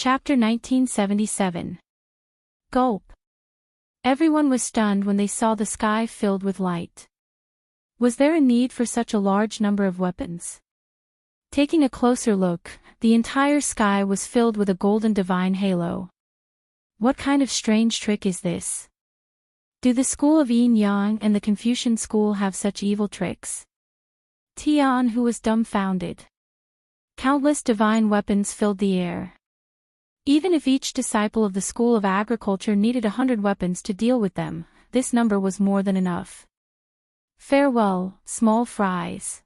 Chapter 1977. Gulp. Everyone was stunned when they saw the sky filled with light. Was there a need for such a large number of weapons? Taking a closer look, the entire sky was filled with a golden divine halo. What kind of strange trick is this? Do the school of Yin Yang and the Confucian school have such evil tricks? Tian, who was dumbfounded. Countless divine weapons filled the air. Even if each disciple of the School of Agriculture needed 100 weapons to deal with them, this number was more than enough. Farewell, small fries.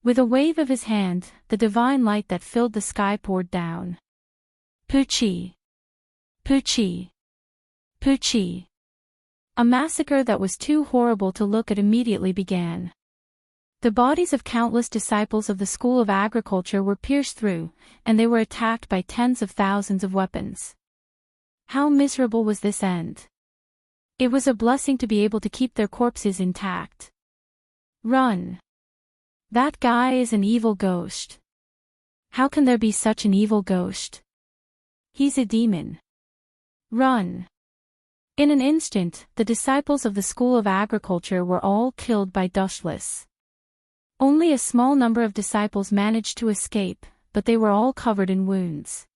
With a wave of his hand, the divine light that filled the sky poured down. Poochie. Poochie. Poochie. A massacre that was too horrible to look at immediately began. The bodies of countless disciples of the School of Agriculture were pierced through, and they were attacked by tens of thousands of weapons. How miserable was this end? It was a blessing to be able to keep their corpses intact. Run! That guy is an evil ghost. How can there be such an evil ghost? He's a demon. Run! In an instant, the disciples of the School of Agriculture were all killed by Dushless. Only a small number of disciples managed to escape, but they were all covered in wounds.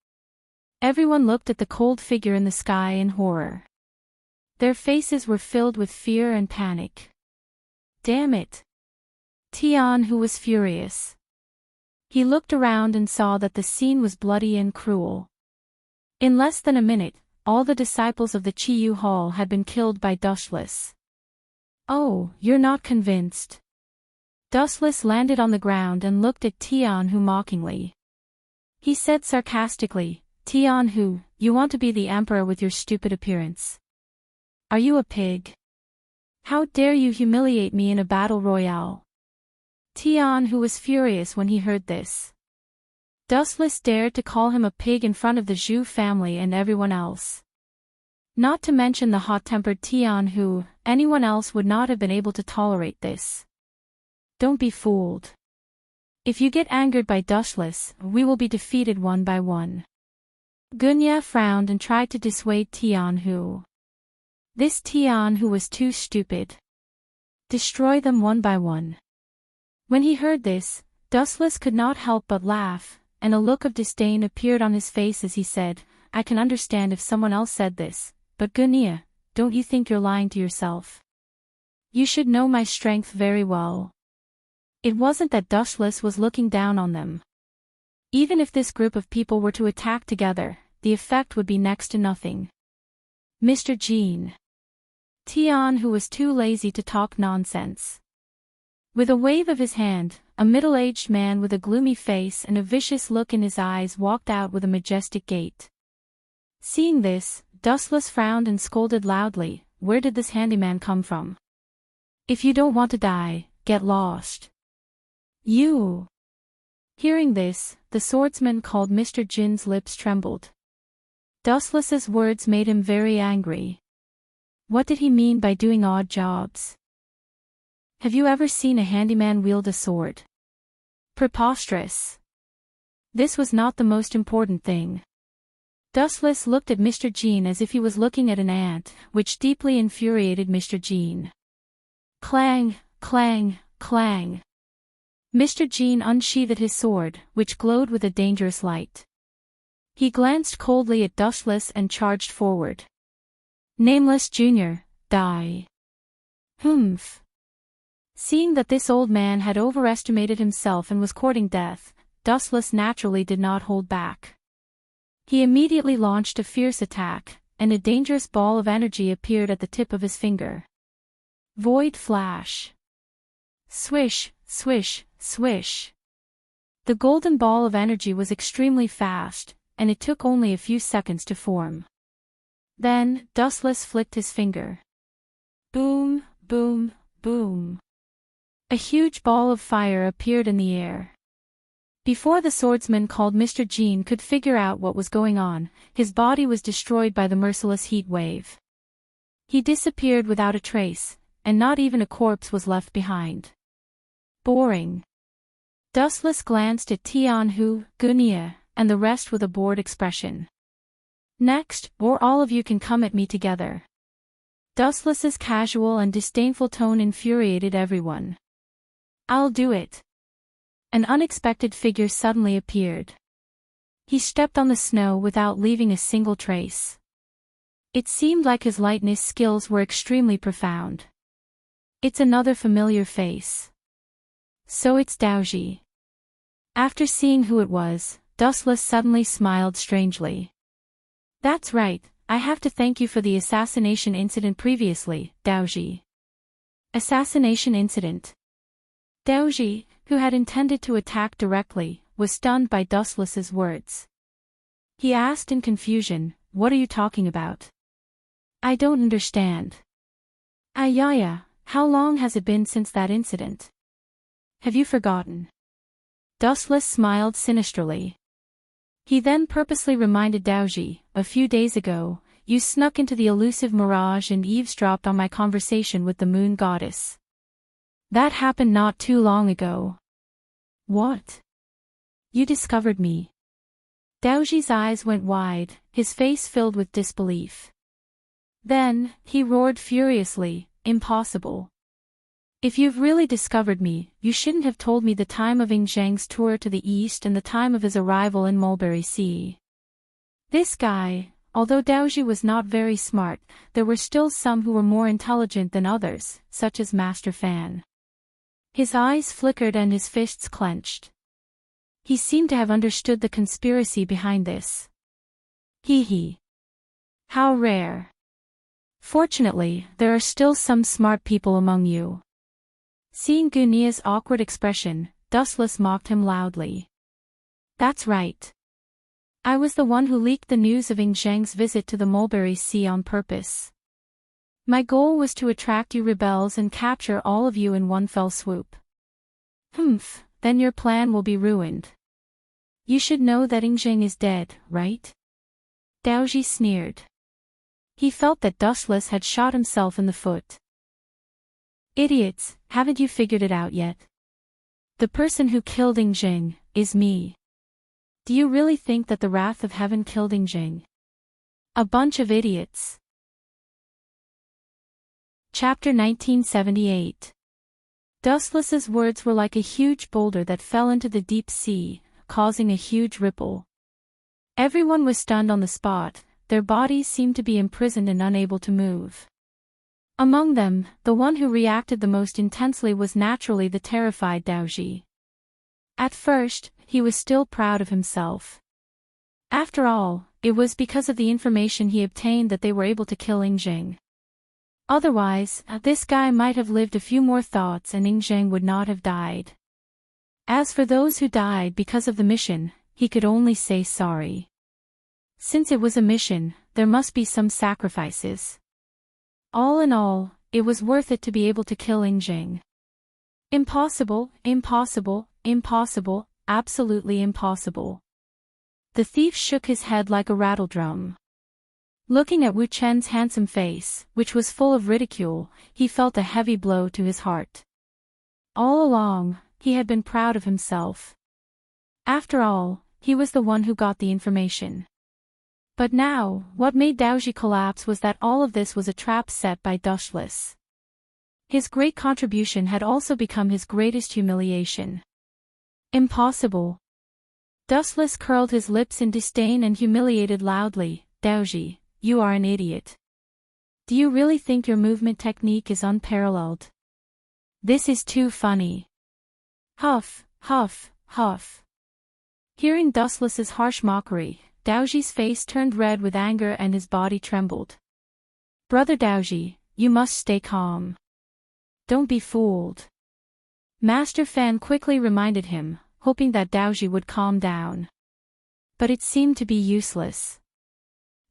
Everyone looked at the cold figure in the sky in horror. Their faces were filled with fear and panic. Damn it! Tian, who was furious. He looked around and saw that the scene was bloody and cruel. In less than a minute, all the disciples of the Chiyu Hall had been killed by Dushless. Oh, you're not convinced? Dustless landed on the ground and looked at Tianhu mockingly. He said sarcastically, Tianhu, you want to be the emperor with your stupid appearance. Are you a pig? How dare you humiliate me in a battle royale? Tianhu was furious when he heard this. Dustless dared to call him a pig in front of the Zhu family and everyone else. Not to mention the hot-tempered Tianhu, anyone else would not have been able to tolerate this. Don't be fooled. If you get angered by Dushless, we will be defeated one by one. Gunya frowned and tried to dissuade Tianhu. This Tianhu was too stupid. Destroy them one by one. When he heard this, Dustless could not help but laugh, and a look of disdain appeared on his face as he said, I can understand if someone else said this, but Gunya, don't you think you're lying to yourself? You should know my strength very well. It wasn't that Dushless was looking down on them. Even if this group of people were to attack together, the effect would be next to nothing. Mr. Jean. Tian, who was too lazy to talk nonsense. With a wave of his hand, a middle-aged man with a gloomy face and a vicious look in his eyes walked out with a majestic gait. Seeing this, Dustless frowned and scolded loudly, where did this handyman come from? If you don't want to die, get lost. You! Hearing this, the swordsman called Mr. Jin's lips trembled. Dustless's words made him very angry. What did he mean by doing odd jobs? Have you ever seen a handyman wield a sword? Preposterous. This was not the most important thing. Dustless looked at Mr. Jin as if he was looking at an ant, which deeply infuriated Mr. Jin. Clang, clang, clang. Mr. Jin unsheathed his sword, which glowed with a dangerous light. He glanced coldly at Dustless and charged forward. Nameless Junior, die. Humph. Seeing that this old man had overestimated himself and was courting death, Dustless naturally did not hold back. He immediately launched a fierce attack, and a dangerous ball of energy appeared at the tip of his finger. Void Flash. Swish, swish, swish. The golden ball of energy was extremely fast, and it took only a few seconds to form. Then, Dustless flicked his finger. Boom, boom, boom. A huge ball of fire appeared in the air. Before the swordsman called Mr. Jean could figure out what was going on, his body was destroyed by the merciless heat wave. He disappeared without a trace, and not even a corpse was left behind. Boring. Dustless glanced at Tianhu, Gunya, and the rest with a bored expression. Next, or all of you can come at me together. Dustless's casual and disdainful tone infuriated everyone. I'll do it. An unexpected figure suddenly appeared. He stepped on the snow without leaving a single trace. It seemed like his lightness skills were extremely profound. It's another familiar face. So it's Daoji. After seeing who it was, Dustless suddenly smiled strangely. That's right, I have to thank you for the assassination incident previously, Daoji. Assassination incident. Daoji, who had intended to attack directly, was stunned by Dustless's words. He asked in confusion, what are you talking about? I don't understand. Ayaya, how long has it been since that incident? Have you forgotten? Dustless smiled sinisterly. He then purposely reminded Daoji, a few days ago, you snuck into the elusive mirage and eavesdropped on my conversation with the moon goddess. That happened not too long ago. What? You discovered me. Daoji's eyes went wide, his face filled with disbelief. Then, he roared furiously, impossible. If you've really discovered me, you shouldn't have told me the time of Zhang's tour to the east and the time of his arrival in Mulberry Sea. This guy, although Daoji was not very smart, there were still some who were more intelligent than others, such as Master Fan. His eyes flickered and his fists clenched. He seemed to have understood the conspiracy behind this. Hee. How rare. Fortunately, there are still some smart people among you. Seeing Gunia's awkward expression, Dustless mocked him loudly. That's right. I was the one who leaked the news of Zhang's visit to the Mulberry Sea on purpose. My goal was to attract you rebels and capture all of you in one fell swoop. Humph, then your plan will be ruined. You should know that Zhang is dead, right? Daoji sneered. He felt that Dustless had shot himself in the foot. Idiots, haven't you figured it out yet? The person who killed Zhang is me. Do you really think that the wrath of heaven killed Zhang? A bunch of idiots. Chapter 1978. Dustless's words were like a huge boulder that fell into the deep sea, causing a huge ripple. Everyone was stunned on the spot, their bodies seemed to be imprisoned and unable to move. Among them, the one who reacted the most intensely was naturally the terrified Daoji. At first, he was still proud of himself. After all, it was because of the information he obtained that they were able to kill Zhang. Otherwise, this guy might have lived a few more thoughts and Zhang would not have died. As for those who died because of the mission, he could only say sorry. Since it was a mission, there must be some sacrifices. All in all, it was worth it to be able to kill Zhang. Impossible, impossible, impossible, absolutely impossible. The thief shook his head like a rattledrum. Looking at Wu Chen's handsome face, which was full of ridicule, he felt a heavy blow to his heart. All along, he had been proud of himself. After all, he was the one who got the information. But now, what made Daoji collapse was that all of this was a trap set by Dustless. His great contribution had also become his greatest humiliation. Impossible. Dustless curled his lips in disdain and humiliated loudly, Daoji, you are an idiot. Do you really think your movement technique is unparalleled? This is too funny. Huff, huff, huff. Hearing Dustless's harsh mockery, Daoji's face turned red with anger and his body trembled. Brother Daoji, you must stay calm. Don't be fooled. Master Fan quickly reminded him, hoping that Daoji would calm down. But it seemed to be useless.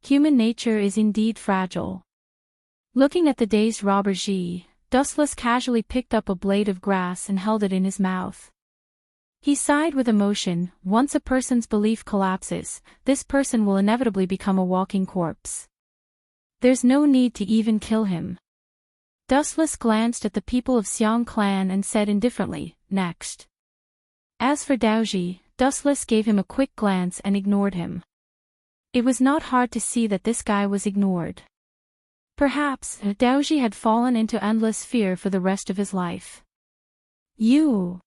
Human nature is indeed fragile. Looking at the dazed robber Ji, Dustless casually picked up a blade of grass and held it in his mouth. He sighed with emotion. Once a person's belief collapses, this person will inevitably become a walking corpse. There's no need to even kill him. Dustless glanced at the people of Xiang clan and said indifferently, next. As for Daoji, Dustless gave him a quick glance and ignored him. It was not hard to see that this guy was ignored. Perhaps Daoji had fallen into endless fear for the rest of his life. You!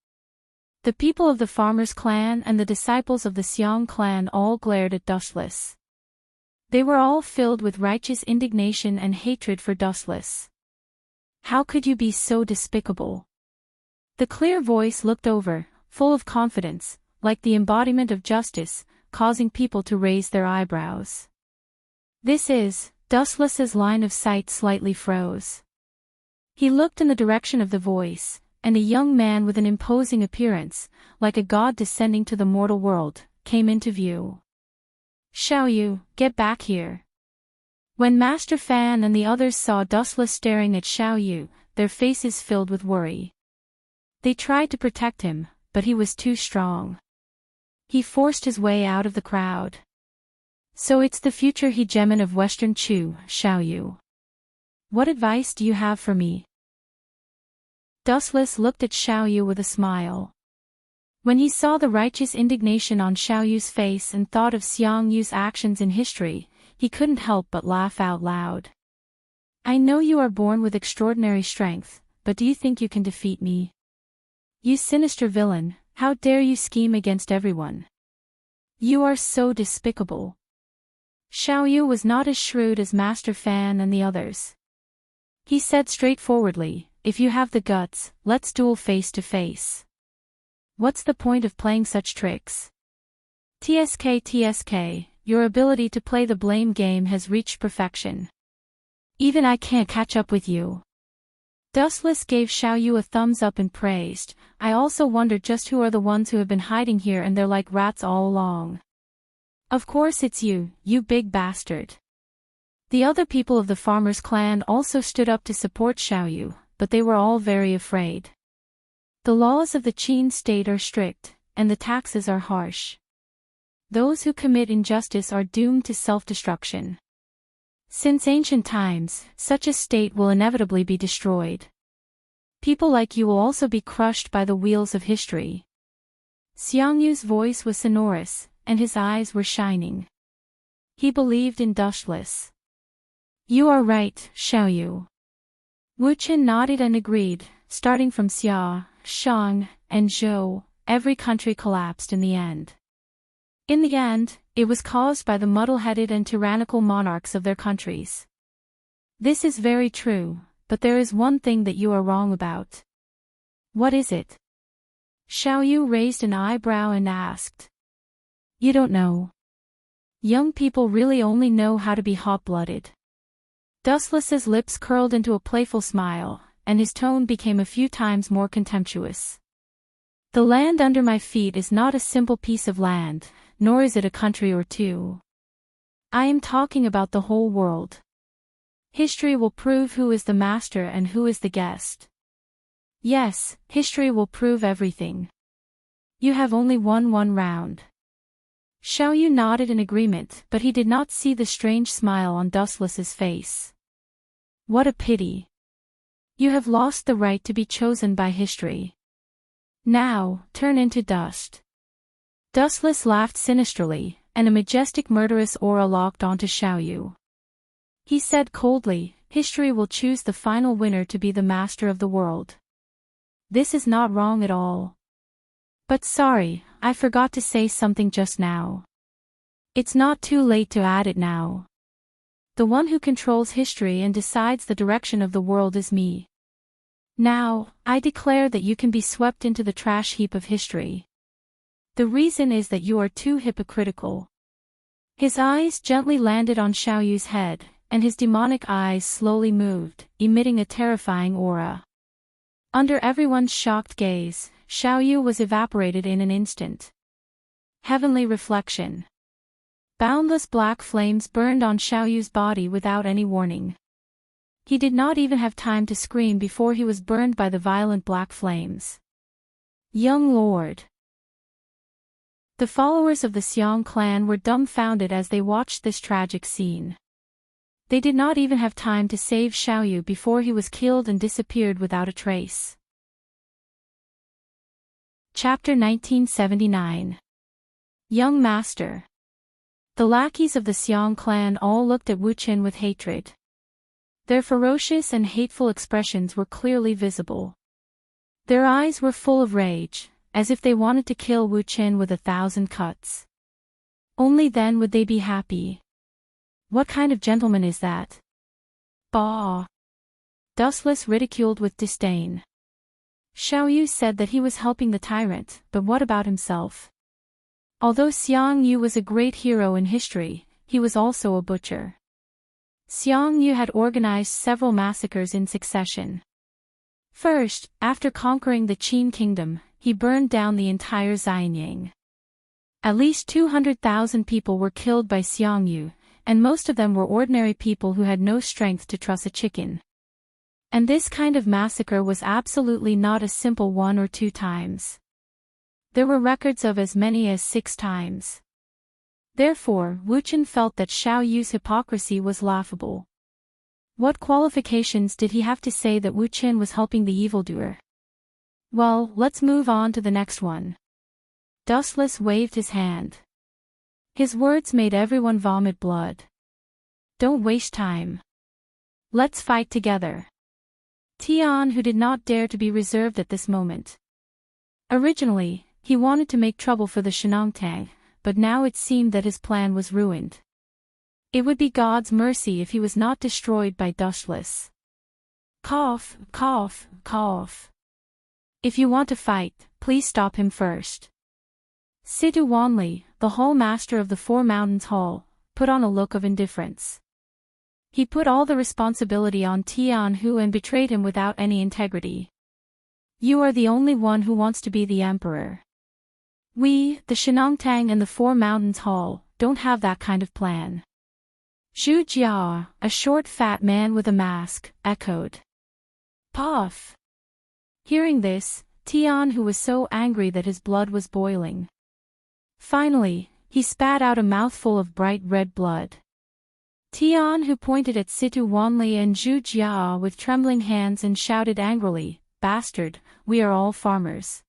The people of the Farmers clan and the disciples of the Xiong clan all glared at Dustless. They were all filled with righteous indignation and hatred for Dustless. How could you be so despicable? The clear voice looked over, full of confidence, like the embodiment of justice, causing people to raise their eyebrows. This is, Dustless's line of sight slightly froze. He looked in the direction of the voice, and a young man with an imposing appearance, like a god descending to the mortal world, came into view. Xiaoyu, get back here. When Master Fan and the others saw Dustless staring at Xiaoyu, their faces filled with worry. They tried to protect him, but he was too strong. He forced his way out of the crowd. So it's the future hegemon of Western Chu, Xiaoyu. What advice do you have for me? Dustless looked at Xiaoyu with a smile. When he saw the righteous indignation on Xiaoyu's face and thought of Xiangyu's actions in history, he couldn't help but laugh out loud. I know you are born with extraordinary strength, but do you think you can defeat me? You sinister villain, how dare you scheme against everyone? You are so despicable. Xiaoyu was not as shrewd as Master Fan and the others. He said straightforwardly, if you have the guts, let's duel face to face. What's the point of playing such tricks? TSK, your ability to play the blame game has reached perfection. Even I can't catch up with you. Dustless gave Xiaoyu a thumbs up and praised, I also wondered just who are the ones who have been hiding here and they're like rats all along. Of course it's you, you big bastard. The other people of the Farmers clan also stood up to support Xiaoyu, but they were all very afraid. The laws of the Qin state are strict, and the taxes are harsh. Those who commit injustice are doomed to self-destruction. Since ancient times, such a state will inevitably be destroyed. People like you will also be crushed by the wheels of history. Xiangyu's voice was sonorous, and his eyes were shining. He believed in Dustless. You are right, Xiaoyu. Wu Qin nodded and agreed, starting from Xia, Shang, and Zhou, every country collapsed in the end. In the end, it was caused by the muddle-headed and tyrannical monarchs of their countries. This is very true, but there is one thing that you are wrong about. What is it? Xiaoyu raised an eyebrow and asked. You don't know. Young people really only know how to be hot-blooded. Dustless's lips curled into a playful smile, and his tone became a few times more contemptuous. The land under my feet is not a simple piece of land, nor is it a country or two. I am talking about the whole world. History will prove who is the master and who is the guest. Yes, history will prove everything. You have only won one round. Xiaoyu nodded in agreement, but he did not see the strange smile on Dustless's face. What a pity. You have lost the right to be chosen by history. Now, turn into dust. Dustless laughed sinisterly, and a majestic murderous aura locked onto Xiaoyu. He said coldly, history will choose the final winner to be the master of the world. This is not wrong at all. But sorry, I forgot to say something just now. It's not too late to add it now. The one who controls history and decides the direction of the world is me. Now, I declare that you can be swept into the trash heap of history. The reason is that you are too hypocritical. His eyes gently landed on Xiaoyu's head, and his demonic eyes slowly moved, emitting a terrifying aura. Under everyone's shocked gaze, Xiaoyu was evaporated in an instant. Heavenly reflection. Boundless black flames burned on Xiaoyu's body without any warning. He did not even have time to scream before he was burned by the violent black flames. Young Lord. The followers of the Xiong clan were dumbfounded as they watched this tragic scene. They did not even have time to save Xiaoyu before he was killed and disappeared without a trace. Chapter 1979. Young master. The lackeys of the Xiang clan all looked at Wu Qin with hatred. Their ferocious and hateful expressions were clearly visible. Their eyes were full of rage, as if they wanted to kill Wu Qin with 1,000 cuts. Only then would they be happy. What kind of gentleman is that? Bah! Dustless ridiculed with disdain. Xiao Yu said that he was helping the tyrant, but what about himself? Although Xiang Yu was a great hero in history, he was also a butcher. Xiang Yu had organized several massacres in succession. First, after conquering the Qin kingdom, he burned down the entire Xianyang. At least 200,000 people were killed by Xiang Yu, and most of them were ordinary people who had no strength to truss a chicken. And this kind of massacre was absolutely not a simple 1 or 2 times. There were records of as many as 6 times. Therefore, Wu Qin felt that Xiao Yu's hypocrisy was laughable. What qualifications did he have to say that Wu Qin was helping the evildoer? Well, let's move on to the next one. Dustless waved his hand. His words made everyone vomit blood. Don't waste time. Let's fight together. Tian, who did not dare to be reserved at this moment. Originally, he wanted to make trouble for the Shenongtang, but now it seemed that his plan was ruined. It would be God's mercy if he was not destroyed by Dustless. Cough, cough, cough. If you want to fight, please stop him first. Situ Wanli, the Hall Master of the Four Mountains Hall, put on a look of indifference. He put all the responsibility on Tian Hu and betrayed him without any integrity. You are the only one who wants to be the emperor. We, the Shenongtang and the Four Mountains Hall, don't have that kind of plan. Zhu Jia, a short fat man with a mask, echoed. Puff! Hearing this, Tian Hu was so angry that his blood was boiling. Finally, he spat out a mouthful of bright red blood. Tian Hu pointed at Situ Wanli and Zhu Jia with trembling hands and shouted angrily, Bastard, we are all farmers.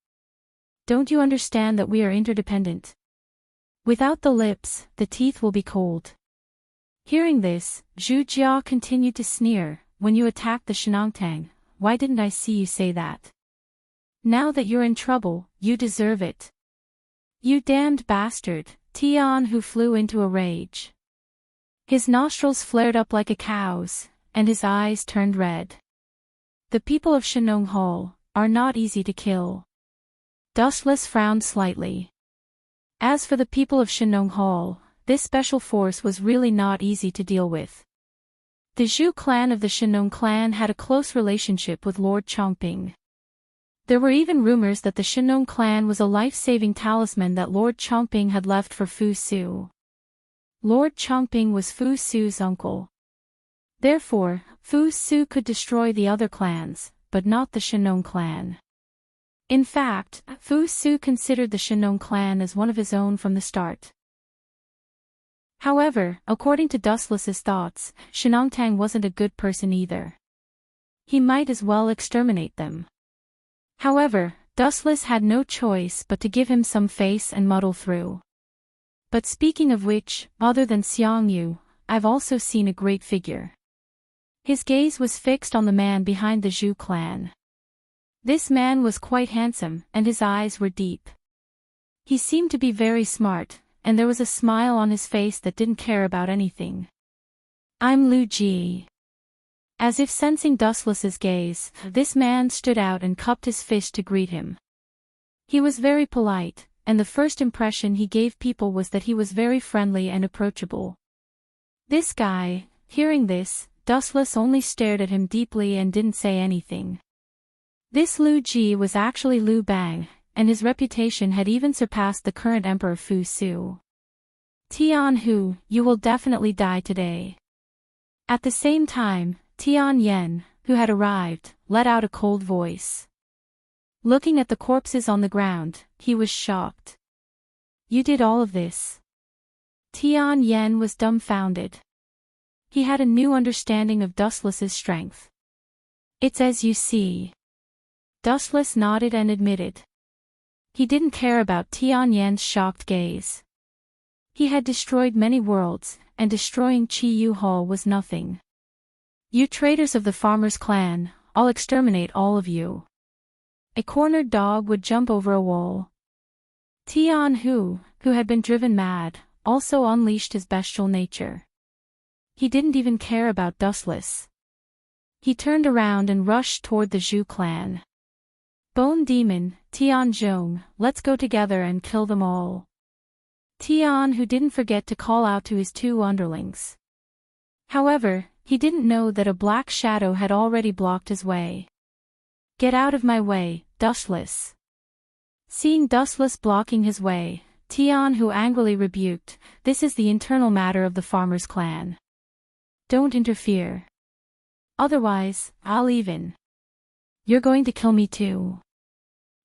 Don't you understand that we are interdependent? Without the lips, the teeth will be cold. Hearing this, Zhu Jia continued to sneer, When you attacked the Shenongtang, why didn't I see you say that? Now that you're in trouble, you deserve it. You damned bastard, Tian Hu flew into a rage. His nostrils flared up like a cow's, and his eyes turned red. The people of Shenong Hall are not easy to kill. Dustless frowned slightly. As for the people of Shenong Hall, this special force was really not easy to deal with. The Zhu clan of the Shenong clan had a close relationship with Lord Chongping. There were even rumors that the Shenong clan was a life-saving talisman that Lord Chongping had left for Fu Su. Lord Chongping was Fu Su's uncle. Therefore, Fu Su could destroy the other clans, but not the Shenong clan. In fact, Fu Su considered the Shenong clan as one of his own from the start. However, according to Dustless's thoughts, Shenongtang wasn't a good person either. He might as well exterminate them. However, Dustless had no choice but to give him some face and muddle through. But speaking of which, other than Xiang Yu, I've also seen a great figure. His gaze was fixed on the man behind the Zhu clan. This man was quite handsome, and his eyes were deep. He seemed to be very smart, and there was a smile on his face that didn't care about anything. I'm Lu Ji. As if sensing Dustless's gaze, this man stood out and cupped his fist to greet him. He was very polite, and the first impression he gave people was that he was very friendly and approachable. This guy, hearing this, Dustless only stared at him deeply and didn't say anything. This Lu Ji was actually Lu Bang, and his reputation had even surpassed the current Emperor Fu Su. Tian Hu, you will definitely die today. At the same time, Tian Yen, who had arrived, let out a cold voice. Looking at the corpses on the ground, he was shocked. You did all of this? Tian Yen was dumbfounded. He had a new understanding of Dustless's strength. It's as you see. Dustless nodded and admitted. He didn't care about Tian Yen's shocked gaze. He had destroyed many worlds, and destroying Chi Hall was nothing. You traitors of the farmer's clan, I'll exterminate all of you. A cornered dog would jump over a wall. Tian Hu, who had been driven mad, also unleashed his bestial nature. He didn't even care about Dustless. He turned around and rushed toward the Zhu clan. Bone Demon, Tian Zhong, let's go together and kill them all. Tian Hu didn't forget to call out to his two underlings. However, he didn't know that a black shadow had already blocked his way. Get out of my way, Dustless. Seeing Dustless blocking his way, Tian Hu angrily rebuked, this is the internal matter of the farmer's clan. Don't interfere. Otherwise, I'll even. You're going to kill me too.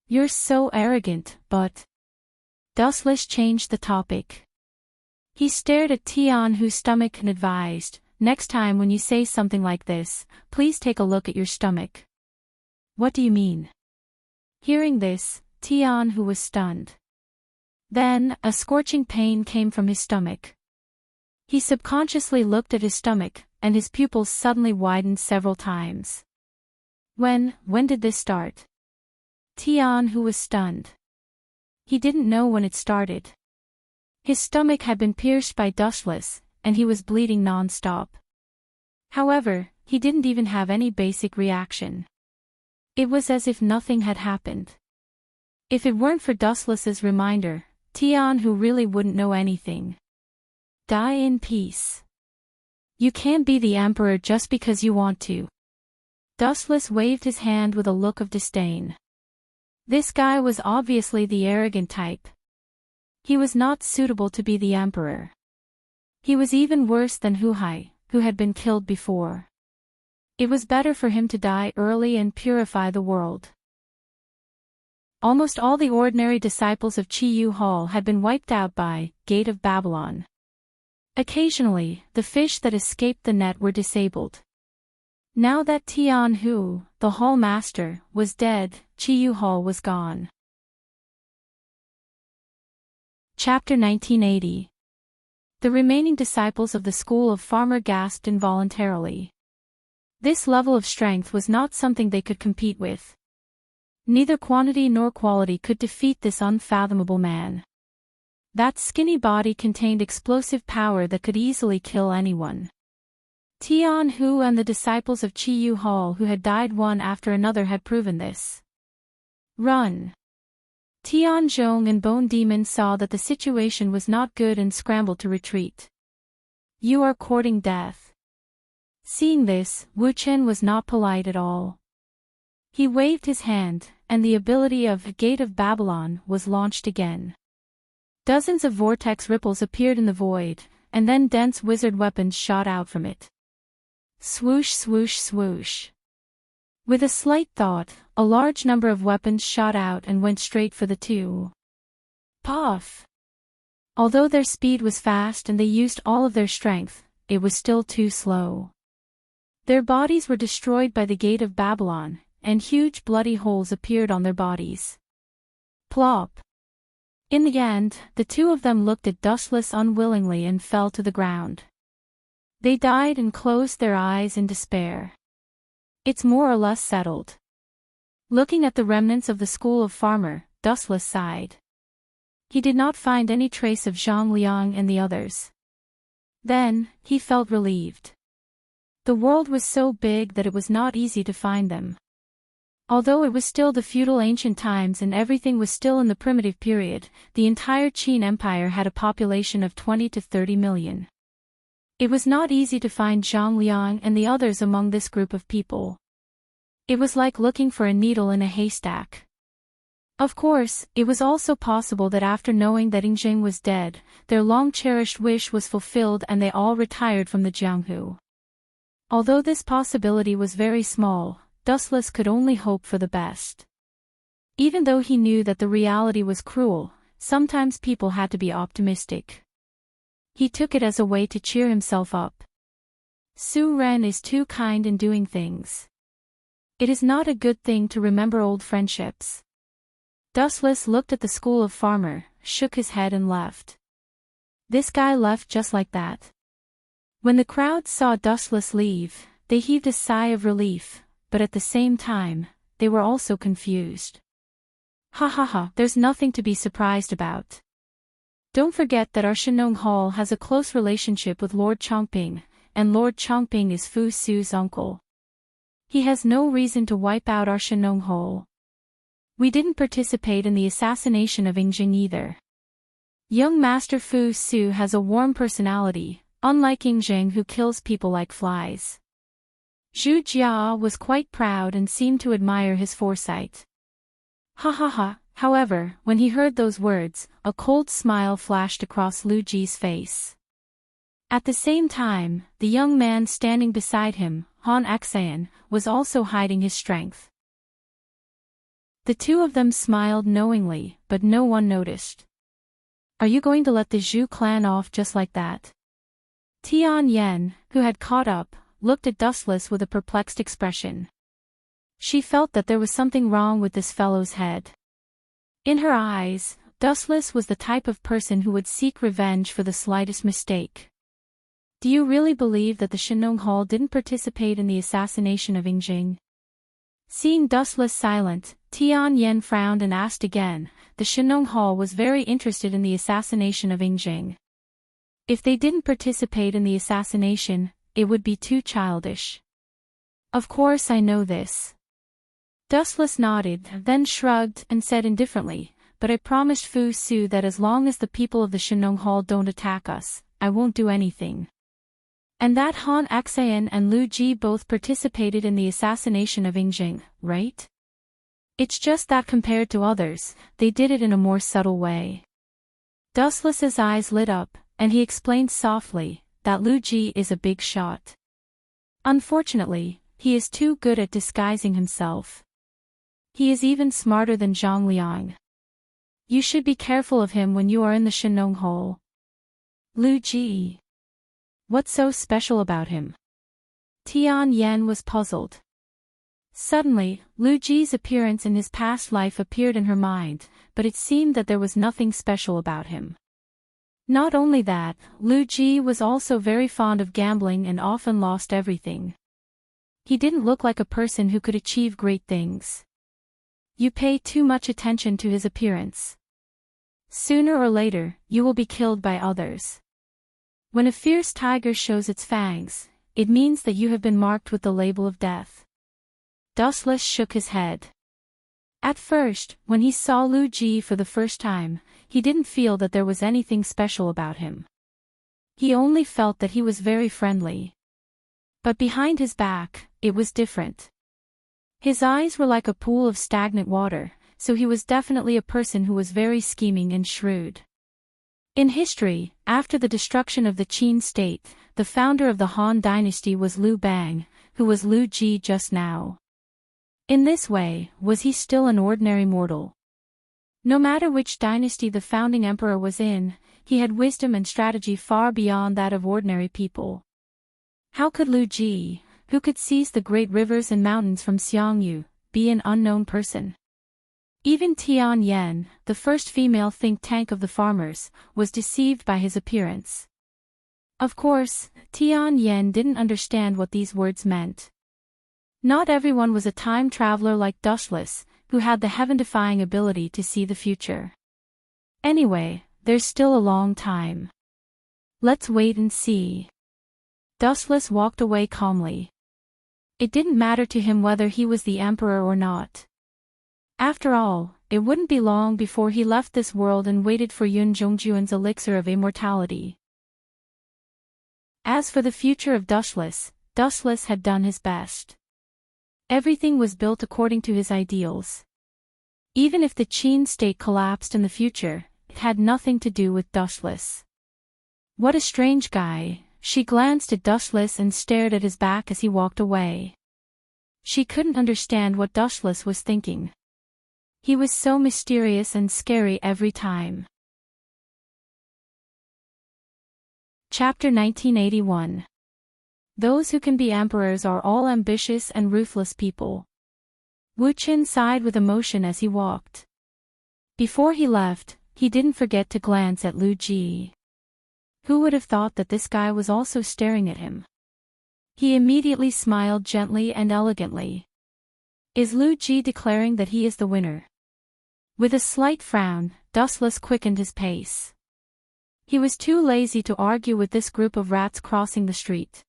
You're so arrogant, but. Dustless changed the topic. He stared at Tian Hu's stomach and advised, next time when you say something like this, please take a look at your stomach. What do you mean? Hearing this, Tian Hu was stunned. Then, a scorching pain came from his stomach. He subconsciously looked at his stomach, and his pupils suddenly widened several times. When did this start? Tian Hu was stunned. He didn't know when it started. His stomach had been pierced by Dustless, and he was bleeding non-stop. However, he didn't even have any basic reaction. It was as if nothing had happened. If it weren't for Dustless's reminder, Tian Hu really wouldn't know anything. Die in peace. You can't be the emperor just because you want to. Dustless waved his hand with a look of disdain. This guy was obviously the arrogant type. He was not suitable to be the emperor. He was even worse than Hu Hai, who had been killed before. It was better for him to die early and purify the world. Almost all the ordinary disciples of Chi Hall had been wiped out by Gate of Babylon. Occasionally, the fish that escaped the net were disabled. Now that Tian Hu, the Hall Master, was dead, Chi Hall was gone. Chapter 1980. The remaining disciples of the School of Farmer gasped involuntarily. This level of strength was not something they could compete with. Neither quantity nor quality could defeat this unfathomable man. That skinny body contained explosive power that could easily kill anyone. Tian Hu and the disciples of Chi Hall who had died one after another had proven this. Run! Tian Zhong and Bone Demon saw that the situation was not good and scrambled to retreat. You are courting death. Seeing this, Wu Chen was not polite at all. He waved his hand, and the ability of Gate of Babylon was launched again. Dozens of vortex ripples appeared in the void, and then dense wizard weapons shot out from it. Swoosh swoosh swoosh. With a slight thought, a large number of weapons shot out and went straight for the two. Puff! Although their speed was fast and they used all of their strength, it was still too slow. Their bodies were destroyed by the Gate of Babylon, and huge bloody holes appeared on their bodies. Plop! In the end, the two of them looked at Dustless unwillingly and fell to the ground. They died and closed their eyes in despair. It's more or less settled. Looking at the remnants of the School of Farmer, Dustless sighed. He did not find any trace of Zhang Liang and the others. Then, he felt relieved. The world was so big that it was not easy to find them. Although it was still the feudal ancient times and everything was still in the primitive period, the entire Qin Empire had a population of 20 to 30 million. It was not easy to find Zhang Liang and the others among this group of people. It was like looking for a needle in a haystack. Of course, it was also possible that after knowing that Yingjing was dead, their long-cherished wish was fulfilled and they all retired from the Jianghu. Although this possibility was very small, Dustless could only hope for the best. Even though he knew that the reality was cruel, sometimes people had to be optimistic. He took it as a way to cheer himself up. Su Ren is too kind in doing things. It is not a good thing to remember old friendships. Dustless looked at the School of Farmer, shook his head and left. This guy left just like that. When the crowd saw Dustless leave, they heaved a sigh of relief, but at the same time, they were also confused. Ha ha ha, there's nothing to be surprised about. Don't forget that our Shenong Hall has a close relationship with Lord Chongping, and Lord Chongping is Fu Su's uncle. He has no reason to wipe out our Shenong Hall. We didn't participate in the assassination of Yingjing either. Young Master Fu Su has a warm personality, unlike Yingjing who kills people like flies. Zhu Jia was quite proud and seemed to admire his foresight. Ha ha ha, however, when he heard those words, a cold smile flashed across Lu Ji's face. At the same time, the young man standing beside him, Han Xayan, was also hiding his strength. The two of them smiled knowingly, but no one noticed. Are you going to let the Zhu clan off just like that? Tian Yen, who had caught up, looked at Dustless with a perplexed expression. She felt that there was something wrong with this fellow's head. In her eyes, Dustless was the type of person who would seek revenge for the slightest mistake. Do you really believe that the Shenong Hall didn't participate in the assassination of Yingjing? Seeing Dustless silent, Tian Yen frowned and asked again. The Shenong Hall was very interested in the assassination of Yingjing. If they didn't participate in the assassination, it would be too childish. Of course I know this. Dustless nodded, then shrugged and said indifferently, but I promised Fu Su that as long as the people of the Shenong Hall don't attack us, I won't do anything. And that Han Xayan and Lu Ji both participated in the assassination of Yingjing, right? It's just that compared to others, they did it in a more subtle way. Dustless's eyes lit up, and he explained softly that Lu Ji is a big shot. Unfortunately, he is too good at disguising himself. He is even smarter than Zhang Liang. You should be careful of him when you are in the Shenong Hall. Lu Ji. What's so special about him? Tian Yen was puzzled. Suddenly, Lu Ji's appearance in his past life appeared in her mind, but it seemed that there was nothing special about him. Not only that, Lu Ji was also very fond of gambling and often lost everything. He didn't look like a person who could achieve great things. You pay too much attention to his appearance. Sooner or later, you will be killed by others. When a fierce tiger shows its fangs, it means that you have been marked with the label of death. Dustless shook his head. At first, when he saw Lu Ji for the first time, he didn't feel that there was anything special about him. He only felt that he was very friendly. But behind his back, it was different. His eyes were like a pool of stagnant water, so he was definitely a person who was very scheming and shrewd. In history, after the destruction of the Qin state, the founder of the Han dynasty was Liu Bang, who was Lu Ji just now. In this way, was he still an ordinary mortal? No matter which dynasty the founding emperor was in, he had wisdom and strategy far beyond that of ordinary people. How could Lu Ji, who could seize the great rivers and mountains from Xiangyu, be an unknown person? Even Tian Yen, the first female think tank of the farmers, was deceived by his appearance. Of course, Tian Yen didn't understand what these words meant. Not everyone was a time traveler like Dustless, who had the heaven-defying ability to see the future. Anyway, there's still a long time. Let's wait and see. Dustless walked away calmly. It didn't matter to him whether he was the emperor or not. After all, it wouldn't be long before he left this world and waited for Yun Zhongjuan's elixir of immortality. As for the future of Dustless, Dustless had done his best. Everything was built according to his ideals. Even if the Qin state collapsed in the future, it had nothing to do with Dustless. What a strange guy. She glanced at Dustless and stared at his back as he walked away. She couldn't understand what Dustless was thinking. He was so mysterious and scary every time. Chapter 1981. Those who can be emperors are all ambitious and ruthless people. Wu Qin sighed with emotion as he walked. Before he left, he didn't forget to glance at Lu Ji. Who would have thought that this guy was also staring at him? He immediately smiled gently and elegantly. Is Lu Ji declaring that he is the winner? With a slight frown, Dustless quickened his pace. He was too lazy to argue with this group of rats crossing the street.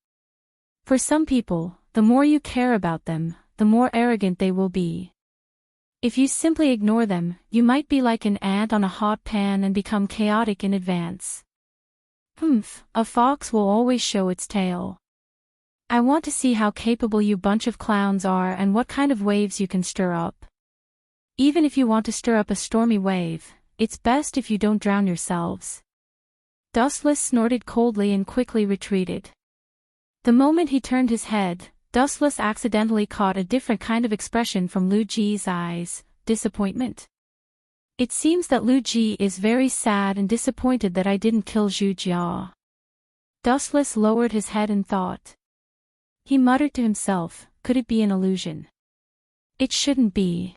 For some people, the more you care about them, the more arrogant they will be. If you simply ignore them, you might be like an ant on a hot pan and become chaotic in advance. A fox will always show its tail. I want to see how capable you bunch of clowns are and what kind of waves you can stir up. Even if you want to stir up a stormy wave, it's best if you don't drown yourselves. Dustless snorted coldly and quickly retreated. The moment he turned his head, Dustless accidentally caught a different kind of expression from Lu Ji's eyes, disappointment. It seems that Lu Ji is very sad and disappointed that I didn't kill Zhu Jia. Dustless lowered his head and thought. He muttered to himself, could it be an illusion? It shouldn't be.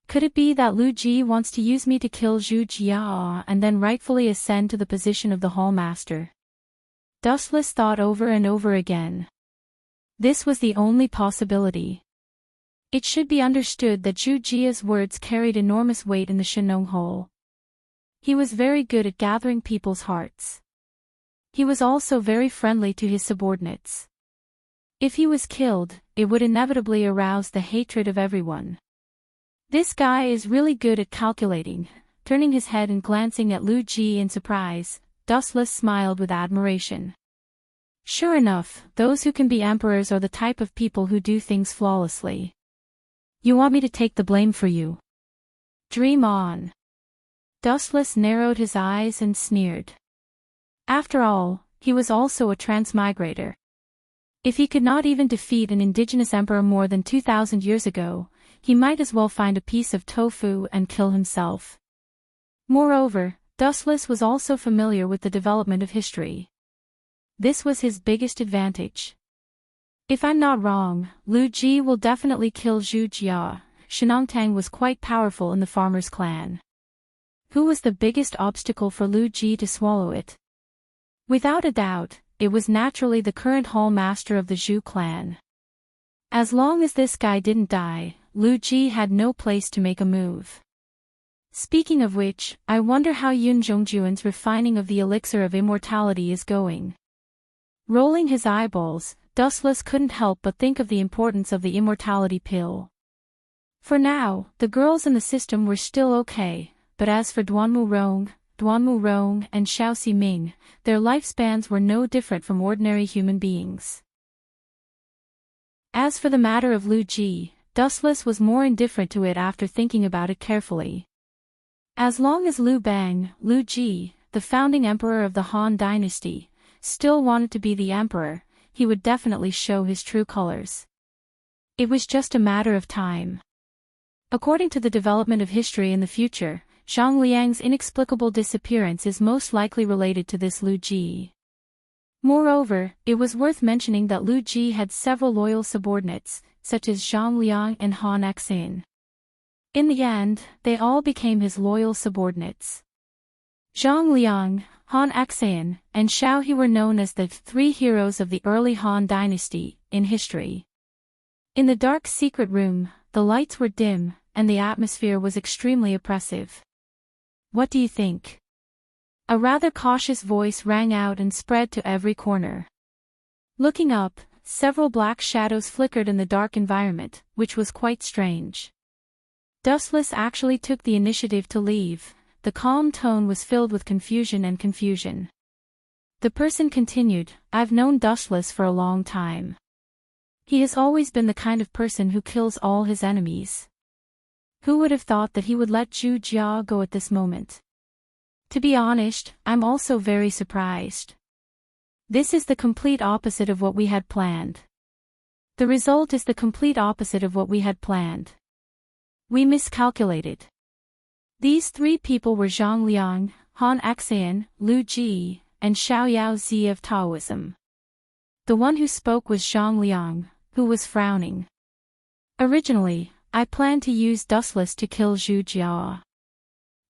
Could it be that Lu Ji wants to use me to kill Zhu Jia and then rightfully ascend to the position of the Hall Master? Dustless thought over and over again. This was the only possibility. It should be understood that Zhu Jia's words carried enormous weight in the Shenong Hall. He was very good at gathering people's hearts. He was also very friendly to his subordinates. If he was killed, it would inevitably arouse the hatred of everyone. This guy is really good at calculating. Turning his head and glancing at Lu Ji in surprise, Dustless smiled with admiration. Sure enough, those who can be emperors are the type of people who do things flawlessly. You want me to take the blame for you? Dream on. Dustless narrowed his eyes and sneered. After all, he was also a transmigrator. If he could not even defeat an indigenous emperor more than 2,000 years ago, he might as well find a piece of tofu and kill himself. Moreover, Dustless was also familiar with the development of history. This was his biggest advantage. If I'm not wrong, Lu Ji will definitely kill Zhu Jia. Shenongtang was quite powerful in the farmers' clan. Who was the biggest obstacle for Lu Ji to swallow it? Without a doubt, it was naturally the current hall master of the Zhu clan. As long as this guy didn't die, Lu Ji had no place to make a move. Speaking of which, I wonder how Yun Zhongjuan's refining of the elixir of immortality is going. Rolling his eyeballs, Dustless couldn't help but think of the importance of the immortality pill. For now, the girls in the system were still okay, but as for Duanmu Rong, and Xiao Ximing, their lifespans were no different from ordinary human beings. As for the matter of Lu Ji, Dustless was more indifferent to it after thinking about it carefully. As long as Lu Ji, the founding emperor of the Han dynasty, still wanted to be the emperor, he would definitely show his true colors. It was just a matter of time. According to the development of history in the future, Zhang Liang's inexplicable disappearance is most likely related to this Lu Ji. Moreover, it was worth mentioning that Lu Ji had several loyal subordinates, such as Zhang Liang and Han Xin. In the end, they all became his loyal subordinates. Zhang Liang, Han Xin, and Xiao He were known as the three heroes of the early Han dynasty in history. In the dark secret room, the lights were dim, and the atmosphere was extremely oppressive. What do you think? A rather cautious voice rang out and spread to every corner. Looking up, several black shadows flickered in the dark environment, which was quite strange. Dustless actually took the initiative to leave. The calm tone was filled with confusion. The person continued, I've known Dustless for a long time. He has always been the kind of person who kills all his enemies. Who would have thought that he would let Zhu Jia go at this moment? To be honest, I'm also very surprised. This is the complete opposite of what we had planned. The result is the complete opposite of what we had planned. We miscalculated. These three people were Zhang Liang, Han Xin, Lu Ji, and Xiao Yaozi of Taoism. The one who spoke was Zhang Liang, who was frowning. Originally, I planned to use Dustless to kill Zhu Jia.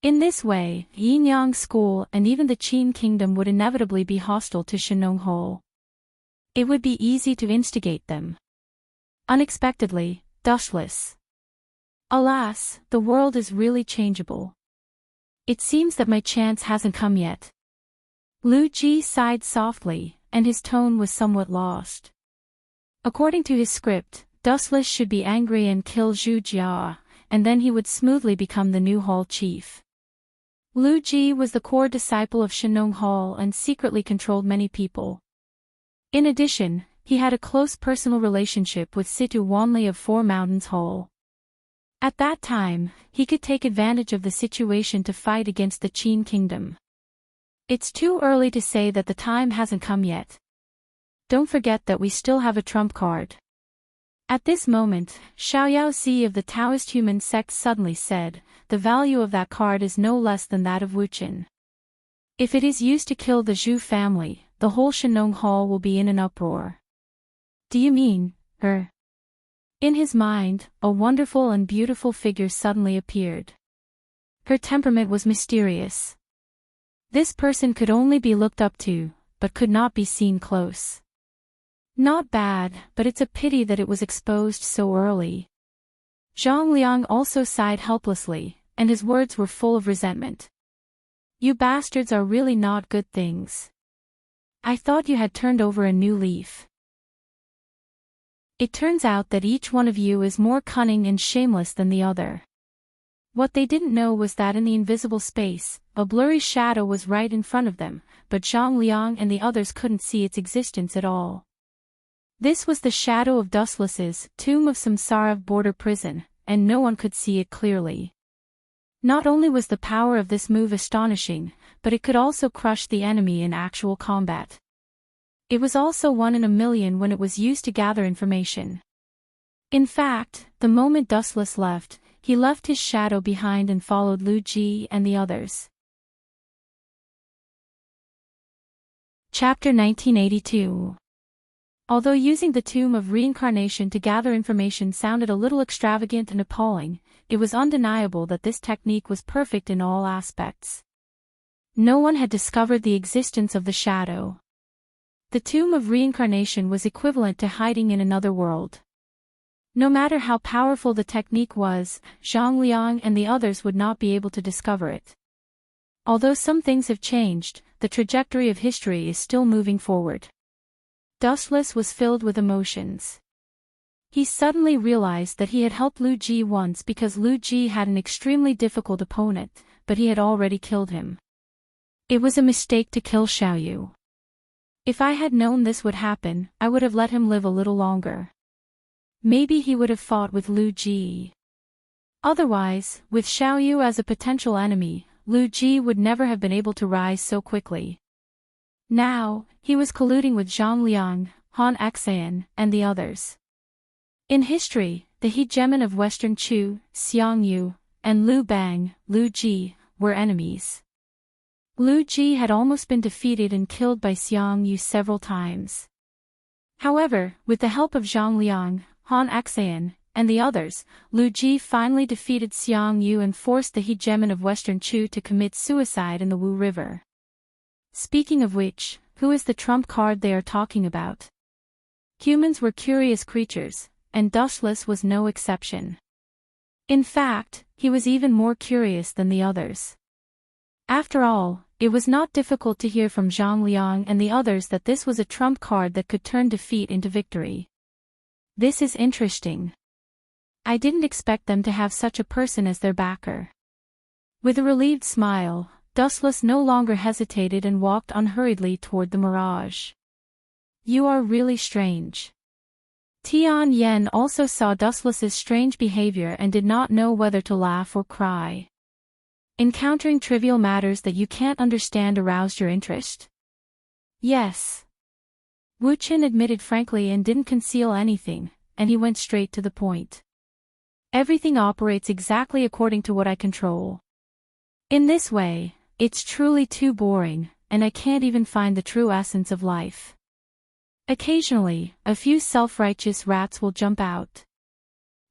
In this way, Yin-Yang School and even the Qin Kingdom would inevitably be hostile to Shenong Hole. It would be easy to instigate them. Unexpectedly, dustless. Alas, the world is really changeable. It seems that my chance hasn't come yet. Lu Ji sighed softly, and his tone was somewhat lost. According to his script, Dustless should be angry and kill Zhu Jia, and then he would smoothly become the new hall chief. Lu Ji was the core disciple of Shenong Hall and secretly controlled many people. In addition, he had a close personal relationship with Situ Wanli of Four Mountains Hall. At that time, he could take advantage of the situation to fight against the Qin Kingdom. It's too early to say that the time hasn't come yet. Don't forget that we still have a trump card. At this moment, Xiaoyao Zi of the Taoist human sect suddenly said, the value of that card is no less than that of Wuchen. If it is used to kill the Zhu family, the whole Shenong Hall will be in an uproar. Do you mean, her? In his mind, a wonderful and beautiful figure suddenly appeared. Her temperament was mysterious. This person could only be looked up to, but could not be seen close. Not bad, but it's a pity that it was exposed so early. Zhang Liang also sighed helplessly, and his words were full of resentment. You bastards are really not good things. I thought you had turned over a new leaf. It turns out that each one of you is more cunning and shameless than the other. What they didn't know was that in the invisible space, a blurry shadow was right in front of them, but Zhang Liang and the others couldn't see its existence at all. This was the shadow of Dustless's tomb of Samsara border prison, and no one could see it clearly. Not only was the power of this move astonishing, but it could also crush the enemy in actual combat. It was also 1 in a million when it was used to gather information. In fact, the moment Dustless left, he left his shadow behind and followed Lu Ji and the others. Chapter 1982. Although using the Tomb of Reincarnation to gather information sounded a little extravagant and appalling, it was undeniable that this technique was perfect in all aspects. No one had discovered the existence of the shadow. The Tomb of Reincarnation was equivalent to hiding in another world. No matter how powerful the technique was, Zhang Liang and the others would not be able to discover it. Although some things have changed, the trajectory of history is still moving forward. Dustless was filled with emotions. He suddenly realized that he had helped Lu Ji once because Lu Ji had an extremely difficult opponent, but he had already killed him. It was a mistake to kill Xiaoyu. If I had known this would happen, I would have let him live a little longer. Maybe he would have fought with Lu Ji. Otherwise, with Xiaoyu as a potential enemy, Lu Ji would never have been able to rise so quickly. Now, he was colluding with Zhang Liang, Han Xan, and the others. In history, the hegemon of Western Chu, Xiang Yu, and Liu Bang, Lu Ji, were enemies. Lu Ji had almost been defeated and killed by Xiang Yu several times. However, with the help of Zhang Liang, Han Xan, and the others, Lu Ji finally defeated Xiang Yu and forced the hegemon of Western Chu to commit suicide in the Wu River. Speaking of which, who is the trump card they are talking about? Humans were curious creatures, and Dustless was no exception. In fact, he was even more curious than the others. After all, it was not difficult to hear from Zhang Liang and the others that this was a trump card that could turn defeat into victory. This is interesting. I didn't expect them to have such a person as their backer. With a relieved smile, Dustless no longer hesitated and walked unhurriedly toward the mirage. You are really strange. Tian Yen also saw Dustless's strange behavior and did not know whether to laugh or cry. Encountering trivial matters that you can't understand aroused your interest? Yes. Wu Qin admitted frankly and didn't conceal anything, and he went straight to the point. Everything operates exactly according to what I control. In this way, it's truly too boring, and I can't even find the true essence of life. Occasionally, a few self-righteous rats will jump out.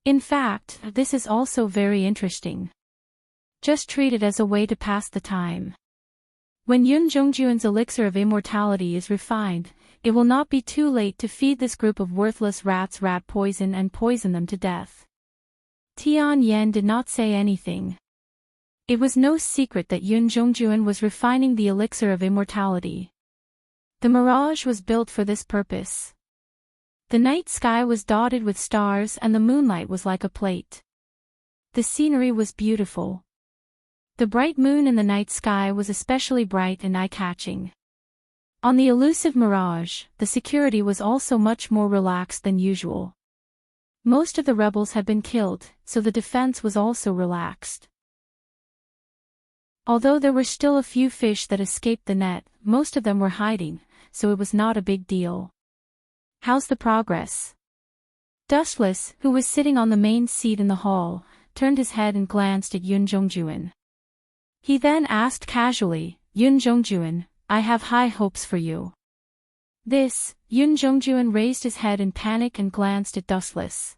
In fact, this is also very interesting. Just treat it as a way to pass the time. When Yun Jongjuan's elixir of immortality is refined, it will not be too late to feed this group of worthless rats rat poison and poison them to death. Tian Yan did not say anything. It was no secret that Yun Jongjuan was refining the elixir of immortality. The mirage was built for this purpose. The night sky was dotted with stars and the moonlight was like a plate. The scenery was beautiful. The bright moon in the night sky was especially bright and eye-catching. On the elusive mirage, the security was also much more relaxed than usual. Most of the rebels had been killed, so the defense was also relaxed. Although there were still a few fish that escaped the net, most of them were hiding, so it was not a big deal. How's the progress? Dustless, who was sitting on the main seat in the hall, turned his head and glanced at Yun Jongjuan. He then asked casually, Yun Jongjuan, I have high hopes for you. Yun Jongjuan raised his head in panic and glanced at Dustless.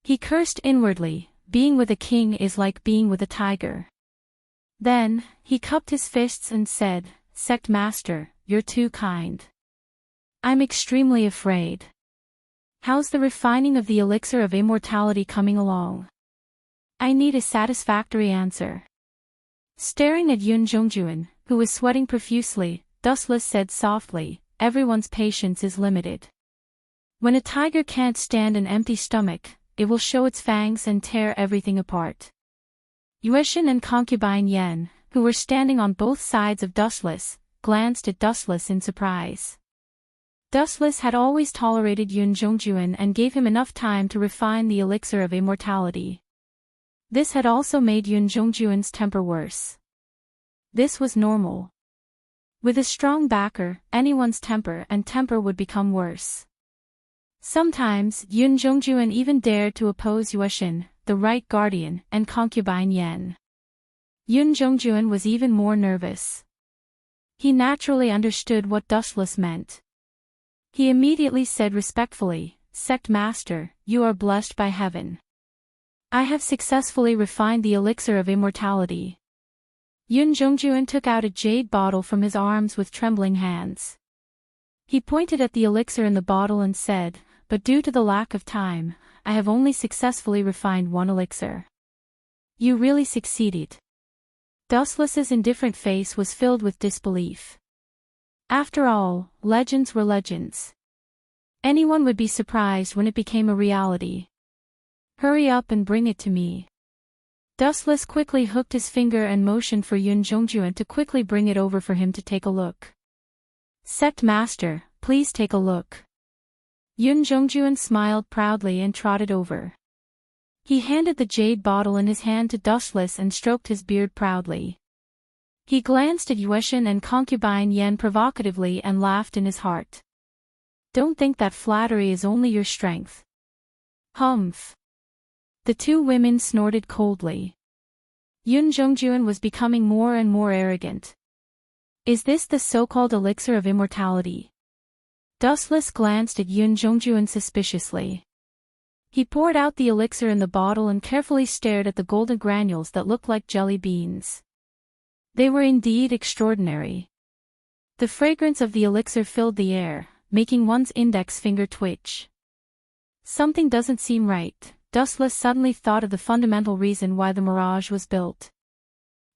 He cursed inwardly, being with a king is like being with a tiger. Then, he cupped his fists and said, Sect Master, you're too kind. I'm extremely afraid. How's the refining of the elixir of immortality coming along? I need a satisfactory answer. Staring at Yun Jongjuan, who was sweating profusely, Dustless said softly, everyone's patience is limited. When a tiger can't stand an empty stomach, it will show its fangs and tear everything apart. Yueshin and concubine Yen, who were standing on both sides of Dustless, glanced at Dustless in surprise. Dustless had always tolerated Yun Jongjuan and gave him enough time to refine the elixir of immortality. This had also made Yun Jongjuan's temper worse. This was normal. With a strong backer, anyone's temper would become worse. Sometimes, Yun Jongjuan even dared to oppose Yueshin, the right guardian, and concubine Yen. Yun Jongjuan was even more nervous. He naturally understood what Dustless meant. He immediately said respectfully, Sect Master, you are blessed by heaven. I have successfully refined the elixir of immortality. Yun Jongjuan took out a jade bottle from his arms with trembling hands. He pointed at the elixir in the bottle and said, but due to the lack of time, I have only successfully refined one elixir. You really succeeded. Dustless's indifferent face was filled with disbelief. After all, legends were legends. Anyone would be surprised when it became a reality. Hurry up and bring it to me. Dustless quickly hooked his finger and motioned for Yun Jongjuan to quickly bring it over for him to take a look. Sect Master, please take a look. Yun Jongjuan smiled proudly and trotted over. He handed the jade bottle in his hand to Dustless and stroked his beard proudly. He glanced at Yueshin and concubine Yen provocatively and laughed in his heart. Don't think that flattery is only your strength. Humph. The two women snorted coldly. Yun Jongjuan was becoming more and more arrogant. Is this the so-called elixir of immortality? Dustless glanced at Yun Jongjuan suspiciously. He poured out the elixir in the bottle and carefully stared at the golden granules that looked like jelly beans. They were indeed extraordinary. The fragrance of the elixir filled the air, making one's index finger twitch. Something doesn't seem right. Dustless suddenly thought of the fundamental reason why the mirage was built.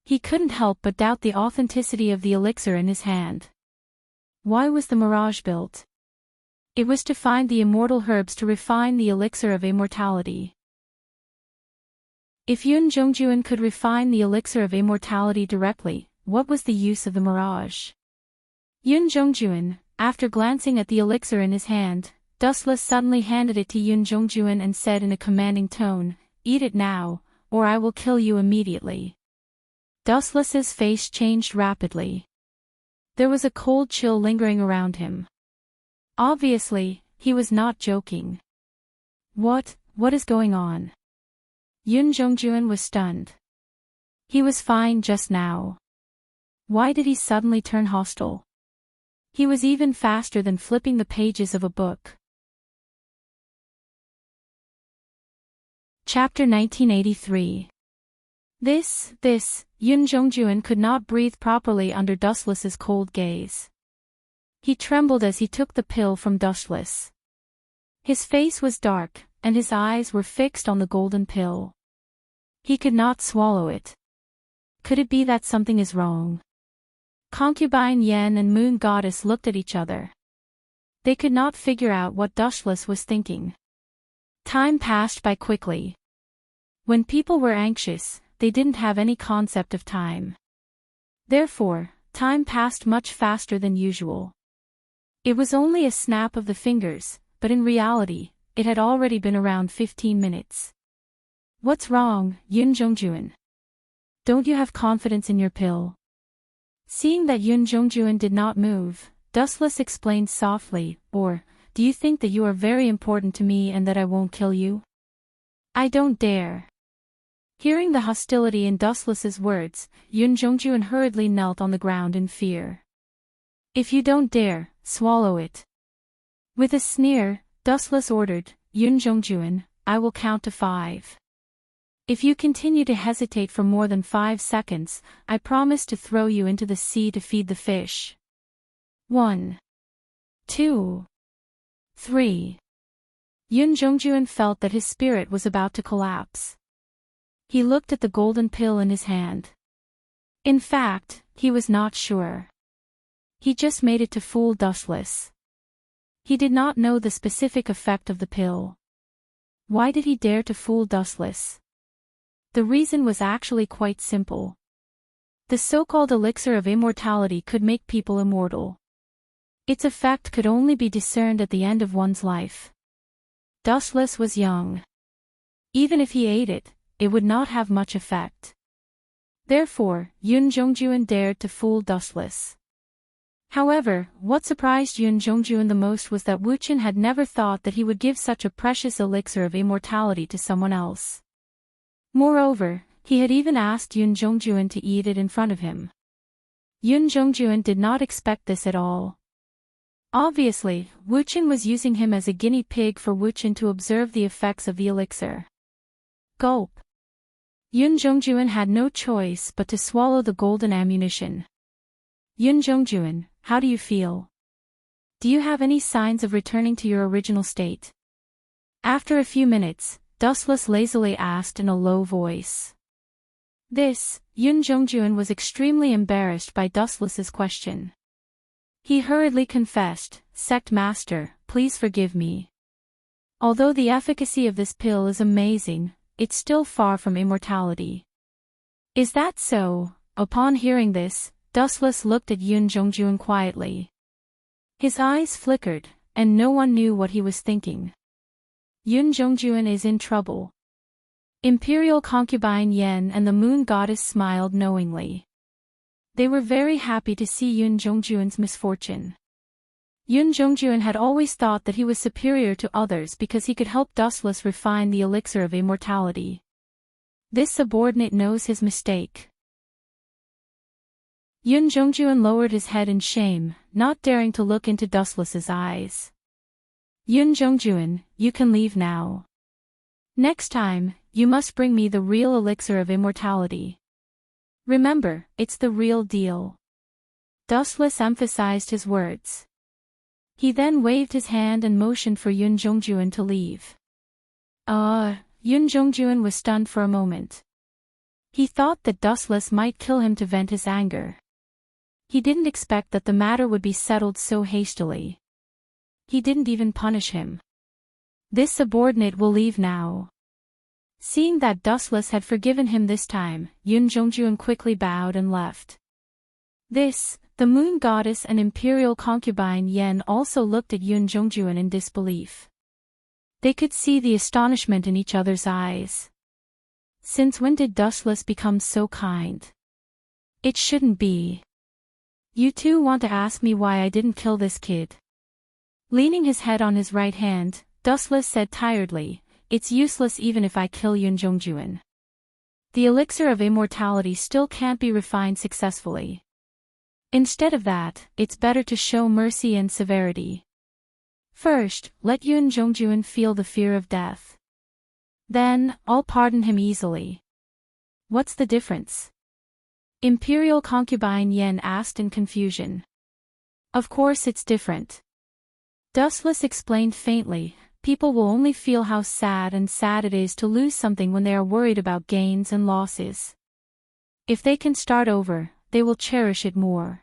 He couldn't help but doubt the authenticity of the elixir in his hand. Why was the mirage built? It was to find the immortal herbs to refine the elixir of immortality. If Yun Jongjuan could refine the elixir of immortality directly, what was the use of the mirage? Yun Jongjuan, after glancing at the elixir in his hand, Dustless suddenly handed it to Yun Jongjuan and said in a commanding tone, Eat it now, or I will kill you immediately. Dustless's face changed rapidly. There was a cold chill lingering around him. Obviously, he was not joking. What is going on? Yun Jongjuan was stunned. He was fine just now. Why did he suddenly turn hostile? He was even faster than flipping the pages of a book. Chapter 1983. Yun Jongjuan could not breathe properly under Dustless's cold gaze. He trembled as he took the pill from Dustless. His face was dark, and his eyes were fixed on the golden pill. He could not swallow it. Could it be that something is wrong? Concubine Yen and Moon Goddess looked at each other. They could not figure out what Dustless was thinking. Time passed by quickly. When people were anxious, they didn't have any concept of time. Therefore, time passed much faster than usual. It was only a snap of the fingers, but in reality, it had already been around 15 minutes. What's wrong, Yun Jongjuan? Don't you have confidence in your pill? Seeing that Yun Jongjuan did not move, Dustless explained softly, or, do you think that you are very important to me and that I won't kill you? I don't dare. Hearing the hostility in Dustless's words, Yun Jongjuan hurriedly knelt on the ground in fear. If you don't dare, swallow it. With a sneer, Dustless ordered, Yun Jongjuan, I will count to 5. If you continue to hesitate for more than 5 seconds, I promise to throw you into the sea to feed the fish. 1, 2, 3. Yun Jongjuan felt that his spirit was about to collapse. He looked at the golden pill in his hand. In fact, he was not sure. He just made it to fool Dustless. He did not know the specific effect of the pill. Why did he dare to fool Dustless? The reason was actually quite simple. The so-called elixir of immortality could make people immortal. Its effect could only be discerned at the end of one's life. Dustless was young. Even if he ate it, it would not have much effect. Therefore, Yun Jongjuan dared to fool Dustless. However, what surprised Yun Jongjuan the most was that Wuchen had never thought that he would give such a precious elixir of immortality to someone else. Moreover, he had even asked Yun Jongjuan to eat it in front of him. Yun Jongjuan did not expect this at all. Obviously, Wuchen was using him as a guinea pig for Wuchen to observe the effects of the elixir. Gulp. Yun Jongjuan had no choice but to swallow the golden ammunition. Yun Jongjuan, how do you feel? Do you have any signs of returning to your original state? After a few minutes, Dustless lazily asked in a low voice. Yun Jongjuan was extremely embarrassed by Dustless's question. He hurriedly confessed, Sect Master, please forgive me. Although the efficacy of this pill is amazing, it's still far from immortality. Is that so? Upon hearing this, Dustless looked at Yun Jongjuan quietly. His eyes flickered, and no one knew what he was thinking. Yun Jongjuan is in trouble. Imperial concubine Yen and the Moon Goddess smiled knowingly. They were very happy to see Yun Jongjuan's misfortune. Yun Jongjuan had always thought that he was superior to others because he could help Dustless refine the elixir of immortality. This subordinate knows his mistake. Yun Jongjuan lowered his head in shame, not daring to look into Dustless's eyes. Yun Jongjuan, you can leave now. Next time, you must bring me the real elixir of immortality. Remember, it's the real deal. Dustless emphasized his words. He then waved his hand and motioned for Yun Jongjuan to leave. Yun Jongjuan was stunned for a moment. He thought that Dustless might kill him to vent his anger. He didn't expect that the matter would be settled so hastily. He didn't even punish him. This subordinate will leave now. Seeing that Dustless had forgiven him this time, Yun Jongjuan quickly bowed and left. The Moon Goddess and Imperial concubine Yen also looked at Yun Jongjuan in disbelief. They could see the astonishment in each other's eyes. Since when did Dustless become so kind? It shouldn't be. You two want to ask me why I didn't kill this kid? Leaning his head on his right hand, Dustless said tiredly, it's useless even if I kill Yun Jongjuan. The elixir of immortality still can't be refined successfully. Instead of that, it's better to show mercy and severity. First, let Yun Jongjuan feel the fear of death. Then, I'll pardon him easily. What's the difference? Imperial concubine Yen asked in confusion. Of course it's different. Dustless explained faintly, people will only feel how sad it is to lose something when they are worried about gains and losses. If they can start over, they will cherish it more.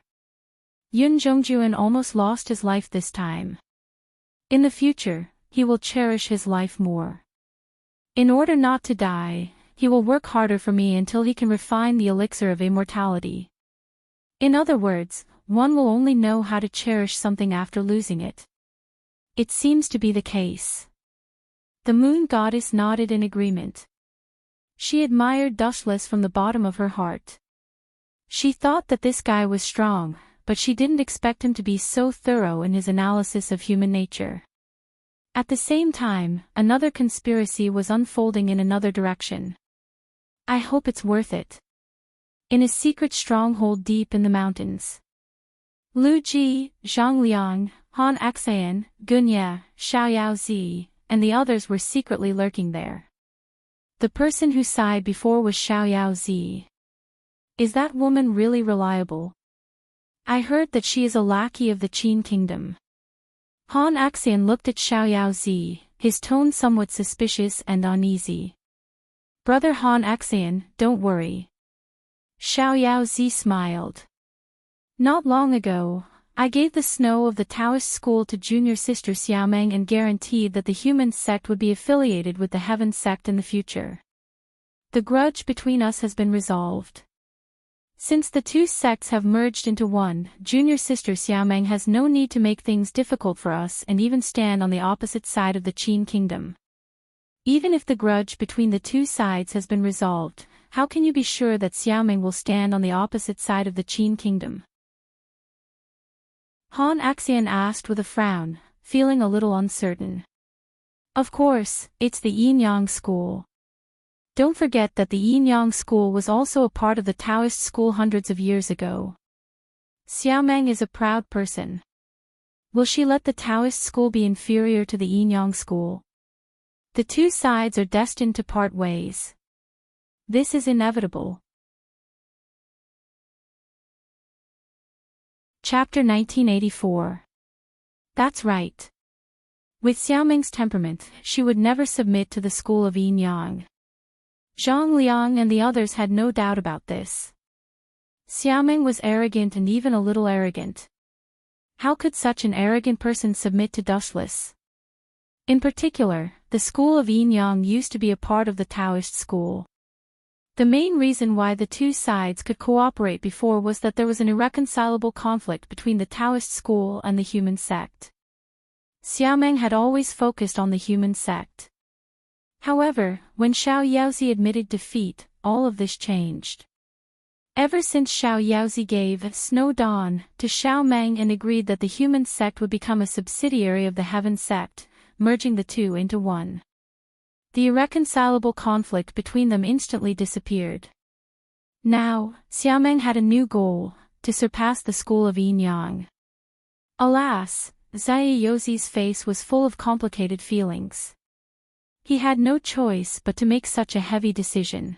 Yun Zhongjuan almost lost his life this time. In the future, he will cherish his life more. In order not to die, he will work harder for me until he can refine the elixir of immortality. In other words, one will only know how to cherish something after losing it. It seems to be the case. The moon goddess nodded in agreement. She admired Dustless from the bottom of her heart. She thought that this guy was strong, but she didn't expect him to be so thorough in his analysis of human nature. At the same time, another conspiracy was unfolding in another direction. I hope it's worth it. In a secret stronghold deep in the mountains. Lu Ji, Zhang Liang, Han Axayan, Gunya, Xiao Zi, and the others were secretly lurking there. The person who sighed before was Xiao Zi. Is that woman really reliable? I heard that she is a lackey of the Qin kingdom. Han Axian looked at Xiao Zi, his tone somewhat suspicious and uneasy. Brother Han Axian, don't worry. Xiao Zi smiled. Not long ago, I gave the snow of the Taoist school to junior sister Xiaomeng and guaranteed that the human sect would be affiliated with the heaven sect in the future. The grudge between us has been resolved. Since the two sects have merged into one, junior sister Xiaomeng has no need to make things difficult for us and even stand on the opposite side of the Qin kingdom. Even if the grudge between the two sides has been resolved, how can you be sure that Xiaomeng will stand on the opposite side of the Qin kingdom? Han Axian asked with a frown, feeling a little uncertain. Of course, it's the Yin-Yang school. Don't forget that the Yin-Yang school was also a part of the Taoist school hundreds of years ago. Xiaomeng is a proud person. Will she let the Taoist school be inferior to the Yin-Yang school? The two sides are destined to part ways. This is inevitable. Chapter 1984. That's right. With Xiaomeng's temperament, she would never submit to the school of Yin-Yang. Zhang Liang and the others had no doubt about this. Xiaomeng was arrogant and even a little arrogant. How could such an arrogant person submit to Dustless? In particular, the school of Yin-Yang used to be a part of the Taoist school. The main reason why the two sides could cooperate before was that there was an irreconcilable conflict between the Taoist school and the human sect. Xiaomeng had always focused on the human sect. However, when Xiao Yaozi admitted defeat, all of this changed. Ever since Xiao Yaozi gave Snow Dawn to Xiaomeng and agreed that the human sect would become a subsidiary of the heaven sect, merging the two into one. The irreconcilable conflict between them instantly disappeared. Now, Xiaomeng had a new goal, to surpass the school of Yin-Yang. Alas, Xia Yozi's face was full of complicated feelings. He had no choice but to make such a heavy decision.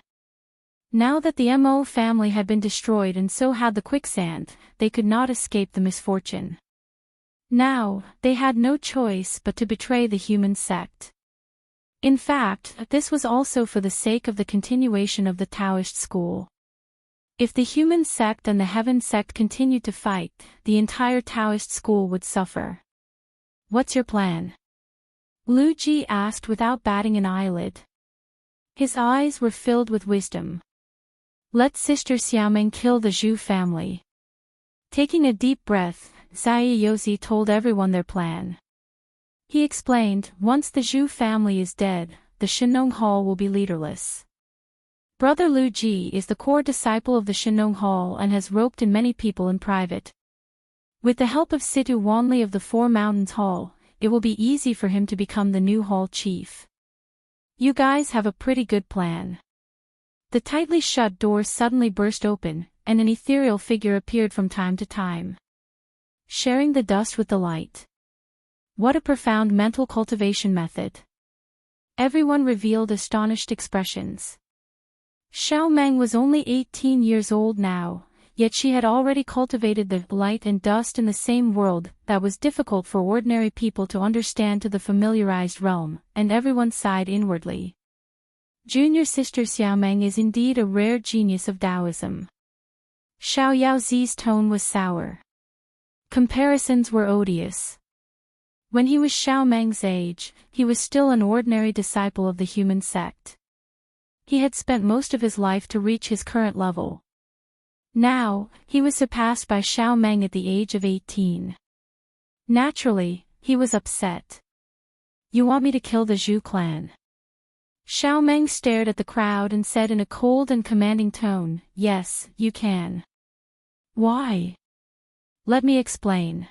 Now that the Mo family had been destroyed and so had the quicksand, they could not escape the misfortune. Now, they had no choice but to betray the human sect. In fact, this was also for the sake of the continuation of the Taoist school. If the human sect and the heaven sect continued to fight, the entire Taoist school would suffer. What's your plan? Lu Ji asked without batting an eyelid. His eyes were filled with wisdom. Let Sister Xiaomeng kill the Zhu family. Taking a deep breath, Xia Yozi told everyone their plan. He explained, once the Zhu family is dead, the Shenong Hall will be leaderless. Brother Lu Ji is the core disciple of the Shenong Hall and has roped in many people in private. With the help of Situ Wanli of the Four Mountains Hall, it will be easy for him to become the new hall chief. You guys have a pretty good plan. The tightly shut doors suddenly burst open, and an ethereal figure appeared from time to time, sharing the dust with the light. What a profound mental cultivation method. Everyone revealed astonished expressions. Xiao Meng was only 18 years old now, yet she had already cultivated the light and dust in the same world that was difficult for ordinary people to understand to the familiarized realm, and everyone sighed inwardly. Junior sister Xiao Meng is indeed a rare genius of Taoism. Xiao Yaozi's tone was sour. Comparisons were odious. When he was Xiao Meng's age, he was still an ordinary disciple of the human sect. He had spent most of his life to reach his current level. Now, he was surpassed by Xiao Meng at the age of 18. Naturally, he was upset. "You want me to kill the Zhu clan?" Xiao Meng stared at the crowd and said in a cold and commanding tone, "Yes, you can." "Why?" "Let me explain."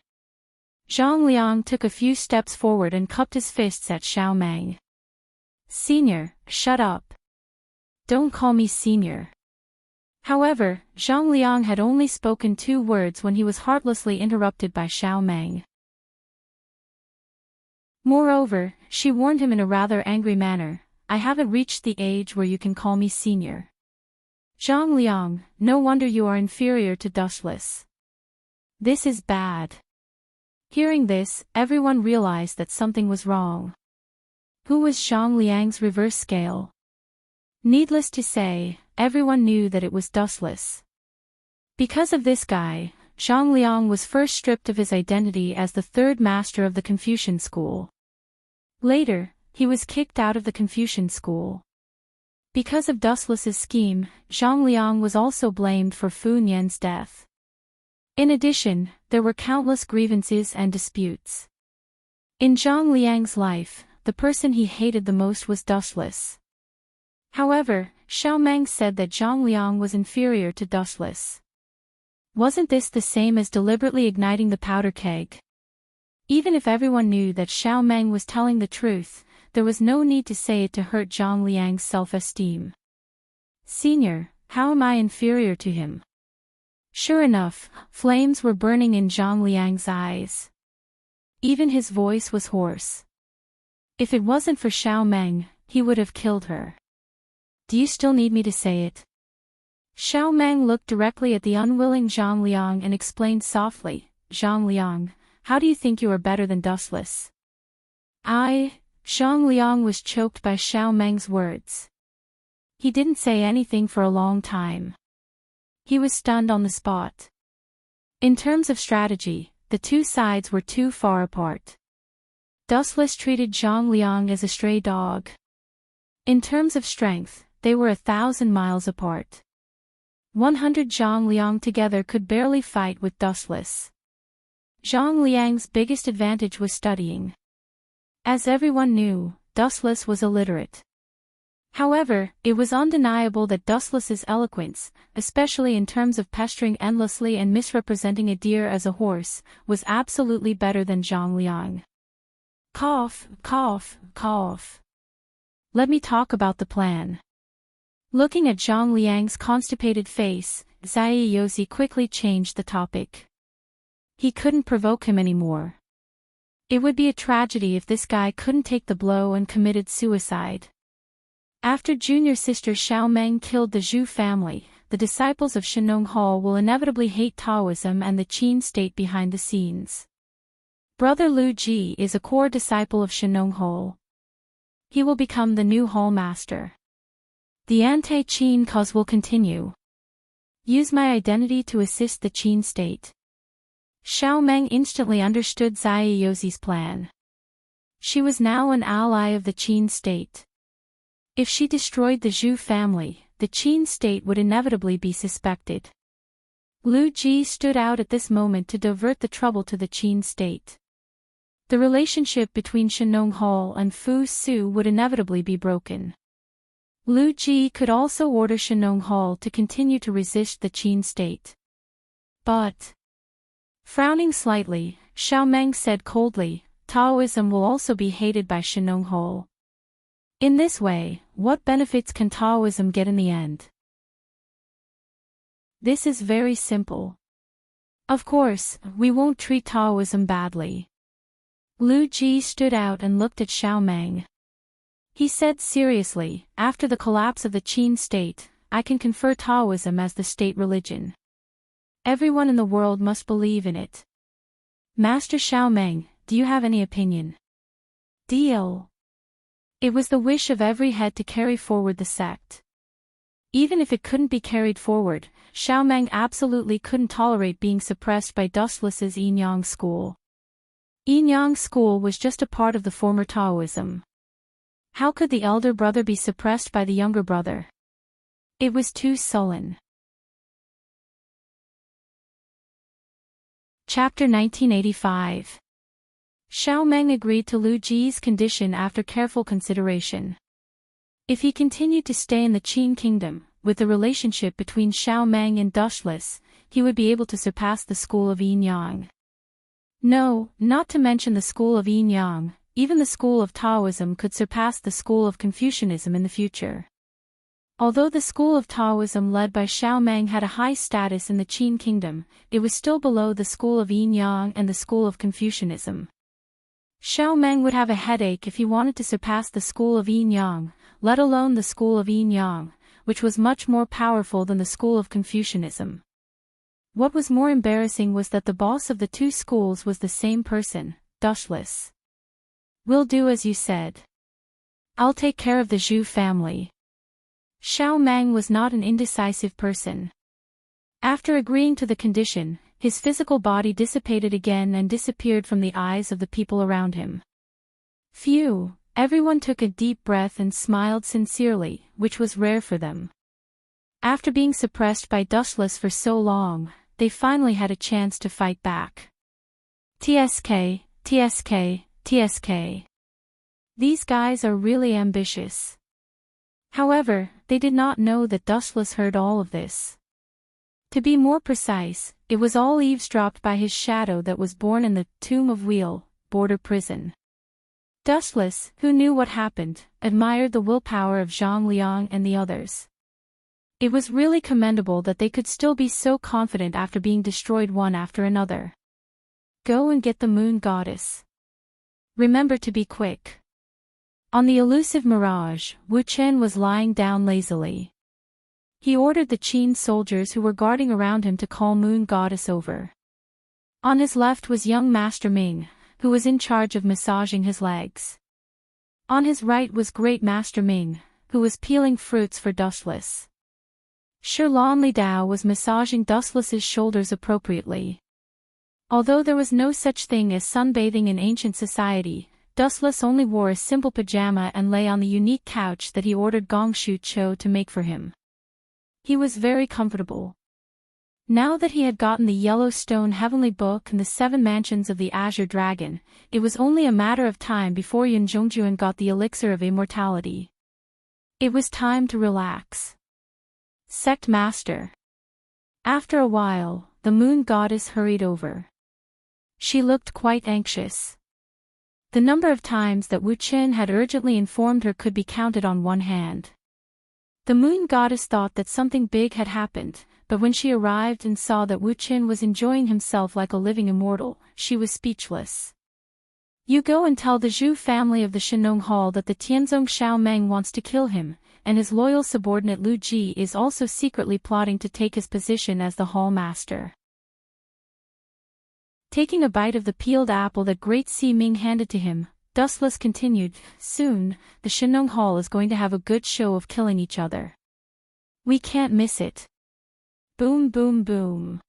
Zhang Liang took a few steps forward and cupped his fists at Xiao Meng. "Senior, shut up. Don't call me senior." However, Zhang Liang had only spoken 2 words when he was heartlessly interrupted by Xiao Meng. Moreover, she warned him in a rather angry manner, "I haven't reached the age where you can call me senior." "Zhang Liang, no wonder you are inferior to Dustless. This is bad." Hearing this, everyone realized that something was wrong. Who was Zhang Liang's reverse scale? Needless to say, everyone knew that it was Dustless. Because of this guy, Zhang Liang was first stripped of his identity as the 3rd master of the Confucian school. Later, he was kicked out of the Confucian school. Because of Dustless's scheme, Zhang Liang was also blamed for Fu Nian's death. In addition, there were countless grievances and disputes. In Zhang Liang's life, the person he hated the most was Dustless. However, Xiao Meng said that Zhang Liang was inferior to Dustless. Wasn't this the same as deliberately igniting the powder keg? Even if everyone knew that Xiao Meng was telling the truth, there was no need to say it to hurt Zhang Liang's self-esteem. "Senior, how am I inferior to him?" Sure enough, flames were burning in Zhang Liang's eyes. Even his voice was hoarse. If it wasn't for Xiao Meng, he would have killed her. "Do you still need me to say it?" Xiao Meng looked directly at the unwilling Zhang Liang and explained softly, "Zhang Liang, how do you think you are better than Dustless?" Zhang Liang was choked by Xiao Meng's words. He didn't say anything for a long time. He was stunned on the spot. In terms of strategy, the 2 sides were too far apart. Dustless treated Zhang Liang as a stray dog. In terms of strength, they were 1,000 miles apart. 100 Zhang Liang together could barely fight with Dustless. Zhang Liang's biggest advantage was studying. As everyone knew, Dustless was illiterate. However, it was undeniable that Dustless's eloquence, especially in terms of pestering endlessly and misrepresenting a deer as a horse, was absolutely better than Zhang Liang. Cough, cough, cough. Let me talk about the plan. Looking at Zhang Liang's constipated face, Zai Yozi quickly changed the topic. He couldn't provoke him anymore. It would be a tragedy if this guy couldn't take the blow and committed suicide. After junior sister Xiao Meng killed the Zhu family, the disciples of Shenong Hall will inevitably hate Taoism and the Qin state behind the scenes. Brother Lu Ji is a core disciple of Shenong Hall. He will become the new hall master. The anti-Qin cause will continue. Use my identity to assist the Qin state. Xiao Meng instantly understood Zai Yozi's plan. She was now an ally of the Qin state. If she destroyed the Zhu family, the Qin state would inevitably be suspected. Lu Ji stood out at this moment to divert the trouble to the Qin state. The relationship between Shenong Hall and Fu Su would inevitably be broken. Lu Ji could also order Shenong Hall to continue to resist the Qin state. But, frowning slightly, Xiao Meng said coldly, Taoism will also be hated by Shenong Hall. In this way, what benefits can Taoism get in the end? This is very simple. Of course, we won't treat Taoism badly. Lu Ji stood out and looked at Xiao Meng. He said seriously, after the collapse of the Qin state, I can confer Taoism as the state religion. Everyone in the world must believe in it. Master Xiaomeng, do you have any opinion? Deal. It was the wish of every head to carry forward the sect. Even if it couldn't be carried forward, Xiaomeng absolutely couldn't tolerate being suppressed by Dustless's Yinyang school. Yinyang school was just a part of the former Taoism. How could the elder brother be suppressed by the younger brother? It was too sullen. Chapter 1985. Xiaomeng agreed to Lu Ji's condition after careful consideration. If he continued to stay in the Qin kingdom, with the relationship between Xiaomeng and Dustless, he would be able to surpass the school of Yinyang. No, not to mention the school of Yinyang, even the school of Taoism could surpass the school of Confucianism in the future. Although the school of Taoism led by Xiaomeng had a high status in the Qin kingdom, it was still below the school of Yinyang and the school of Confucianism. Xiaomeng would have a headache if he wanted to surpass the school of Yinyang, let alone the school of Yinyang, which was much more powerful than the school of Confucianism. What was more embarrassing was that the boss of the two schools was the same person, Dustless. We'll do as you said. I'll take care of the Zhu family. Xiaomeng was not an indecisive person. After agreeing to the condition, his physical body dissipated again and disappeared from the eyes of the people around him. Phew, everyone took a deep breath and smiled sincerely, which was rare for them. After being suppressed by Dustless for so long, they finally had a chance to fight back. TSK, TSK, TSK. These guys are really ambitious. However, they did not know that Dustless heard all of this. To be more precise, it was all eavesdropped by his shadow that was born in the Tomb of Wheel, border prison. Dustless, who knew what happened, admired the willpower of Zhang Liang and the others. It was really commendable that they could still be so confident after being destroyed one after another. Go and get the moon goddess. Remember to be quick. On the elusive mirage, Wu Chen was lying down lazily. He ordered the Qin soldiers who were guarding around him to call Moon Goddess over. On his left was young Master Ming, who was in charge of massaging his legs. On his right was Great Master Ming, who was peeling fruits for Dustless. Shirlan Li Dao was massaging Dustless's shoulders appropriately. Although there was no such thing as sunbathing in ancient society, Dustless only wore a simple pajama and lay on the unique couch that he ordered Gongshu Cho to make for him. He was very comfortable. Now that he had gotten the Yellowstone Heavenly Book and the 7 Mansions of the Azure Dragon, it was only a matter of time before Yun Zhongjuan got the Elixir of Immortality. It was time to relax. Sect Master. After a while, the Moon Goddess hurried over. She looked quite anxious. The number of times that Wu Chen had urgently informed her could be counted on one hand. The Moon Goddess thought that something big had happened, but when she arrived and saw that Wu Chen was enjoying himself like a living immortal, she was speechless. You go and tell the Zhu family of the Shenong Hall that the Tianzong Xiaomeng wants to kill him, and his loyal subordinate Lu Ji is also secretly plotting to take his position as the hall master. Taking a bite of the peeled apple that Great Si Ming handed to him, Dustless continued, soon, the Shenong Hall is going to have a good show of killing each other. We can't miss it. Boom boom boom.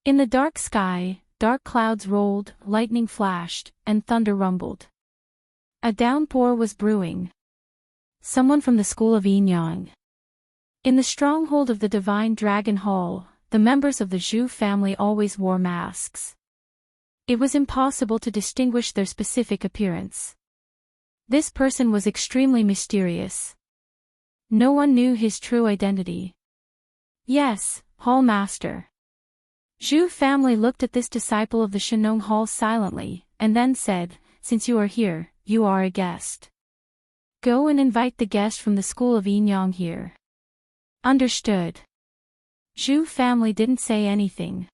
In the dark sky, dark clouds rolled, lightning flashed, and thunder rumbled. A downpour was brewing. Someone from the school of Yinyang. In the stronghold of the Divine Dragon Hall, the members of the Zhu family always wore masks. It was impossible to distinguish their specific appearance. This person was extremely mysterious. No one knew his true identity. Yes, Hall Master. Zhu family looked at this disciple of the Shenong Hall silently, and then said, since you are here, you are a guest. Go and invite the guest from the school of Yinyang here. Understood. Zhu family didn't say anything.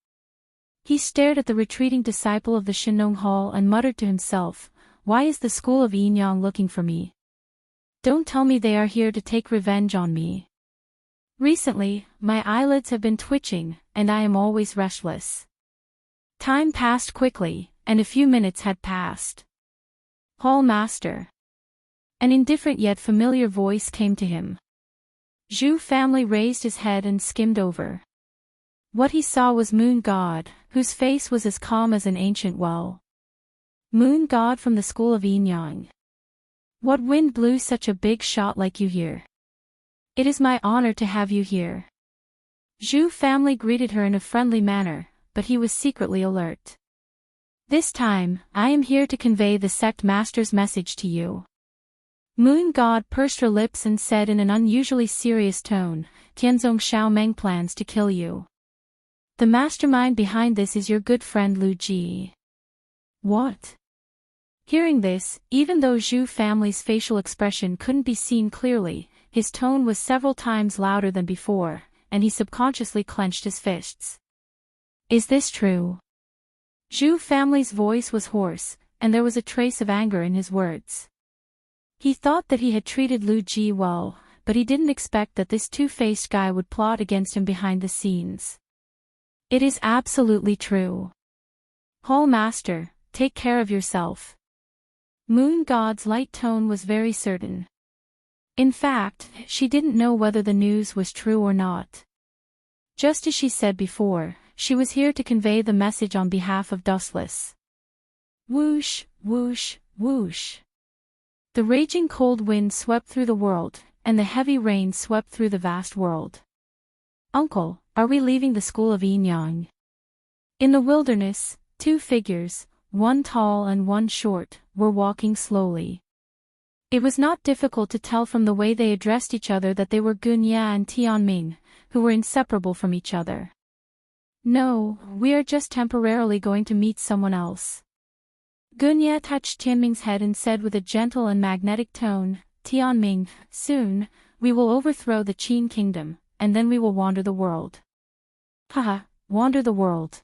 He stared at the retreating disciple of the Shenong Hall and muttered to himself, why is the school of Yinyang looking for me? Don't tell me they are here to take revenge on me. Recently, my eyelids have been twitching, and I am always restless. Time passed quickly, and a few minutes had passed. Hall Master. An indifferent yet familiar voice came to him. Zhu family raised his head and skimmed over. What he saw was Moon God, whose face was as calm as an ancient well. Moon God from the school of Enyang. What wind blew such a big shot like you here? It is my honor to have you here. Zhu family greeted her in a friendly manner, but he was secretly alert. This time, I am here to convey the sect master's message to you. Moon God pursed her lips and said in an unusually serious tone, Tianzong Xiaomeng plans to kill you. The mastermind behind this is your good friend Lu Ji. What? Hearing this, even though Zhu family's facial expression couldn't be seen clearly, his tone was several times louder than before, and he subconsciously clenched his fists. Is this true? Zhu family's voice was hoarse, and there was a trace of anger in his words. He thought that he had treated Lu Ji well, but he didn't expect that this two-faced guy would plot against him behind the scenes. It is absolutely true. Hall Master, take care of yourself. Moon God's light tone was very certain. In fact, she didn't know whether the news was true or not. Just as she said before, she was here to convey the message on behalf of Dustless. Whoosh, whoosh, whoosh. The raging cold wind swept through the world, and the heavy rain swept through the vast world. Uncle, are we leaving the school of Enyang? In the wilderness, two figures, one tall and one short, were walking slowly. It was not difficult to tell from the way they addressed each other that they were Gunya and Tianming, who were inseparable from each other. No, we are just temporarily going to meet someone else. Gunya touched Tianming's head and said with a gentle and magnetic tone, Tianming, soon, we will overthrow the Qin kingdom, and then we will wander the world. Haha, wander the world.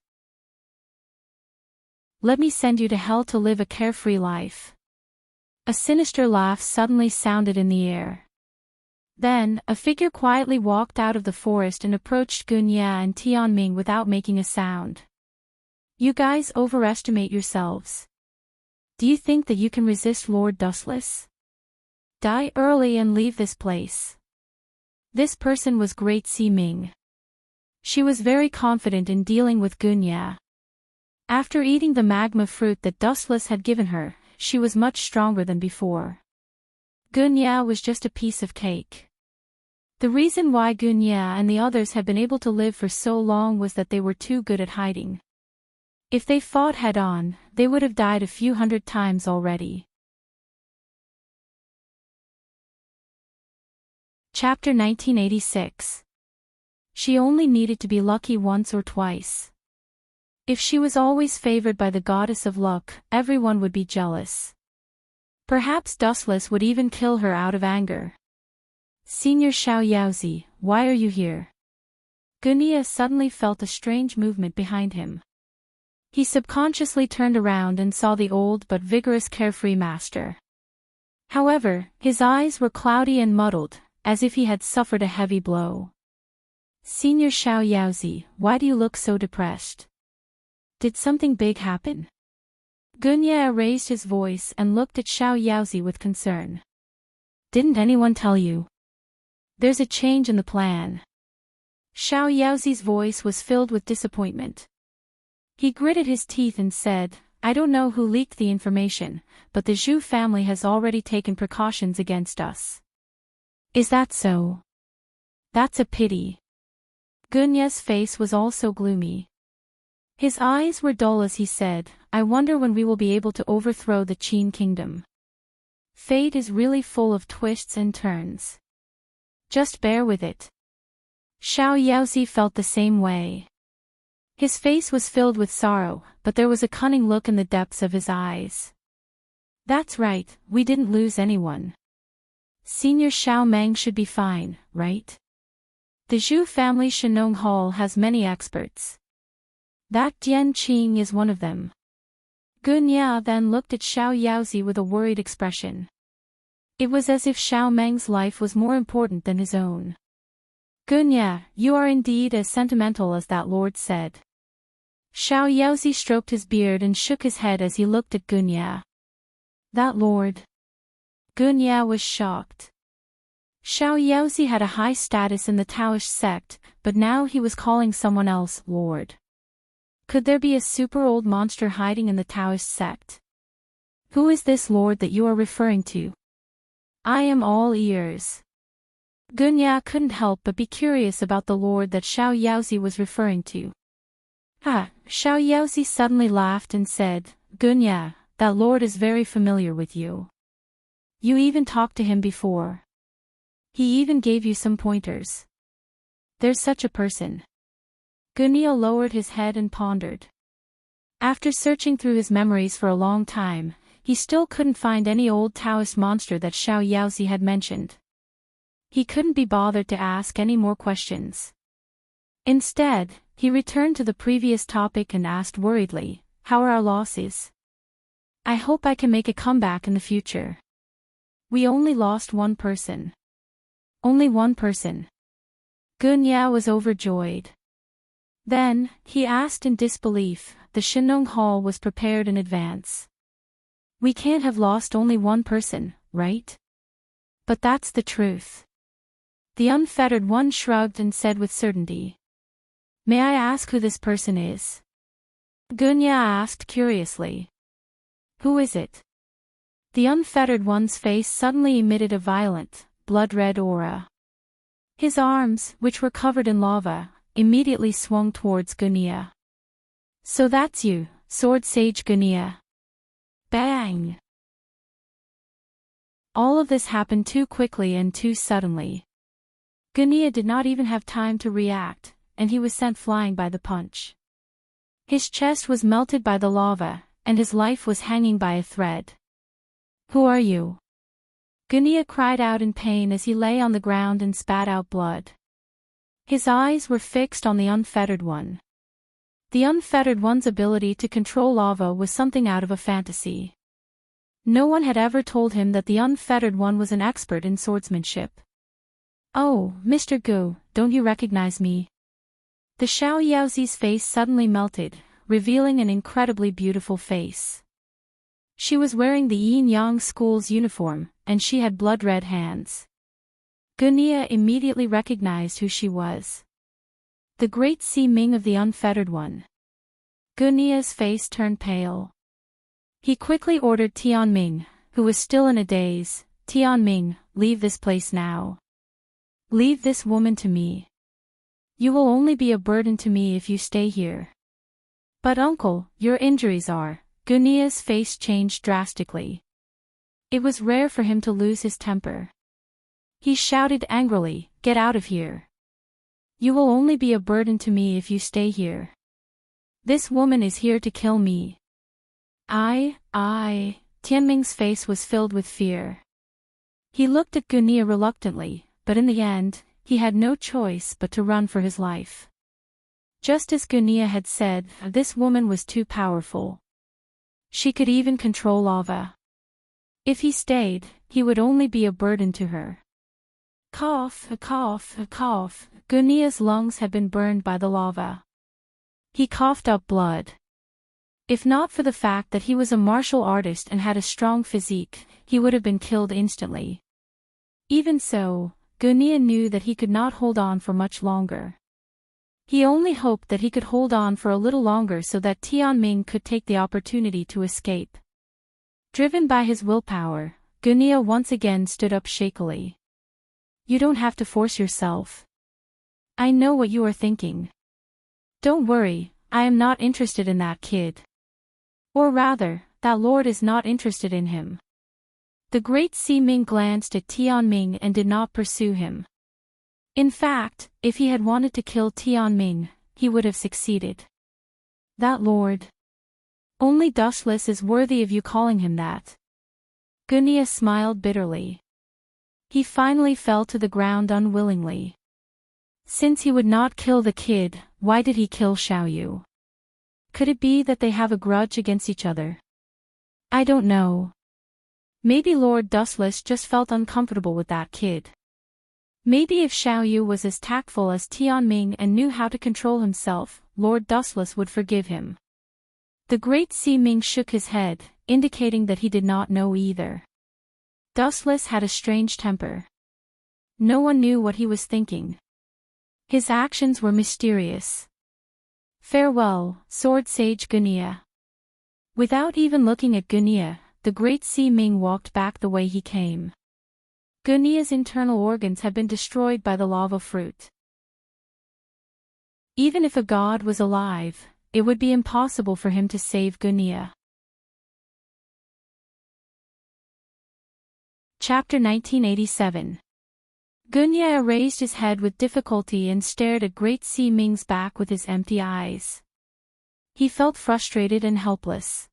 Let me send you to hell to live a carefree life. A sinister laugh suddenly sounded in the air. Then, a figure quietly walked out of the forest and approached Gunya and Tianming without making a sound. You guys overestimate yourselves. Do you think that you can resist Lord Dustless? Die early and leave this place. This person was Great Si Ming. She was very confident in dealing with Gunya. After eating the magma fruit that Dustless had given her, she was much stronger than before. Gunya was just a piece of cake. The reason why Gunya and the others had been able to live for so long was that they were too good at hiding. If they fought head-on, they would have died a few hundred times already. Chapter 1986. She only needed to be lucky once or twice. If she was always favored by the goddess of luck, everyone would be jealous. Perhaps Dustless would even kill her out of anger. Senior Xiao Yaozi, why are you here? Gunya suddenly felt a strange movement behind him. He subconsciously turned around and saw the old but vigorous carefree master. However, his eyes were cloudy and muddled, as if he had suffered a heavy blow. Senior Xiao Yaozi, why do you look so depressed? Did something big happen? Gunya raised his voice and looked at Xiao Yaozi with concern. Didn't anyone tell you? There's a change in the plan. Xiao Yaozi's voice was filled with disappointment. He gritted his teeth and said, I don't know who leaked the information, but the Zhu family has already taken precautions against us. Is that so? That's a pity. Gunya's face was also gloomy. His eyes were dull as he said, I wonder when we will be able to overthrow the Qin kingdom. Fate is really full of twists and turns. Just bear with it. Xiao Yaozi felt the same way. His face was filled with sorrow, but there was a cunning look in the depths of his eyes. That's right, we didn't lose anyone. Senior Xiao Meng should be fine, right? The Zhu family Shenong Hall has many experts. That Dian Qing is one of them. Gunya then looked at Xiao Yaozi with a worried expression. It was as if Xiao Meng's life was more important than his own. Gunya, you are indeed as sentimental as that lord said. Xiao Yaozi stroked his beard and shook his head as he looked at Gunya. That lord. Gunya was shocked. Xiao Yaozi had a high status in the Taoist sect, but now he was calling someone else lord. Could there be a super old monster hiding in the Taoist sect? Who is this lord that you are referring to? I am all ears. Gunya couldn't help but be curious about the lord that Xiao Yaozi was referring to. Xiao Yaozi suddenly laughed and said, Gunya, that lord is very familiar with you. You even talked to him before. He even gave you some pointers. There's such a person. Gunya lowered his head and pondered. After searching through his memories for a long time, he still couldn't find any old Taoist monster that Xiao Yaozi had mentioned. He couldn't be bothered to ask any more questions. Instead, he returned to the previous topic and asked worriedly, how are our losses? I hope I can make a comeback in the future. We only lost one person. Only one person. Gunya was overjoyed. Then, he asked in disbelief, the Shinong Hall was prepared in advance. We can't have lost only one person, right? But that's the truth. The unfettered one shrugged and said with certainty. May I ask who this person is? Gunya asked curiously. Who is it? The unfettered one's face suddenly emitted a violent, blood-red aura. His arms, which were covered in lava, immediately swung towards Gunya. So that's you, Sword Sage Gunya. Bang! All of this happened too quickly and too suddenly. Gunya did not even have time to react, and he was sent flying by the punch. His chest was melted by the lava, and his life was hanging by a thread. Who are you? Gunya cried out in pain as he lay on the ground and spat out blood. His eyes were fixed on the unfettered one. The unfettered one's ability to control lava was something out of a fantasy. No one had ever told him that the unfettered one was an expert in swordsmanship. Oh, Mr. Gu, don't you recognize me? The Xiao Yaozi's face suddenly melted, revealing an incredibly beautiful face. She was wearing the Yin-Yang school's uniform, and she had blood-red hands. Gunya immediately recognized who she was. The great Si Ming of the unfettered one. Gunya's face turned pale. He quickly ordered Tianming, who was still in a daze, Tianming, leave this place now. Leave this woman to me. You will only be a burden to me if you stay here. But uncle, your injuries are. Gunya's face changed drastically. It was rare for him to lose his temper. He shouted angrily, get out of here. You will only be a burden to me if you stay here. This woman is here to kill me. Tianming's face was filled with fear. He looked at Gunya reluctantly, but in the end, he had no choice but to run for his life. Just as Gunya had said, this woman was too powerful. She could even control lava. If he stayed, he would only be a burden to her. Cough, cough, cough. Gunya's lungs had been burned by the lava. He coughed up blood. If not for the fact that he was a martial artist and had a strong physique, he would have been killed instantly. Even so, Gunya knew that he could not hold on for much longer. He only hoped that he could hold on for a little longer so that Tianming could take the opportunity to escape. Driven by his willpower, Gunya once again stood up shakily. You don't have to force yourself. I know what you are thinking. Don't worry, I am not interested in that kid. Or rather, that lord is not interested in him. The great Si Ming glanced at Tianming and did not pursue him. In fact, if he had wanted to kill Tianming, he would have succeeded. That lord. Only Dustless is worthy of you calling him that. Gunya smiled bitterly. He finally fell to the ground unwillingly. Since he would not kill the kid, why did he kill Xiaoyu? Could it be that they have a grudge against each other? I don't know. Maybe Lord Dustless just felt uncomfortable with that kid. Maybe if Xiao Yu was as tactful as Tianming and knew how to control himself, Lord Dustless would forgive him. The great Xi Ming shook his head, indicating that he did not know either. Dustless had a strange temper. No one knew what he was thinking. His actions were mysterious. Farewell, Sword Sage Gunia. Without even looking at Gunia, the great Xi Ming walked back the way he came. Gunia's internal organs had been destroyed by the lava fruit. Even if a god was alive, it would be impossible for him to save Gunia. Chapter 1987. Gunia raised his head with difficulty and stared at Great Xi Ming's back with his empty eyes. He felt frustrated and helpless.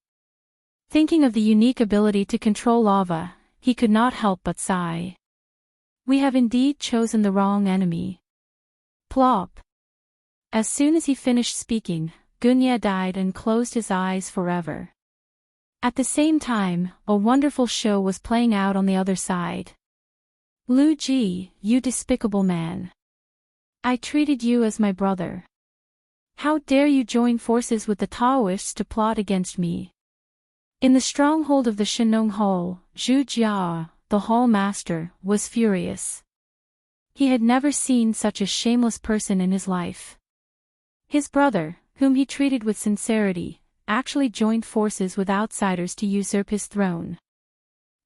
Thinking of the unique ability to control lava, he could not help but sigh. We have indeed chosen the wrong enemy. Plop. As soon as he finished speaking, Gunia died and closed his eyes forever. At the same time, a wonderful show was playing out on the other side. Lu Ji, you despicable man. I treated you as my brother. How dare you join forces with the Taoists to plot against me? In the stronghold of the Shenong Hall, Zhu Jia, the hall master, was furious. He had never seen such a shameless person in his life. His brother, whom he treated with sincerity, actually joined forces with outsiders to usurp his throne.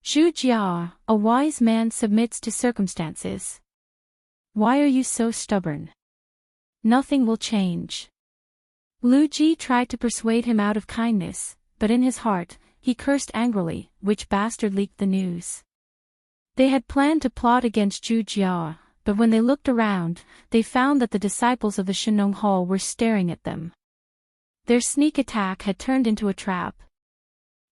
Zhu Jia, a wise man, submits to circumstances. Why are you so stubborn? Nothing will change. Lu Ji tried to persuade him out of kindness, but in his heart, he cursed angrily, which bastard leaked the news. They had planned to plot against Zhu Jia, but when they looked around, they found that the disciples of the Shenong Hall were staring at them. Their sneak attack had turned into a trap.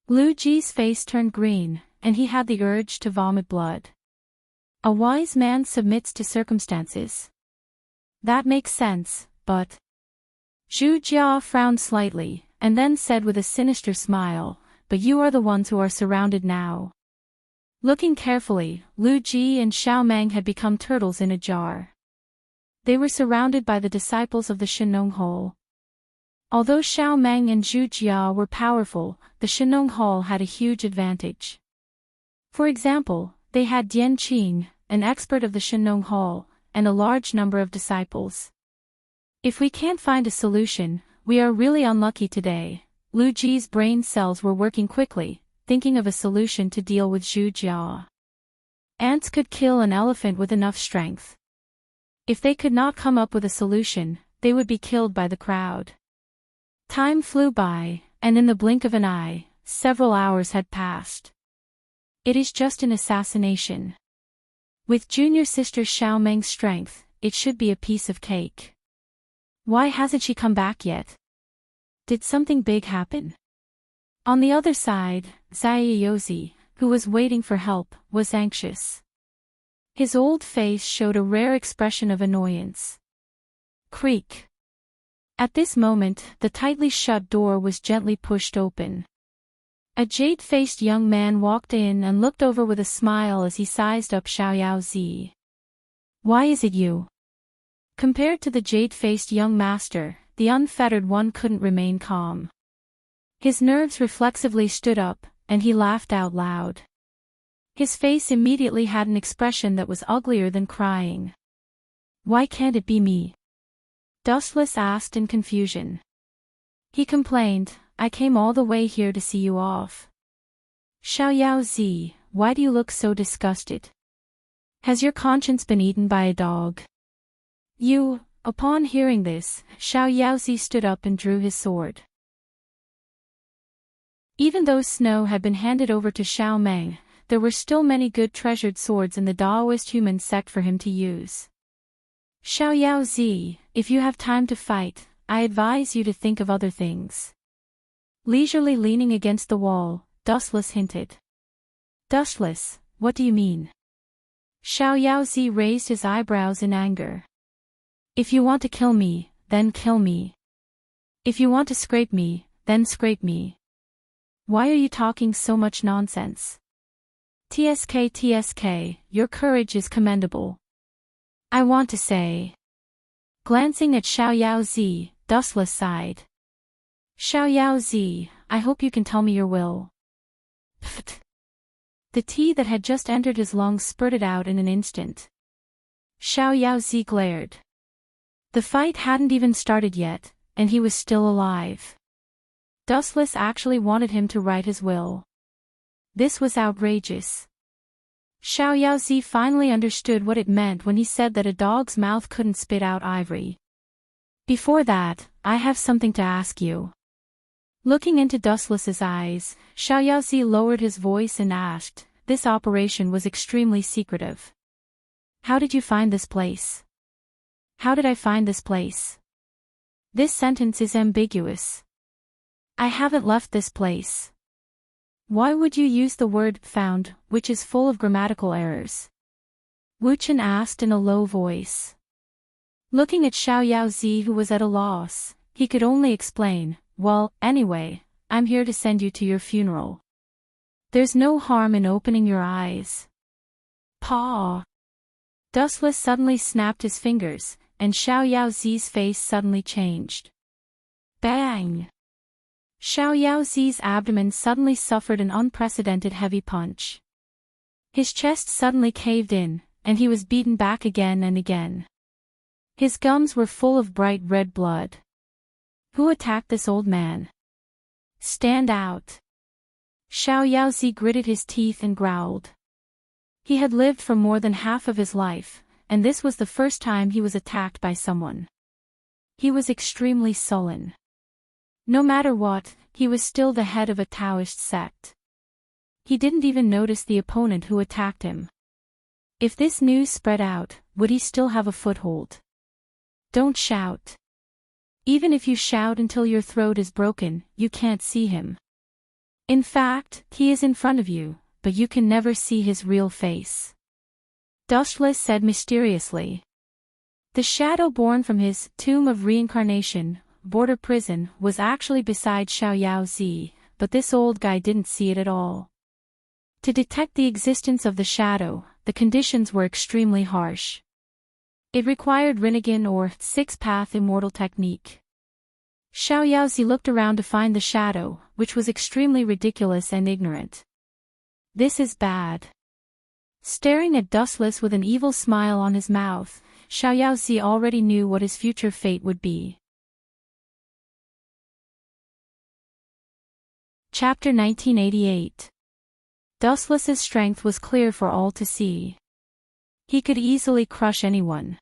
Lu Ji's face turned green, and he had the urge to vomit blood. A wise man submits to circumstances. That makes sense, but... Zhu Jia frowned slightly, and then said with a sinister smile, but you are the ones who are surrounded now. Looking carefully, Lu Ji and Xiao Meng had become turtles in a jar. They were surrounded by the disciples of the Shenong Hall. Although Xiao Meng and Zhu Jia were powerful, the Shenong Hall had a huge advantage. For example, they had Dian Qing, an expert of the Shenong Hall, and a large number of disciples. If we can't find a solution, we are really unlucky today. Lu Ji's brain cells were working quickly, thinking of a solution to deal with Zhu Jia. Ants could kill an elephant with enough strength. If they could not come up with a solution, they would be killed by the crowd. Time flew by, and in the blink of an eye, several hours had passed. It is just an assassination. With junior sister Xiao Meng's strength, it should be a piece of cake. Why hasn't she come back yet? Did something big happen? On the other side, Xia Yozi, who was waiting for help, was anxious. His old face showed a rare expression of annoyance. Creak. At this moment, the tightly shut door was gently pushed open. A jade-faced young man walked in and looked over with a smile as he sized up Xiao Zi. Why is it you? Compared to the jade-faced young master, the unfettered one couldn't remain calm. His nerves reflexively stood up, and he laughed out loud. His face immediately had an expression that was uglier than crying. Why can't it be me? Dustless asked in confusion. He complained, I came all the way here to see you off. Xiao Zi, why do you look so disgusted? Has your conscience been eaten by a dog? You, upon hearing this, Xiao Zi stood up and drew his sword. Even though snow had been handed over to Xiao Meng, there were still many good treasured swords in the Daoist human sect for him to use. Xiao Zi, if you have time to fight, I advise you to think of other things. Leisurely leaning against the wall, Dustless hinted. Dustless, what do you mean? Xiao Zi raised his eyebrows in anger. If you want to kill me, then kill me. If you want to scrape me, then scrape me. Why are you talking so much nonsense? TSK, your courage is commendable. I want to say. Glancing at Xiao Yaozi, Dustless sighed. Xiao Yaozi, I hope you can tell me your will. Pfft. The tea that had just entered his lungs spurted out in an instant. Xiao Yaozi glared. The fight hadn't even started yet, and he was still alive. Dustless actually wanted him to write his will. This was outrageous. Xiao Yaozi finally understood what it meant when he said that a dog's mouth couldn't spit out ivory. Before that, I have something to ask you. Looking into Dustless's eyes, Xiao Yaozi lowered his voice and asked, this operation was extremely secretive. How did you find this place? How did I find this place? This sentence is ambiguous. I haven't left this place. Why would you use the word found, which is full of grammatical errors? Wu Chen asked in a low voice. Looking at Xiao Yaozi, who was at a loss, he could only explain, well, anyway, I'm here to send you to your funeral. There's no harm in opening your eyes. Paw. Dustless suddenly snapped his fingers, and Xiao Yaozi's face suddenly changed. Bang! Xiao Yaozi's abdomen suddenly suffered an unprecedented heavy punch. His chest suddenly caved in, and he was beaten back again and again. His gums were full of bright red blood. Who attacked this old man? Stand out. Xiao Yaozi gritted his teeth and growled. He had lived for more than half of his life, and this was the first time he was attacked by someone. He was extremely sullen. No matter what, he was still the head of a Taoist sect. He didn't even notice the opponent who attacked him. If this news spread out, would he still have a foothold? Don't shout. Even if you shout until your throat is broken, you can't see him. In fact, he is in front of you, but you can never see his real face. Dustless said mysteriously. The shadow born from his tomb of reincarnation, border prison, was actually beside Xiao Yaozi, but this old guy didn't see it at all. To detect the existence of the shadow, the conditions were extremely harsh. It required Rinnegan or six-path immortal technique. Xiao Yaozi looked around to find the shadow, which was extremely ridiculous and ignorant. This is bad. Staring at Dustless with an evil smile on his mouth, Xiao Yaozi already knew what his future fate would be. Chapter 1988. Dustless's strength was clear for all to see. He could easily crush anyone.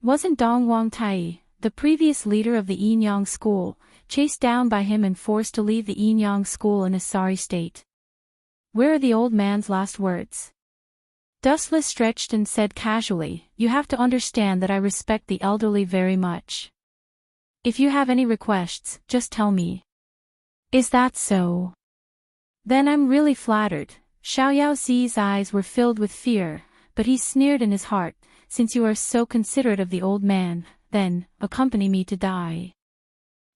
Wasn't Dong Wangtai, the previous leader of the Yinyang school, chased down by him and forced to leave the Yinyang school in a sorry state? Where are the old man's last words? Dustless stretched and said casually, you have to understand that I respect the elderly very much. If you have any requests, just tell me. Is that so? Then I'm really flattered. Xiao Yaozi's eyes were filled with fear, but he sneered in his heart, since you are so considerate of the old man, then, accompany me to die.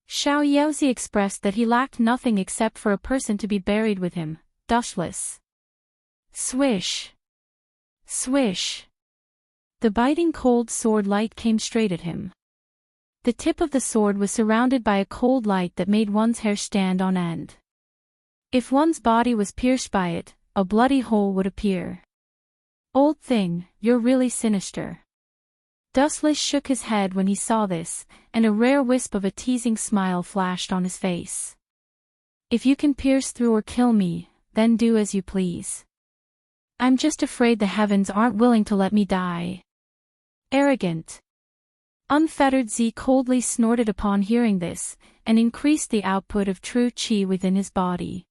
Xiao Yaozi expressed that he lacked nothing except for a person to be buried with him, Dustless. Swish. Swish. The biting cold sword light came straight at him. The tip of the sword was surrounded by a cold light that made one's hair stand on end. If one's body was pierced by it, a bloody hole would appear. Old thing, you're really sinister. Dustless shook his head when he saw this, and a rare wisp of a teasing smile flashed on his face. If you can pierce through or kill me, then do as you please. I'm just afraid the heavens aren't willing to let me die. Arrogant. Unfettered Z coldly snorted upon hearing this, and increased the output of true qi within his body.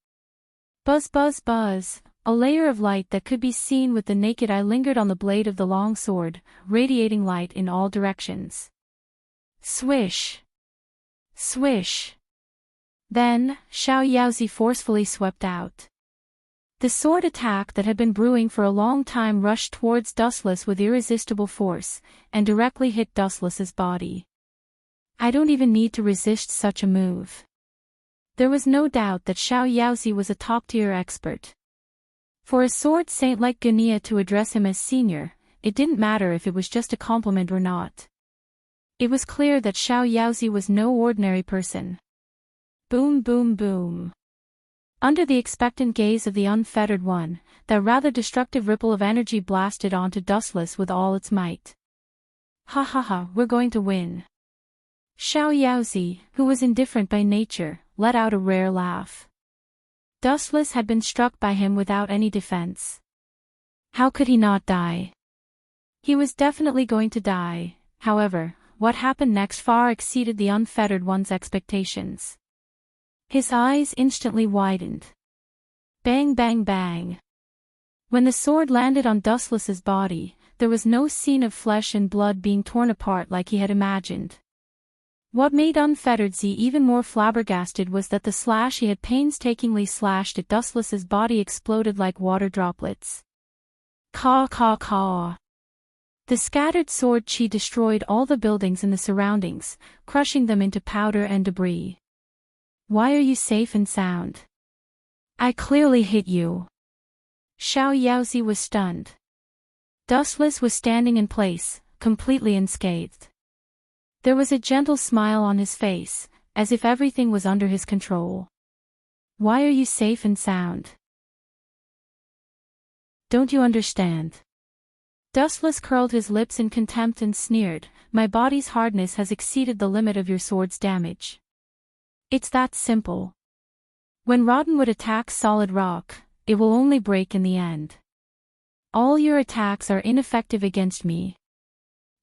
Buzz buzz buzz, a layer of light that could be seen with the naked eye lingered on the blade of the long sword, radiating light in all directions. Swish. Swish. Then, Xiao Yaozi forcefully swept out. The sword attack that had been brewing for a long time rushed towards Dustless with irresistible force, and directly hit Dustless's body. I don't even need to resist such a move. There was no doubt that Xiao Yaozi was a top-tier expert. For a sword saint like Gunia to address him as senior, it didn't matter if it was just a compliment or not. It was clear that Xiao Yaozi was no ordinary person. Boom boom boom. Under the expectant gaze of the unfettered one, that rather destructive ripple of energy blasted onto Dustless with all its might. Ha ha ha, we're going to win. Xiao Yaozi, who was indifferent by nature, let out a rare laugh. Dustless had been struck by him without any defense. How could he not die? He was definitely going to die. However, what happened next far exceeded the unfettered one's expectations. His eyes instantly widened. Bang bang bang. When the sword landed on Dustless's body, there was no scene of flesh and blood being torn apart like he had imagined. What made Unfettered Z even more flabbergasted was that the slash he had painstakingly slashed at Dustless's body exploded like water droplets. Caw caw caw. The scattered sword chi destroyed all the buildings in the surroundings, crushing them into powder and debris. Why are you safe and sound? I clearly hit you. Xiao Yaozi was stunned. Dustless was standing in place, completely unscathed. There was a gentle smile on his face, as if everything was under his control. Why are you safe and sound? Don't you understand? Dustless curled his lips in contempt and sneered, my body's hardness has exceeded the limit of your sword's damage. It's that simple. When rotten wood attacks solid rock, it will only break in the end. All your attacks are ineffective against me.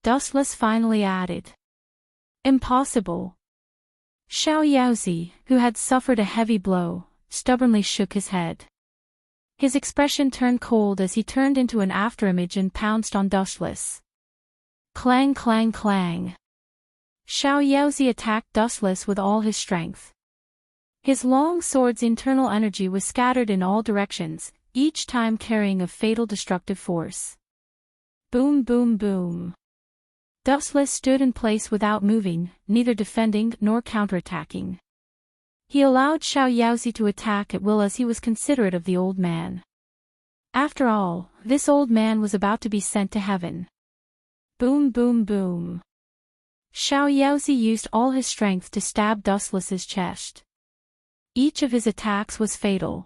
Dustless finally added. Impossible. Xiao Yaozi, who had suffered a heavy blow, stubbornly shook his head. His expression turned cold as he turned into an afterimage and pounced on Dustless. Clang clang clang. Xiao Yaozi attacked Dustless with all his strength. His long sword's internal energy was scattered in all directions, each time carrying a fatal destructive force. Boom boom boom. Dustless stood in place without moving, neither defending nor counterattacking. He allowed Xiao Yaozi to attack at will as he was considerate of the old man. After all, this old man was about to be sent to heaven. Boom boom boom. Xiao Yaozi used all his strength to stab Dustless's chest. Each of his attacks was fatal.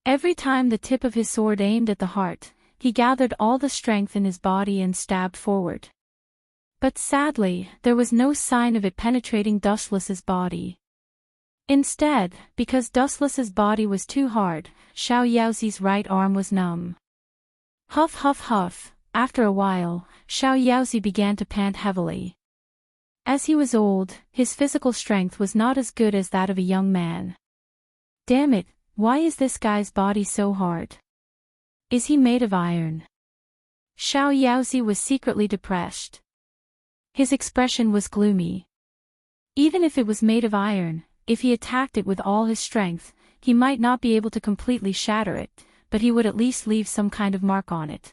Every time the tip of his sword aimed at the heart, he gathered all the strength in his body and stabbed forward. But sadly, there was no sign of it penetrating Dustless's body. Instead, because Dustless's body was too hard, Xiao Yaozi's right arm was numb. Huff huff huff, after a while, Xiao Yaozi began to pant heavily. As he was old, his physical strength was not as good as that of a young man. Damn it, why is this guy's body so hard? Is he made of iron? Xiao Yaozi was secretly depressed. His expression was gloomy. Even if it was made of iron, if he attacked it with all his strength, he might not be able to completely shatter it, but he would at least leave some kind of mark on it.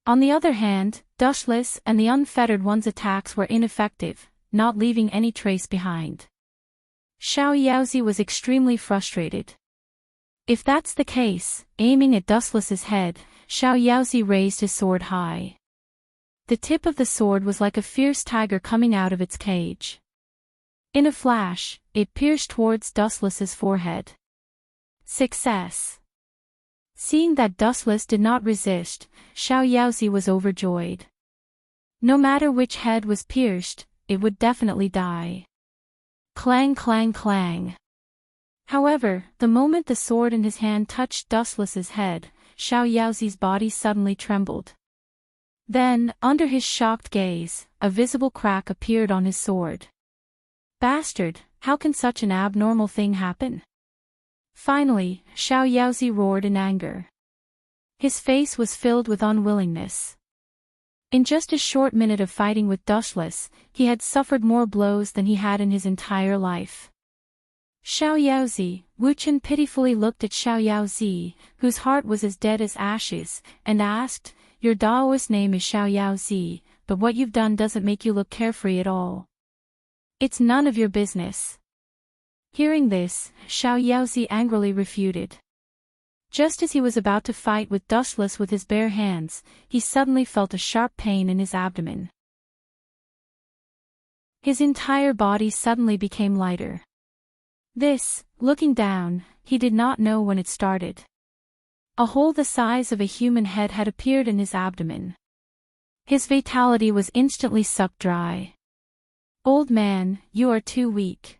On the other hand, Dustless and the unfettered one's attacks were ineffective, not leaving any trace behind. Xiao Yaozi was extremely frustrated. If that's the case, aiming at Dustless's head, Xiao Yaozi raised his sword high. The tip of the sword was like a fierce tiger coming out of its cage. In a flash, it pierced towards Dustless's forehead. Success! Seeing that Dustless did not resist, Xiao Yaozi was overjoyed. No matter which head was pierced, it would definitely die. Clang clang clang. However, the moment the sword in his hand touched Dustless's head, Xiao Yaozi's body suddenly trembled. Then, under his shocked gaze, a visible crack appeared on his sword. Bastard, how can such an abnormal thing happen? Finally, Xiao Yaozi roared in anger. His face was filled with unwillingness. In just a short minute of fighting with Dustless, he had suffered more blows than he had in his entire life. Xiao Yaozi, Wu Chen pitifully looked at Xiao Yaozi, whose heart was as dead as ashes, and asked, "Your Daoist name is Xiao Yaozi, but what you've done doesn't make you look carefree at all. It's none of your business." Hearing this, Xiao Yaozi angrily refuted. Just as he was about to fight with Dustless with his bare hands, he suddenly felt a sharp pain in his abdomen. His entire body suddenly became lighter. This, looking down, he did not know when it started. A hole the size of a human head had appeared in his abdomen. His vitality was instantly sucked dry. "Old man, you are too weak.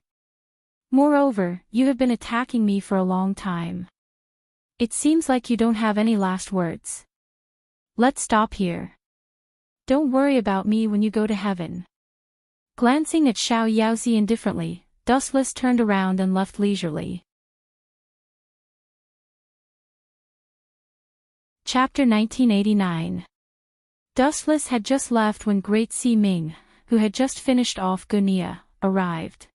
Moreover, you have been attacking me for a long time. It seems like you don't have any last words. Let's stop here. Don't worry about me when you go to heaven." Glancing at Xiao Yaozi indifferently, Dustless turned around and left leisurely. Chapter 1989. Dustless had just left when Great Sea Ming, who had just finished off Gunia, arrived.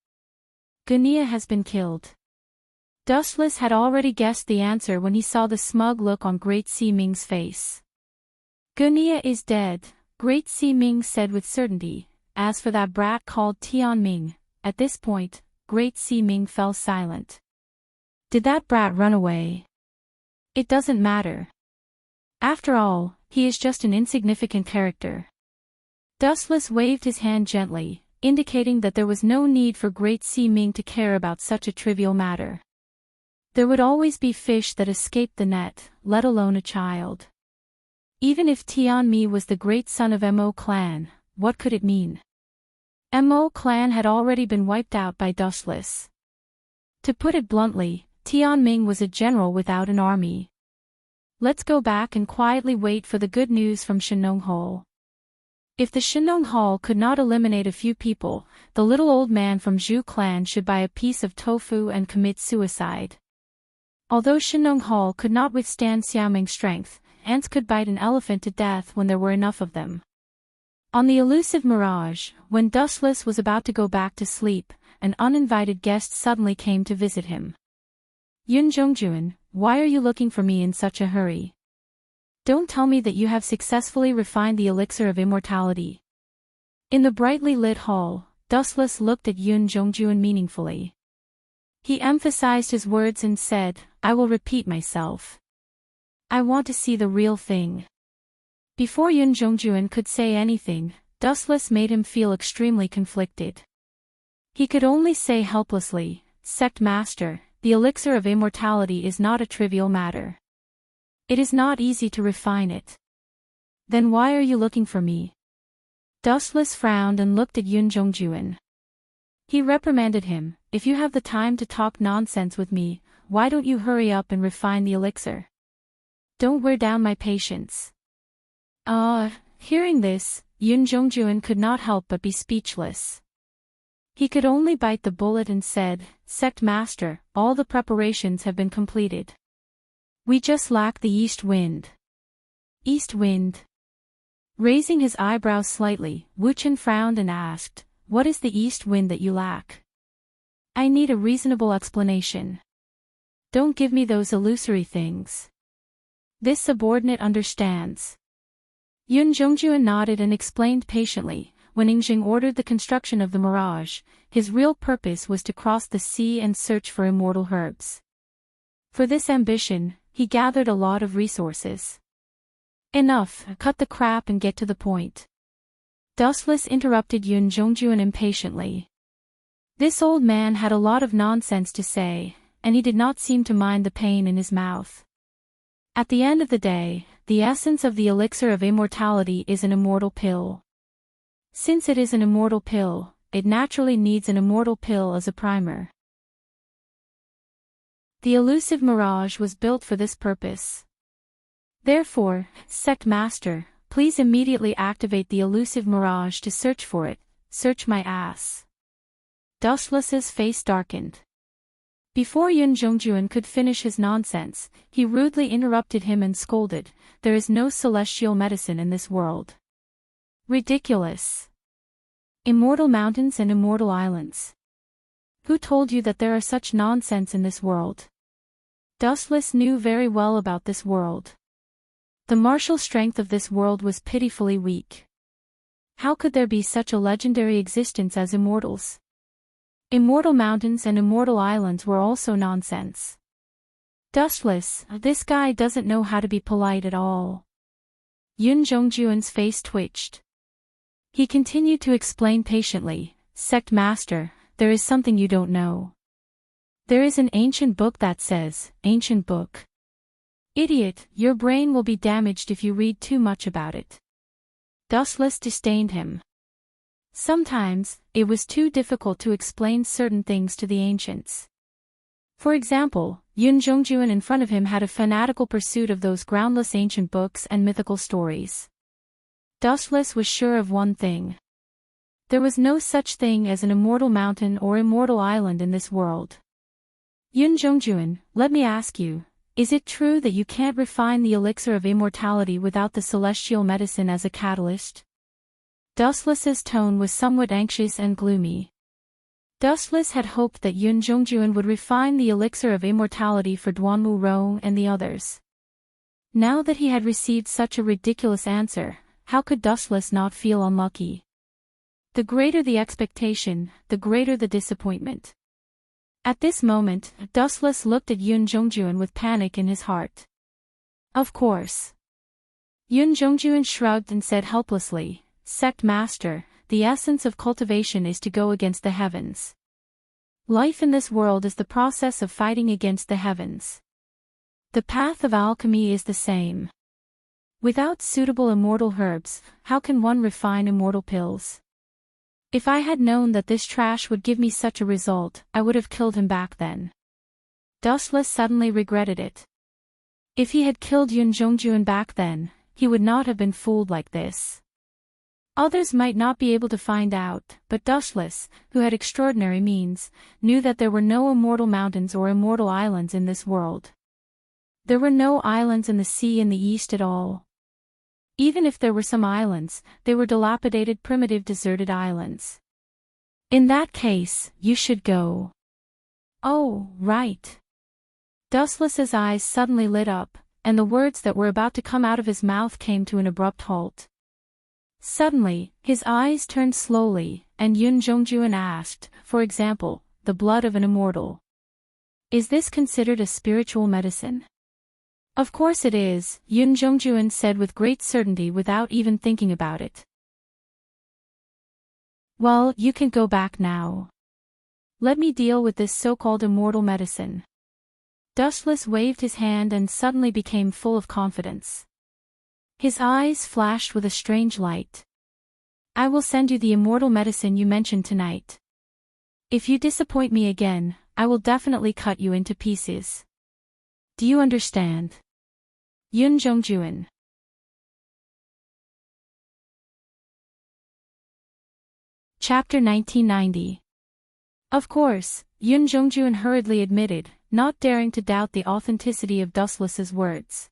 Gunia has been killed. Dustless had already guessed the answer when he saw the smug look on Great Sea Ming's face. "Gunia is dead," Great Sea Ming said with certainty. As for that brat called Tian Ming, at this point, Great Sea Ming fell silent. "Did that brat run away? It doesn't matter. After all, he is just an insignificant character." Dustless waved his hand gently, indicating that there was no need for Great Sea Ming to care about such a trivial matter. There would always be fish that escaped the net, let alone a child. Even if Tian Mi was the great son of Mo clan, what could it mean? Mo clan had already been wiped out by Dustless. To put it bluntly, Tian Ming was a general without an army. Let's go back and quietly wait for the good news from Shenong Hall. If the Shenong Hall could not eliminate a few people, the little old man from Zhu clan should buy a piece of tofu and commit suicide. Although Shenong Hall could not withstand Xiaoming's strength, ants could bite an elephant to death when there were enough of them. On the elusive Mirage, when Dustless was about to go back to sleep, an uninvited guest suddenly came to visit him. "Yun Zhongjuan, why are you looking for me in such a hurry? Don't tell me that you have successfully refined the elixir of immortality." In the brightly lit hall, Dustless looked at Yun Zhongjuan meaningfully. He emphasized his words and said, "I will repeat myself. I want to see the real thing." Before Yun Zhongjuan could say anything, Dustless made him feel extremely conflicted. He could only say helplessly, "Sect Master, the elixir of immortality is not a trivial matter. It is not easy to refine it." "Then why are you looking for me?" Dustless frowned and looked at Yun Zhongjuan. He reprimanded him, "If you have the time to talk nonsense with me, why don't you hurry up and refine the elixir? Don't wear down my patience." Hearing this, Yun Zhongjuan could not help but be speechless. He could only bite the bullet and said, "Sect Master, all the preparations have been completed. We just lack the east wind." "East wind?" Raising his eyebrows slightly, Wuchen frowned and asked, "What is the east wind that you lack? I need a reasonable explanation. Don't give me those illusory things. This subordinate understands." Yun Zhongjuan nodded and explained patiently, when Yingjing ordered the construction of the Mirage, his real purpose was to cross the sea and search for immortal herbs. For this ambition, he gathered a lot of resources. "Enough, cut the crap and get to the point." Dustless interrupted Yun Zhongjuan impatiently. This old man had a lot of nonsense to say, and he did not seem to mind the pain in his mouth. At the end of the day, the essence of the elixir of immortality is an immortal pill. Since it is an immortal pill, it naturally needs an immortal pill as a primer. The elusive Mirage was built for this purpose. Therefore, Sect Master, please immediately activate the elusive Mirage to search for it. Search my ass. Dustless's face darkened. Before Yun Zhongjuan could finish his nonsense, he rudely interrupted him and scolded, "There is no celestial medicine in this world." Ridiculous. Immortal mountains and immortal islands. Who told you that there are such nonsense in this world? Dustless knew very well about this world. The martial strength of this world was pitifully weak. How could there be such a legendary existence as immortals? Immortal mountains and immortal islands were also nonsense. Dustless, this guy doesn't know how to be polite at all. Yun Jongjuan's face twitched. He continued to explain patiently, Sect Master, there is something you don't know. There is an ancient book that says, ancient book. Idiot, your brain will be damaged if you read too much about it. Dustless disdained him. Sometimes, it was too difficult to explain certain things to the ancients. For example, Yun Zhongjuan in front of him had a fanatical pursuit of those groundless ancient books and mythical stories. Dustless was sure of one thing. There was no such thing as an immortal mountain or immortal island in this world. Yun Zhongjuan, let me ask you, is it true that you can't refine the elixir of immortality without the celestial medicine as a catalyst? Dustless's tone was somewhat anxious and gloomy. Dustless had hoped that Yun Zhongjuan would refine the elixir of immortality for Duanmu Rong and the others. Now that he had received such a ridiculous answer, how could Dustless not feel unlucky? The greater the expectation, the greater the disappointment. At this moment, Dustless looked at Yun Zhongjuan with panic in his heart. Of course. Yun Zhongjuan shrugged and said helplessly, Sect Master, the essence of cultivation is to go against the heavens. Life in this world is the process of fighting against the heavens. The path of alchemy is the same. Without suitable immortal herbs, how can one refine immortal pills? If I had known that this trash would give me such a result, I would have killed him back then. Dustless suddenly regretted it. If he had killed Yun Zhongjuan back then, he would not have been fooled like this. Others might not be able to find out, but Dustless, who had extraordinary means, knew that there were no immortal mountains or immortal islands in this world. There were no islands in the sea in the east at all. Even if there were some islands, they were dilapidated primitive deserted islands. In that case, you should go. Oh, right. Dustless's eyes suddenly lit up, and the words that were about to come out of his mouth came to an abrupt halt. Suddenly, his eyes turned slowly, and Yun Zhongjuan asked, for example, the blood of an immortal. Is this considered a spiritual medicine? Of course it is, Yun Zhongjuan said with great certainty without even thinking about it. Well, you can go back now. Let me deal with this so-called immortal medicine. Dustless waved his hand and suddenly became full of confidence. His eyes flashed with a strange light. I will send you the immortal medicine you mentioned tonight. If you disappoint me again, I will definitely cut you into pieces. Do you understand? Yun Zhongjuan. Chapter 1990. Of course, Yun Zhongjuan hurriedly admitted, not daring to doubt the authenticity of Dustless's words.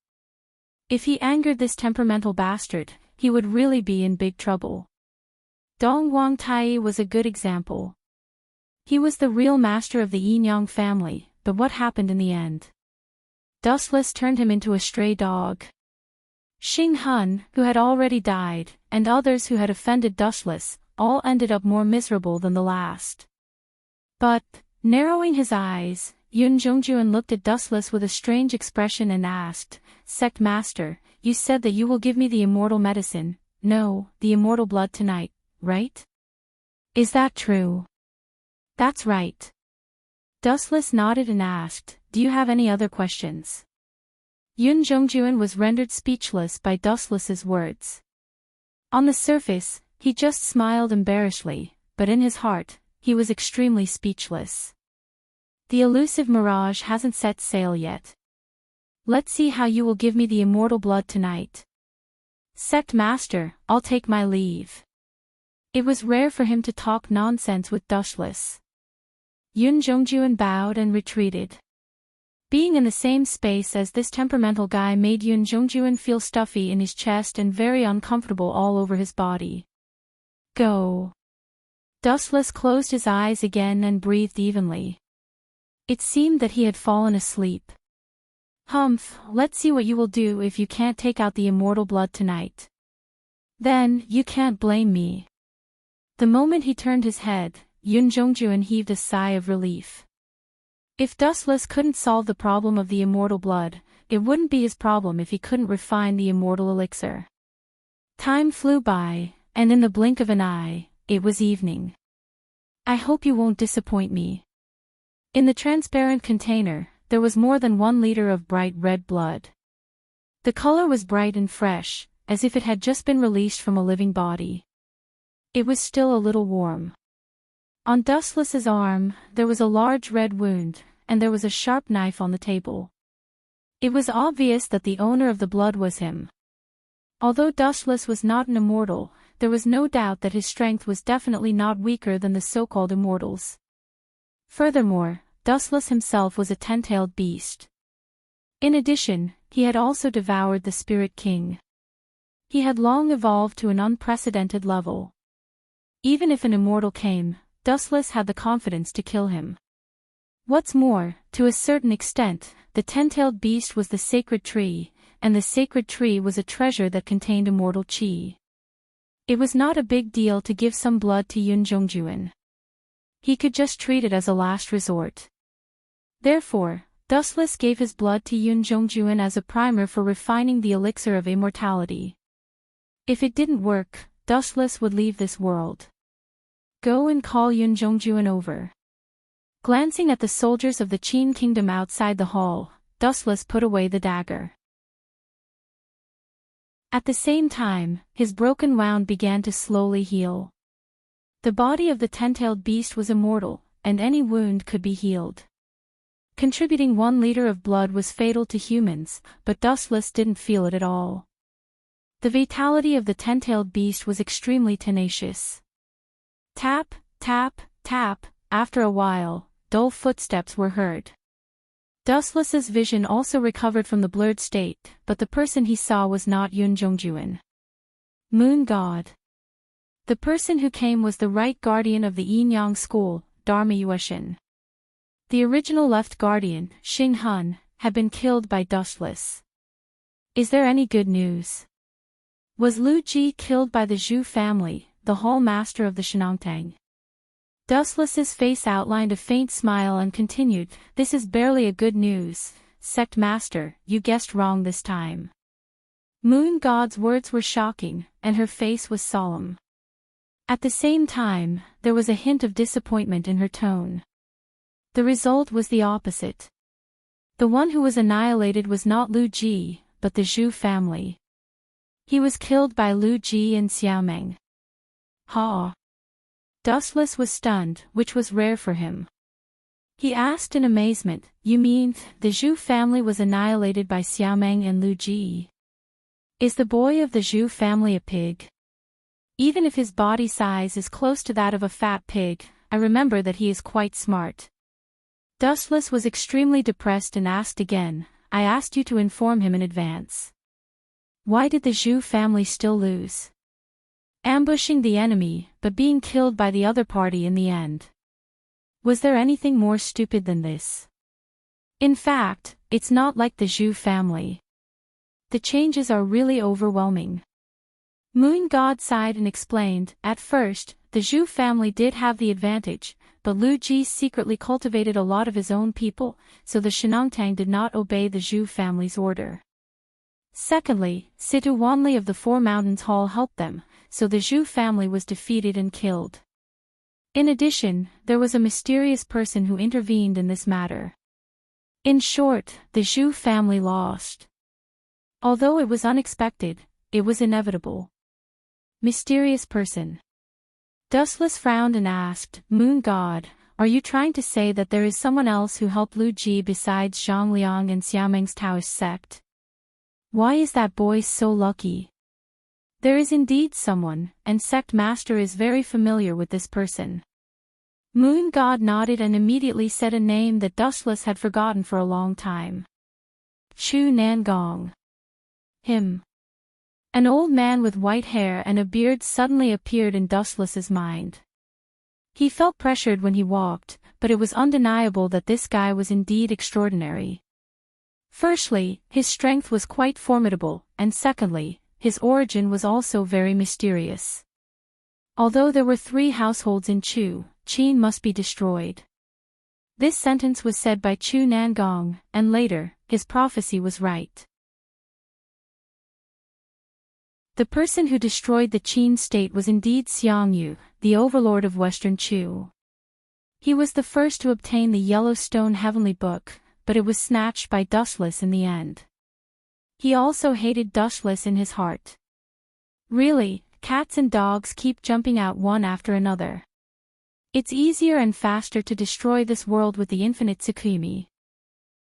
If he angered this temperamental bastard, he would really be in big trouble. Dong Wangtai was a good example. He was the real master of the Yinyang family, but what happened in the end? Dustless turned him into a stray dog. Xing Hun, who had already died, and others who had offended Dustless, all ended up more miserable than the last. But, narrowing his eyes, Yun Zhongjuan looked at Dustless with a strange expression and asked, Sect Master, you said that you will give me the immortal medicine, no, the immortal blood tonight, right? Is that true? That's right. Dustless nodded and asked, do you have any other questions? Yun Zhongjuan was rendered speechless by Dustless's words. On the surface, he just smiled embarrassedly, but in his heart, he was extremely speechless. The elusive mirage hasn't set sail yet. Let's see how you will give me the immortal blood tonight. Sect Master, I'll take my leave. It was rare for him to talk nonsense with Dustless. Yun Zhongjuan bowed and retreated. Being in the same space as this temperamental guy made Yun Zhongjuan feel stuffy in his chest and very uncomfortable all over his body. Go. Dustless closed his eyes again and breathed evenly. It seemed that he had fallen asleep. Humph, let's see what you will do if you can't take out the immortal blood tonight. Then, you can't blame me. The moment he turned his head, Yun Zhongjuan heaved a sigh of relief. If Dustless couldn't solve the problem of the immortal blood, it wouldn't be his problem if he couldn't refine the immortal elixir. Time flew by, and in the blink of an eye, it was evening. I hope you won't disappoint me. In the transparent container, there was more than 1 liter of bright red blood. The color was bright and fresh, as if it had just been released from a living body. It was still a little warm. On Dustless's arm, there was a large red wound, and there was a sharp knife on the table. It was obvious that the owner of the blood was him. Although Dustless was not an immortal, there was no doubt that his strength was definitely not weaker than the so-called immortals. Furthermore, Dustless himself was a 10-tailed beast. In addition, he had also devoured the Spirit King. He had long evolved to an unprecedented level. Even if an immortal came, Dustless had the confidence to kill him. What's more, to a certain extent, the 10-tailed beast was the sacred tree, and the sacred tree was a treasure that contained immortal chi. It was not a big deal to give some blood to Yun Zhongjuan. He could just treat it as a last resort. Therefore, Dustless gave his blood to Yun Zhongjuan as a primer for refining the elixir of immortality. If it didn't work, Dustless would leave this world. Go and call Yun Zhongjuan over. Glancing at the soldiers of the Qin kingdom outside the hall, Dustless put away the dagger. At the same time, his broken wound began to slowly heal. The body of the 10-tailed beast was immortal, and any wound could be healed. Contributing 1 liter of blood was fatal to humans, but Dustless didn't feel it at all. The vitality of the 10-tailed beast was extremely tenacious. Tap, tap, tap, after a while, dull footsteps were heard. Dustless's vision also recovered from the blurred state, but the person he saw was not Yun Zhongjuan. Moon God. The person who came was the right guardian of the Yin-Yang school, Dharma Yueshin. The original left guardian, Xing Hun, had been killed by Dustless. Is there any good news? Was Lu Ji killed by the Zhu family, the hall master of the Shenongtang? Dustless's face outlined a faint smile and continued, "This is barely a good news, Sect Master, you guessed wrong this time." Moon God's words were shocking, and her face was solemn. At the same time, there was a hint of disappointment in her tone. The result was the opposite. The one who was annihilated was not Lu Ji, but the Zhu family. He was killed by Lu Ji and Xiaomeng. Ha! Dustless was stunned, which was rare for him. He asked in amazement, "You mean, the Zhu family was annihilated by Xiaomeng and Lu Ji? Is the boy of the Zhu family a pig? Even if his body size is close to that of a fat pig, I remember that he is quite smart." Dustless was extremely depressed and asked again, "I asked you to inform him in advance. Why did the Zhu family still lose? Ambushing the enemy, but being killed by the other party in the end. Was there anything more stupid than this? In fact, it's not like the Zhu family. The changes are really overwhelming." Moon God sighed and explained, "At first, the Zhu family did have the advantage, but Lu Ji secretly cultivated a lot of his own people, so the Shenongtang did not obey the Zhu family's order. Secondly, Situ Wanli of the Four Mountains Hall helped them, so the Zhu family was defeated and killed. In addition, there was a mysterious person who intervened in this matter. In short, the Zhu family lost. Although it was unexpected, it was inevitable." Mysterious person. Dustless frowned and asked, "Moon God, are you trying to say that there is someone else who helped Lu Ji besides Zhang Liang and Xiaomeng's Taoist sect? Why is that boy so lucky?" "There is indeed someone, and Sect Master is very familiar with this person." Moon God nodded and immediately said a name that Dustless had forgotten for a long time. Chu Nangong. Him. An old man with white hair and a beard suddenly appeared in Dustless's mind. He felt pressured when he walked, but it was undeniable that this guy was indeed extraordinary. Firstly, his strength was quite formidable, and secondly, his origin was also very mysterious. Although there were 3 households in Chu, Qin must be destroyed. This sentence was said by Chu Nangong, and later, his prophecy was right. The person who destroyed the Qin state was indeed Xiang Yu, the overlord of Western Chu. He was the first to obtain the Yellowstone Heavenly Book, but it was snatched by Dustless in the end. He also hated Dustless in his heart. Really, cats and dogs keep jumping out one after another. It's easier and faster to destroy this world with the infinite Tsukimi.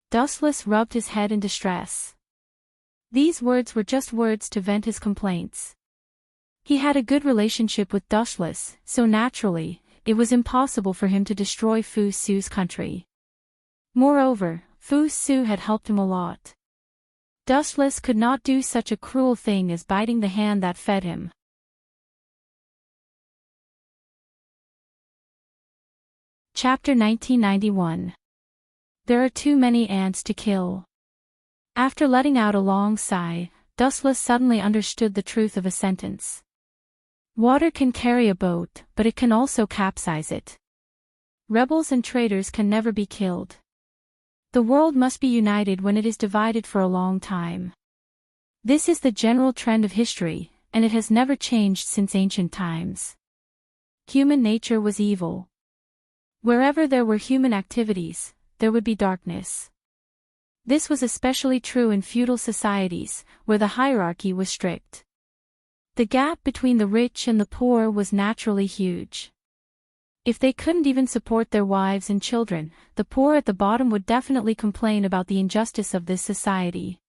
Dustless rubbed his head in distress. These words were just words to vent his complaints. He had a good relationship with Dustless, so naturally, it was impossible for him to destroy Fu Su's country. Moreover, Fu Su had helped him a lot. Dustless could not do such a cruel thing as biting the hand that fed him. Chapter 1991. There are too many ants to kill. After letting out a long sigh, Dustless suddenly understood the truth of a sentence. Water can carry a boat, but it can also capsize it. Rebels and traitors can never be killed. The world must be united when it is divided for a long time. This is the general trend of history, and it has never changed since ancient times. Human nature was evil. Wherever there were human activities, there would be darkness. This was especially true in feudal societies, where the hierarchy was strict. The gap between the rich and the poor was naturally huge. If they couldn't even support their wives and children, the poor at the bottom would definitely complain about the injustice of this society.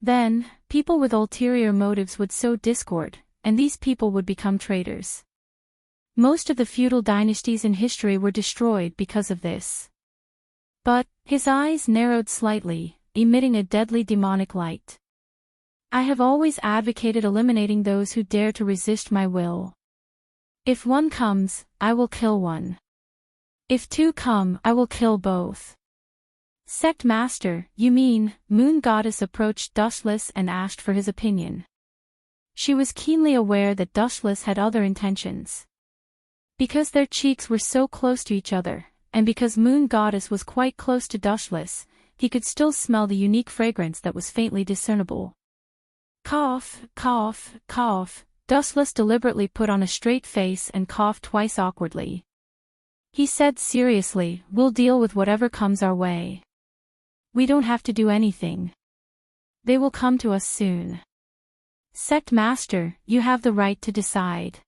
Then, people with ulterior motives would sow discord, and these people would become traitors. Most of the feudal dynasties in history were destroyed because of this. But, his eyes narrowed slightly, emitting a deadly demonic light. I have always advocated eliminating those who dare to resist my will. If one comes, I will kill one. If two come, I will kill both. Sect Master, you mean? Moon Goddess approached Dustless and asked for his opinion. She was keenly aware that Dustless had other intentions. Because their cheeks were so close to each other, and because Moon Goddess was quite close to Dustless, he could still smell the unique fragrance that was faintly discernible. Cough, cough, cough. Dustless deliberately put on a straight face and coughed twice awkwardly. He said seriously, "We'll deal with whatever comes our way. We don't have to do anything. They will come to us soon." Sect Master, you have the right to decide.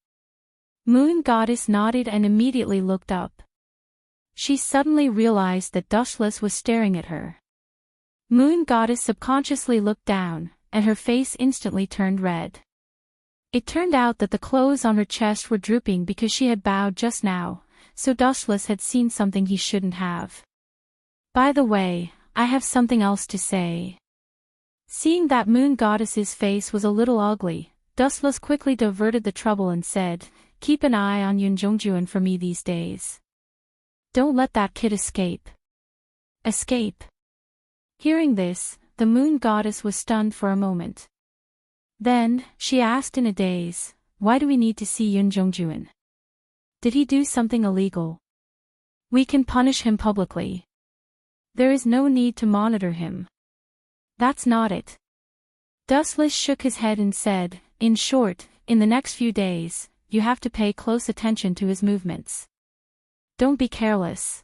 Moon Goddess nodded and immediately looked up. She suddenly realized that Dustless was staring at her. Moon Goddess subconsciously looked down, and her face instantly turned red. It turned out that the clothes on her chest were drooping because she had bowed just now, so Dustless had seen something he shouldn't have. By the way, I have something else to say. Seeing that Moon Goddess's face was a little ugly, Dustless quickly diverted the trouble and said, "Keep an eye on Yunjongjuan for me these days. Don't let that kid escape." Escape? Hearing this, the Moon Goddess was stunned for a moment. Then, she asked in a daze, "Why do we need to see Yunjongjuan? Did he do something illegal? We can punish him publicly. There is no need to monitor him." That's not it. Dustless shook his head and said, "In short, in the next few days, you have to pay close attention to his movements. Don't be careless.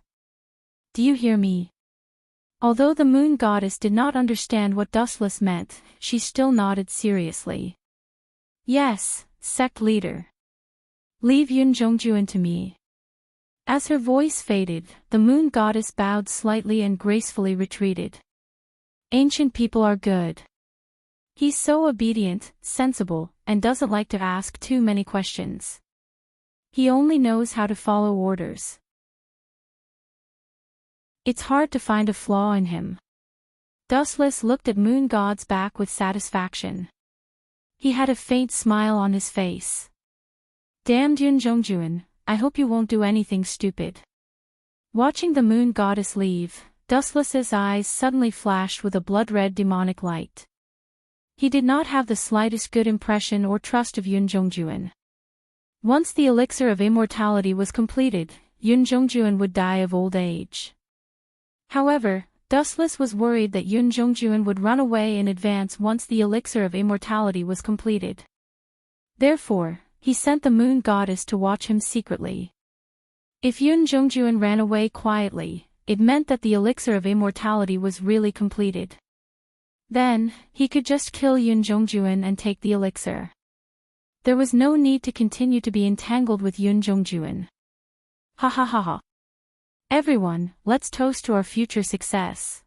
Do you hear me?" Although the Moon Goddess did not understand what Dustless meant, she still nodded seriously. "Yes, sect leader. Leave Yunjongjuan to me." As her voice faded, the Moon Goddess bowed slightly and gracefully retreated. Ancient people are good. He's so obedient, sensible, and doesn't like to ask too many questions. He only knows how to follow orders. It's hard to find a flaw in him. Dustless looked at Moon God's back with satisfaction. He had a faint smile on his face. "Damned Yunjongjuan, I hope you won't do anything stupid." Watching the Moon Goddess leave, Dustless's eyes suddenly flashed with a blood-red demonic light. He did not have the slightest good impression or trust of Yunjongjuan. Once the elixir of immortality was completed, Yunjongjuan would die of old age. However, Dustless was worried that Yun Zhongjuan would run away in advance once the elixir of immortality was completed. Therefore, he sent the moon goddess to watch him secretly. If Yun Zhongjuan ran away quietly, it meant that the elixir of immortality was really completed. Then, he could just kill Yun Zhongjuan and take the elixir. There was no need to continue to be entangled with Yun Zhongjuan. Ha ha ha ha. Everyone, let's toast to our future success.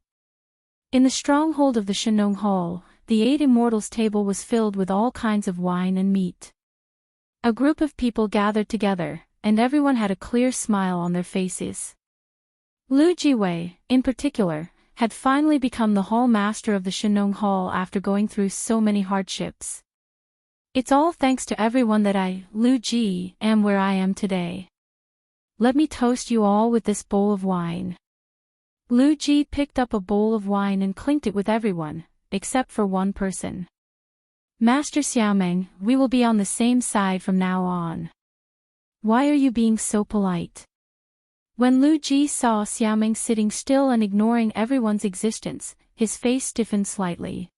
In the stronghold of the Shenong Hall, the 8 immortals' table was filled with all kinds of wine and meat. A group of people gathered together, and everyone had a clear smile on their faces. Lu Jiwei, in particular, had finally become the hall master of the Shenong Hall after going through so many hardships. It's all thanks to everyone that I, Lu Ji, am where I am today. Let me toast you all with this bowl of wine. Lu Ji picked up a bowl of wine and clinked it with everyone, except for one person. Master Xiaomeng, we will be on the same side from now on. Why are you being so polite? When Lu Ji saw Xiaomeng sitting still and ignoring everyone's existence, his face stiffened slightly.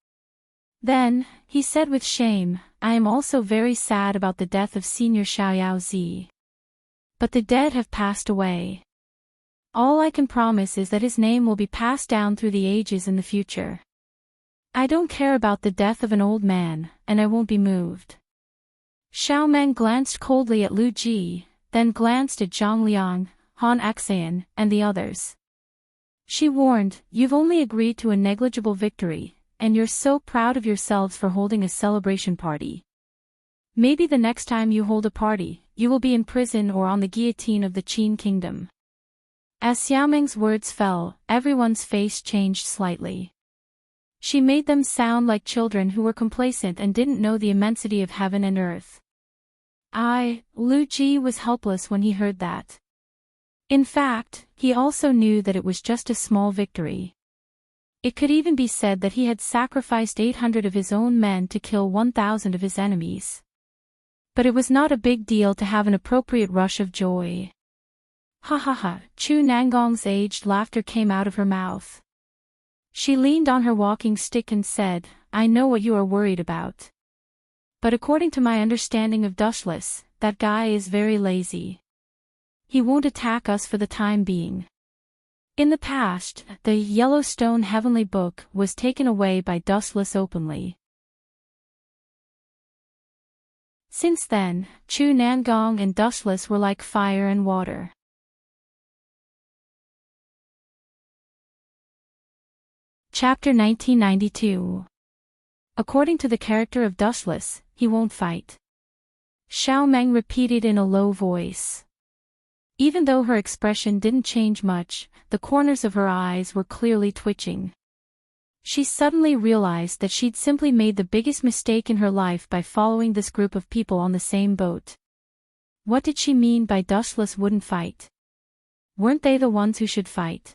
Then, he said with shame, I am also very sad about the death of Senior Xiaoyao Zi. But the dead have passed away. All I can promise is that his name will be passed down through the ages in the future. I don't care about the death of an old man, and I won't be moved. Xiaomeng glanced coldly at Lu Ji, then glanced at Zhang Liang, Han Axayan, and the others. She warned, you've only agreed to a negligible victory, and you're so proud of yourselves for holding a celebration party. Maybe the next time you hold a party, you will be in prison or on the guillotine of the Qin kingdom. As Xiaomeng's words fell, everyone's face changed slightly. She made them sound like children who were complacent and didn't know the immensity of heaven and earth. Lu Ji was helpless when he heard that. In fact, he also knew that it was just a small victory. It could even be said that he had sacrificed 800 of his own men to kill 1,000 of his enemies. But it was not a big deal to have an appropriate rush of joy. Ha ha ha, Chu Nangong's aged laughter came out of her mouth. She leaned on her walking stick and said, I know what you are worried about. But according to my understanding of Dustless, that guy is very lazy. He won't attack us for the time being. In the past, the Yellowstone Heavenly Book was taken away by Dustless openly. Since then, Chu Nangong and Dustless were like fire and water. Chapter 1992. According to the character of Dustless, he won't fight. Xiaomeng repeated in a low voice. Even though her expression didn't change much, the corners of her eyes were clearly twitching. She suddenly realized that she'd simply made the biggest mistake in her life by following this group of people on the same boat. What did she mean by Dustless wouldn't fight? Weren't they the ones who should fight?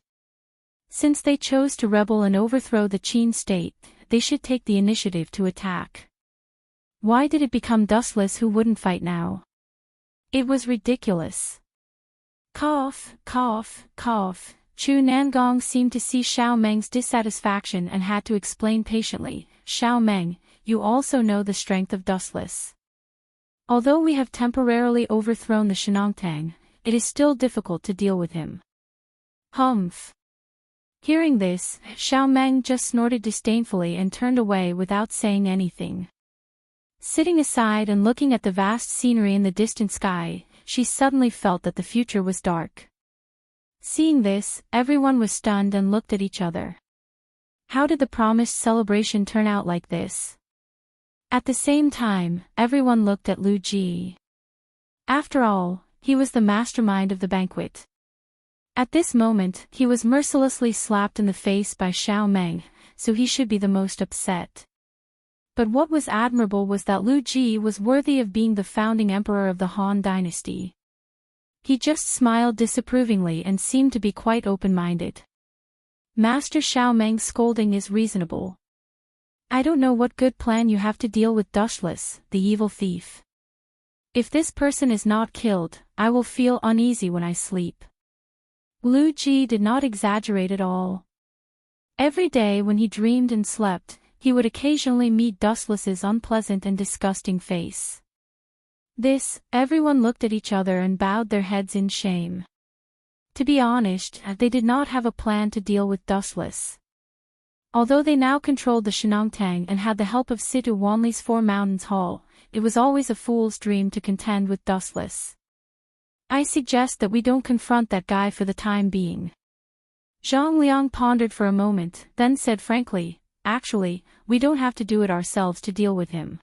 Since they chose to rebel and overthrow the Qin state, they should take the initiative to attack. Why did it become Dustless who wouldn't fight now? It was ridiculous. Cough, cough, cough. Chu Nangong seemed to see Xiaomeng's dissatisfaction and had to explain patiently, Xiaomeng, you also know the strength of Dustless. Although we have temporarily overthrown the Shenongtang, it is still difficult to deal with him. Humph. Hearing this, Xiaomeng just snorted disdainfully and turned away without saying anything. Sitting aside and looking at the vast scenery in the distant sky, she suddenly felt that the future was dark. Seeing this, everyone was stunned and looked at each other. How did the promised celebration turn out like this? At the same time, everyone looked at Lu Ji. After all, he was the mastermind of the banquet. At this moment, he was mercilessly slapped in the face by Xiaomeng, so he should be the most upset. But what was admirable was that Lu Ji was worthy of being the founding emperor of the Han dynasty. He just smiled disapprovingly and seemed to be quite open-minded. Master Xiaomeng's scolding is reasonable. I don't know what good plan you have to deal with Dustless, the evil thief. If this person is not killed, I will feel uneasy when I sleep. Lu Ji did not exaggerate at all. Every day when he dreamed and slept, he would occasionally meet Dustless's unpleasant and disgusting face. Everyone looked at each other and bowed their heads in shame. To be honest, they did not have a plan to deal with Dustless. Although they now controlled the Shenongtang and had the help of Situ Wanli's Four Mountains Hall, it was always a fool's dream to contend with Dustless. I suggest that we don't confront that guy for the time being. Zhang Liang pondered for a moment, then said frankly, actually, we don't have to do it ourselves to deal with him.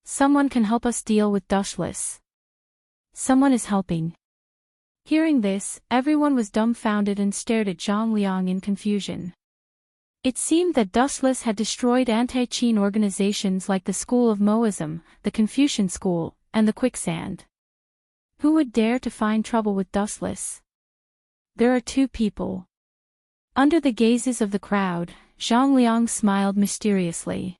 Someone can help us deal with Dustless. Someone is helping. Hearing this, everyone was dumbfounded and stared at Zhang Liang in confusion. It seemed that Dustless had destroyed anti-Qin organizations like the School of Moism, the Confucian School, and the Quicksand. Who would dare to find trouble with Dustless? There are two people. Under the gazes of the crowd, Zhang Liang smiled mysteriously.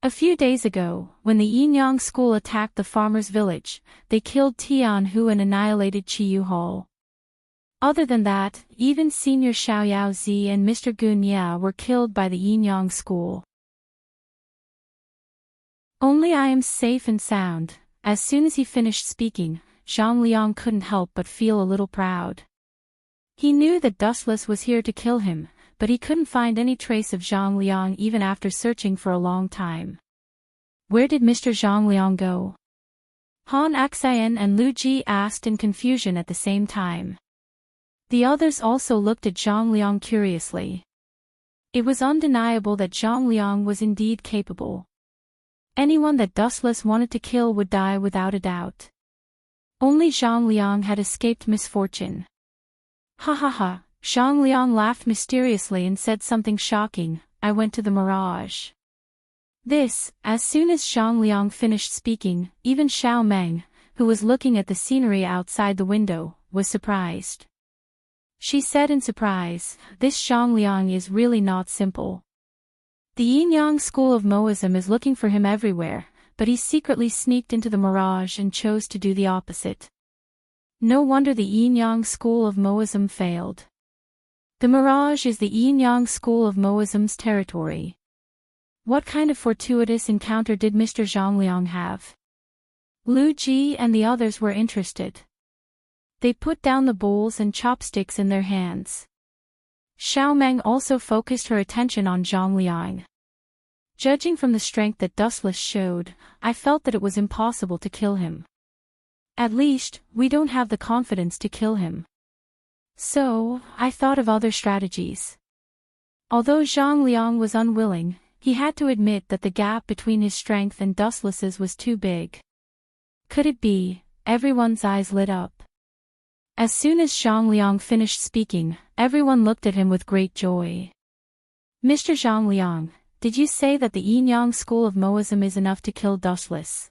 A few days ago, when the Yinyang school attacked the farmer's village, they killed Tian Hu and annihilated Qiyu Hall. Other than that, even Senior Xiaoyao Zi and Mr. Gun Ya were killed by the Yinyang school. Only I am safe and sound. As soon as he finished speaking, Zhang Liang couldn't help but feel a little proud. He knew that Dustless was here to kill him, but he couldn't find any trace of Zhang Liang even after searching for a long time. Where did Mr. Zhang Liang go? Han Axian and Lu Ji asked in confusion at the same time. The others also looked at Zhang Liang curiously. It was undeniable that Zhang Liang was indeed capable. Anyone that Dustless wanted to kill would die without a doubt. Only Zhang Liang had escaped misfortune. Ha ha ha, Zhang Liang laughed mysteriously and said something shocking, I went to the mirage. As soon as Zhang Liang finished speaking, even Xiao Meng, who was looking at the scenery outside the window, was surprised. She said in surprise, this Zhang Liang is really not simple. The Yinyang School of Moism is looking for him everywhere, but he secretly sneaked into the mirage and chose to do the opposite. No wonder the Yinyang School of Moism failed. The mirage is the Yinyang School of Moism's territory. What kind of fortuitous encounter did Mr. Zhang Liang have? Lu Ji and the others were interested. They put down the bowls and chopsticks in their hands. Xiao Meng also focused her attention on Zhang Liang. Judging from the strength that Dustless showed, I felt that it was impossible to kill him. At least, we don't have the confidence to kill him. So, I thought of other strategies. Although Zhang Liang was unwilling, he had to admit that the gap between his strength and Dustless's was too big. Could it be? Everyone's eyes lit up. As soon as Zhang Liang finished speaking, everyone looked at him with great joy. Mr. Zhang Liang, did you say that the Yinyang School of Moism is enough to kill Dustless?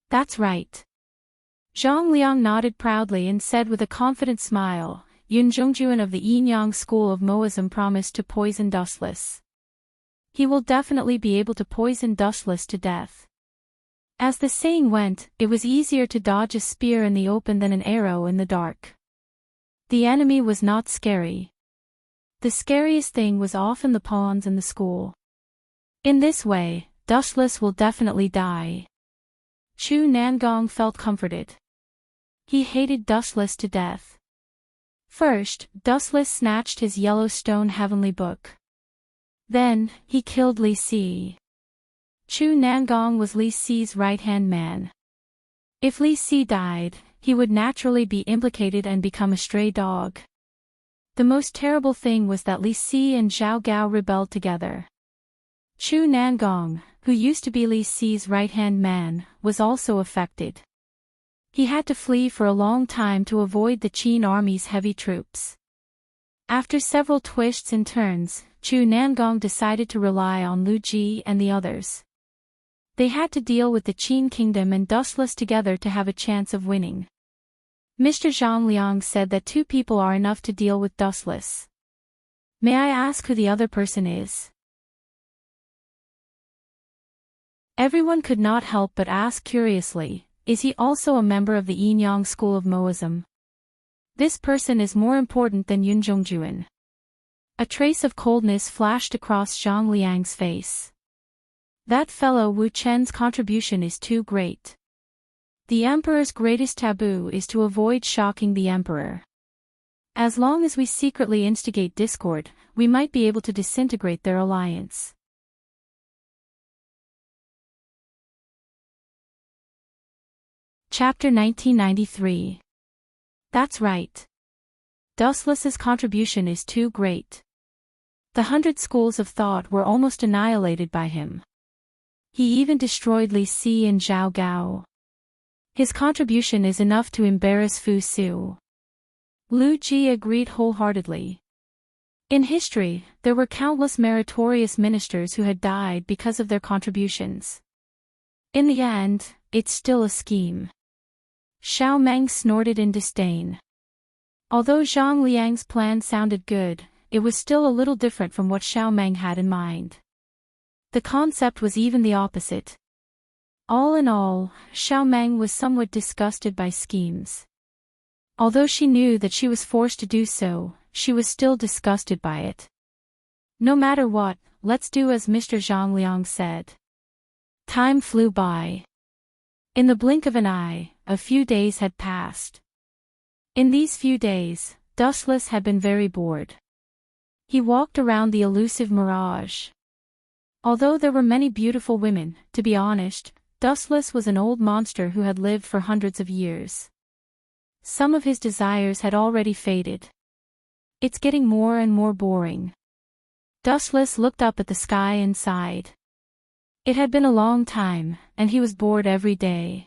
That's right. Zhang Liang nodded proudly and said with a confident smile, Yun Zhongjuan of the Yinyang School of Moism promised to poison Dustless. He will definitely be able to poison Dustless to death. As the saying went, it was easier to dodge a spear in the open than an arrow in the dark. The enemy was not scary. The scariest thing was often the pawns in the school. In this way, Dustless will definitely die. Chu Nangong felt comforted. He hated Dustless to death. First, Dustless snatched his Yellowstone Heavenly Book. Then, he killed Li Si. Chu Nangong was Li Si's right-hand man. If Li Si died, he would naturally be implicated and become a stray dog. The most terrible thing was that Li Si and Zhao Gao rebelled together. Chu Nangong, who used to be Li Si's right-hand man, was also affected. He had to flee for a long time to avoid the Qin army's heavy troops. After several twists and turns, Chu Nangong decided to rely on Lu Ji and the others. They had to deal with the Qin kingdom and Dustless together to have a chance of winning. Mr. Zhang Liang said that two people are enough to deal with Dustless. May I ask who the other person is? Everyone could not help but ask curiously, is he also a member of the Yinyang School of Moism? This person is more important than Yun Zhongjuan. A trace of coldness flashed across Zhang Liang's face. That fellow Wu Chen's contribution is too great. The emperor's greatest taboo is to avoid shocking the emperor. As long as we secretly instigate discord, we might be able to disintegrate their alliance. Chapter 1993. That's right. Dustless's contribution is too great. The 100 schools of thought were almost annihilated by him. He even destroyed Li Si and Zhao Gao. His contribution is enough to embarrass Fu Su. Lu Ji agreed wholeheartedly. In history, there were countless meritorious ministers who had died because of their contributions. In the end, it's still a scheme. Xiao Meng snorted in disdain. Although Zhang Liang's plan sounded good, it was still a little different from what Xiao Meng had in mind. The concept was even the opposite. All in all, Xiao Meng was somewhat disgusted by schemes. Although she knew that she was forced to do so, she was still disgusted by it. No matter what, let's do as Mr. Zhang Liang said. Time flew by. In the blink of an eye, a few days had passed. In these few days, Dustless had been very bored. He walked around the elusive mirage. Although there were many beautiful women, to be honest, Dustless was an old monster who had lived for hundreds of years. Some of his desires had already faded. It's getting more and more boring. Dustless looked up at the sky and sighed. It had been a long time, and he was bored every day.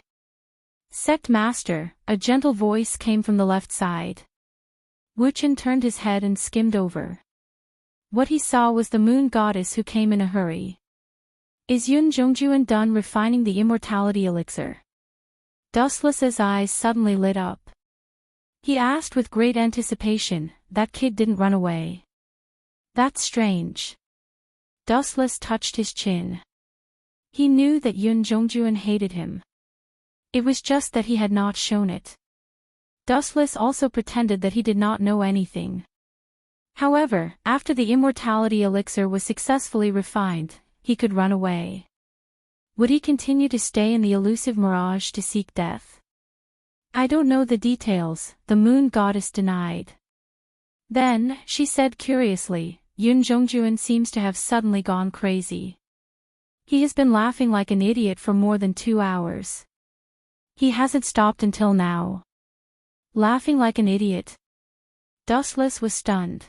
Sect Master, a gentle voice came from the left side. Wu Chen turned his head and skimmed over. What he saw was the moon goddess who came in a hurry. Is Yun Zhongjuan done refining the immortality elixir? Dustless's eyes suddenly lit up. He asked with great anticipation, that kid didn't run away. That's strange. Dustless touched his chin. He knew that Yun Zhongjuan hated him. It was just that he had not shown it. Dustless also pretended that he did not know anything. However, after the immortality elixir was successfully refined, he could run away. Would he continue to stay in the elusive mirage to seek death? I don't know the details, the moon goddess denied. Then, she said curiously, Yun Zhongjuan seems to have suddenly gone crazy. He has been laughing like an idiot for more than 2 hours. He hasn't stopped until now. Laughing like an idiot. Dustless was stunned.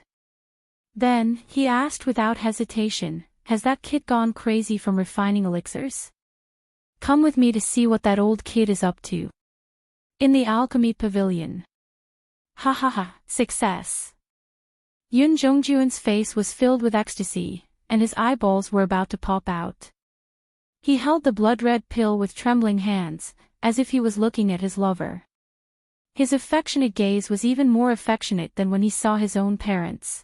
Then, he asked without hesitation, has that kid gone crazy from refining elixirs? Come with me to see what that old kid is up to. In the alchemy pavilion. Ha ha ha, success. Yun Zhongjuan's face was filled with ecstasy, and his eyeballs were about to pop out. He held the blood-red pill with trembling hands, as if he was looking at his lover. His affectionate gaze was even more affectionate than when he saw his own parents.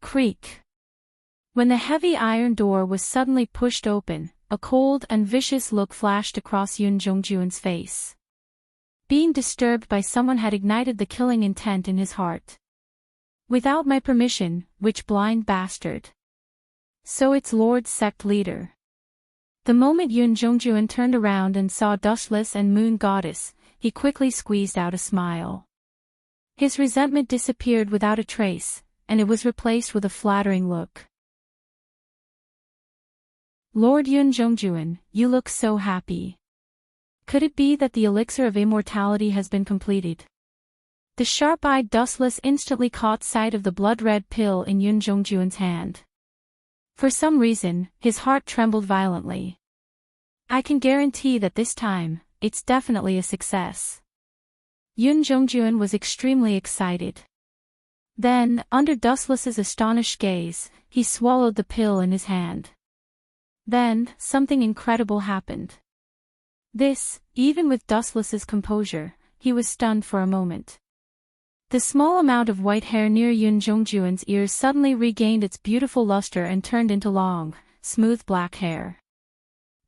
Creak. When the heavy iron door was suddenly pushed open, a cold and vicious look flashed across Yun Zhongjuan's face. Being disturbed by someone had ignited the killing intent in his heart. Without my permission, which blind bastard. So it's Lord Sect Leader. The moment Yun Zhongjuan turned around and saw Dustless and Moon Goddess, he quickly squeezed out a smile. His resentment disappeared without a trace, and it was replaced with a flattering look. Lord Yun Zhongjuan, you look so happy. Could it be that the elixir of immortality has been completed? The sharp-eyed Dustless instantly caught sight of the blood-red pill in Yun Zhongjuan's hand. For some reason, his heart trembled violently. I can guarantee that this time, it's definitely a success. Yun Zhongjuan was extremely excited. Then, under Dustless's astonished gaze, he swallowed the pill in his hand. Then, something incredible happened. Even with Dustless's composure, he was stunned for a moment. The small amount of white hair near Yun Zhongjuan's ears suddenly regained its beautiful luster and turned into long, smooth black hair.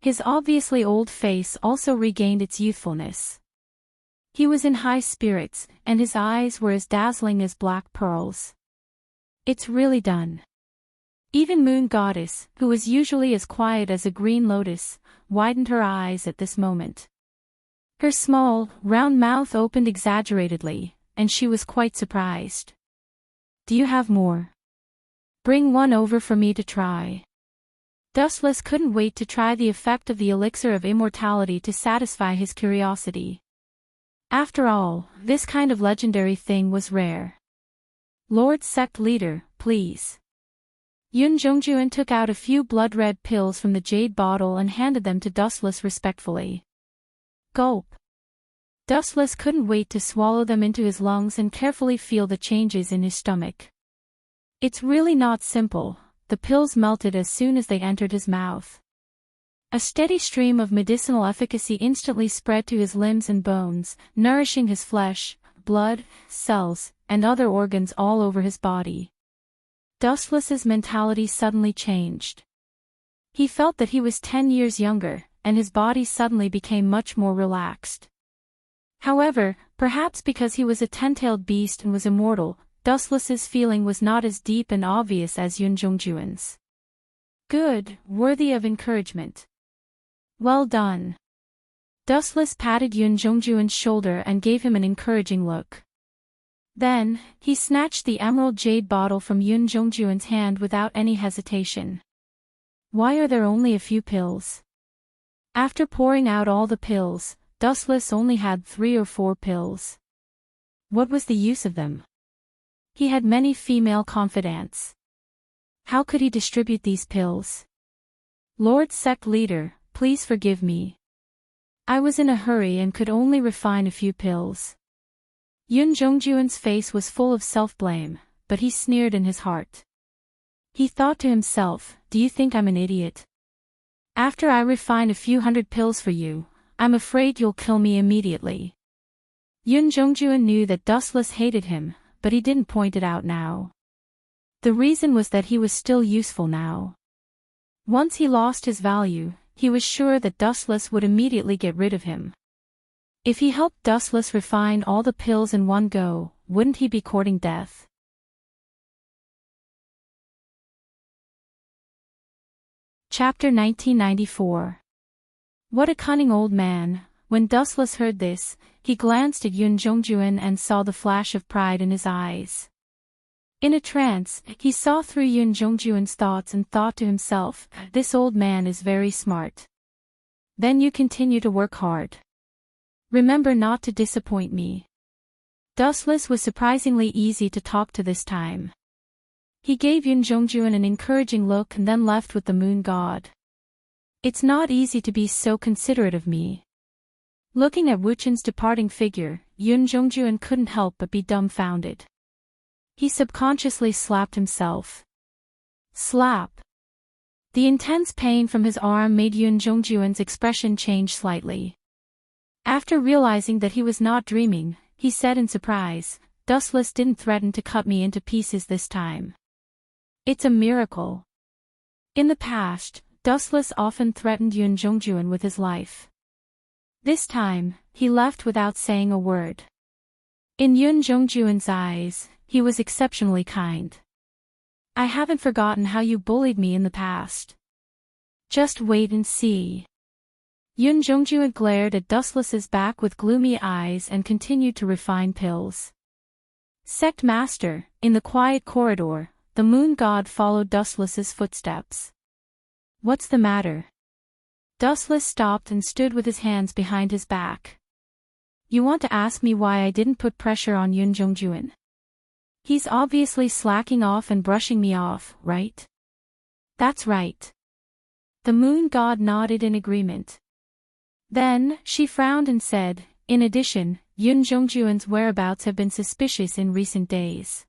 His obviously old face also regained its youthfulness. He was in high spirits, and his eyes were as dazzling as black pearls. It's really done. Even Moon Goddess, who was usually as quiet as a green lotus, widened her eyes at this moment. Her small, round mouth opened exaggeratedly, and she was quite surprised. Do you have more? Bring one over for me to try. Dustless couldn't wait to try the effect of the elixir of immortality to satisfy his curiosity. After all, this kind of legendary thing was rare. Lord Sect Leader, please. Yun Zhongjuan took out a few blood-red pills from the jade bottle and handed them to Dustless respectfully. Gulp. Dustless couldn't wait to swallow them into his lungs and carefully feel the changes in his stomach. It's really not simple. The pills melted as soon as they entered his mouth. A steady stream of medicinal efficacy instantly spread to his limbs and bones, nourishing his flesh, blood, cells, and other organs all over his body. Dustless's mentality suddenly changed. He felt that he was 10 years younger, and his body suddenly became much more relaxed. However, perhaps because he was a 10-tailed beast and was immortal, Dustless's feeling was not as deep and obvious as Yun Zhongjuan's. Good, worthy of encouragement. Well done. Dustless patted Yun Zhongjuan's shoulder and gave him an encouraging look. Then, he snatched the emerald jade bottle from Yun Zhongjuan's hand without any hesitation. Why are there only a few pills? After pouring out all the pills, Dustless only had 3 or 4 pills. What was the use of them? He had many female confidants. How could he distribute these pills? Lord Sect Leader, please forgive me. I was in a hurry and could only refine a few pills. Yun Zhongjuan's face was full of self-blame, but he sneered in his heart. He thought to himself, do you think I'm an idiot? After I refine a few hundred pills for you, I'm afraid you'll kill me immediately. Yun Zhongjuan knew that Dustless hated him, but he didn't point it out now. The reason was that he was still useful now. Once he lost his value, he was sure that Dustless would immediately get rid of him. If he helped Dustless refine all the pills in one go, wouldn't he be courting death? Chapter 1994. What a cunning old man. When Dustless heard this, he glanced at Yun Zhongjuan and saw the flash of pride in his eyes. In a trance, he saw through Yun Zhongjuan's thoughts and thought to himself, this old man is very smart. Then you continue to work hard. Remember not to disappoint me. Dustless was surprisingly easy to talk to this time. He gave Yun Zhongjuan an encouraging look and then left with the moon god. It's not easy to be so considerate of me. Looking at Wuchen's departing figure, Yun Zhongjuan couldn't help but be dumbfounded. He subconsciously slapped himself. Slap. The intense pain from his arm made Yun Zhongjuan's expression change slightly. After realizing that he was not dreaming, he said in surprise, Dustless didn't threaten to cut me into pieces this time. It's a miracle. In the past, Dustless often threatened Yun Zhongjuan with his life. This time, he left without saying a word. In Yun Zhongjuan's eyes, he was exceptionally kind. I haven't forgotten how you bullied me in the past. Just wait and see. Yun Zhongjuan glared at Dustless's back with gloomy eyes and continued to refine pills. Sect Master, in the quiet corridor, the moon god followed Dustless's footsteps. What's the matter? Dustless stopped and stood with his hands behind his back. You want to ask me why I didn't put pressure on Yun Zhongjuan? He's obviously slacking off and brushing me off, right? That's right. The moon god nodded in agreement. Then, she frowned and said, in addition, Yun Zhongjuan's whereabouts have been suspicious in recent days.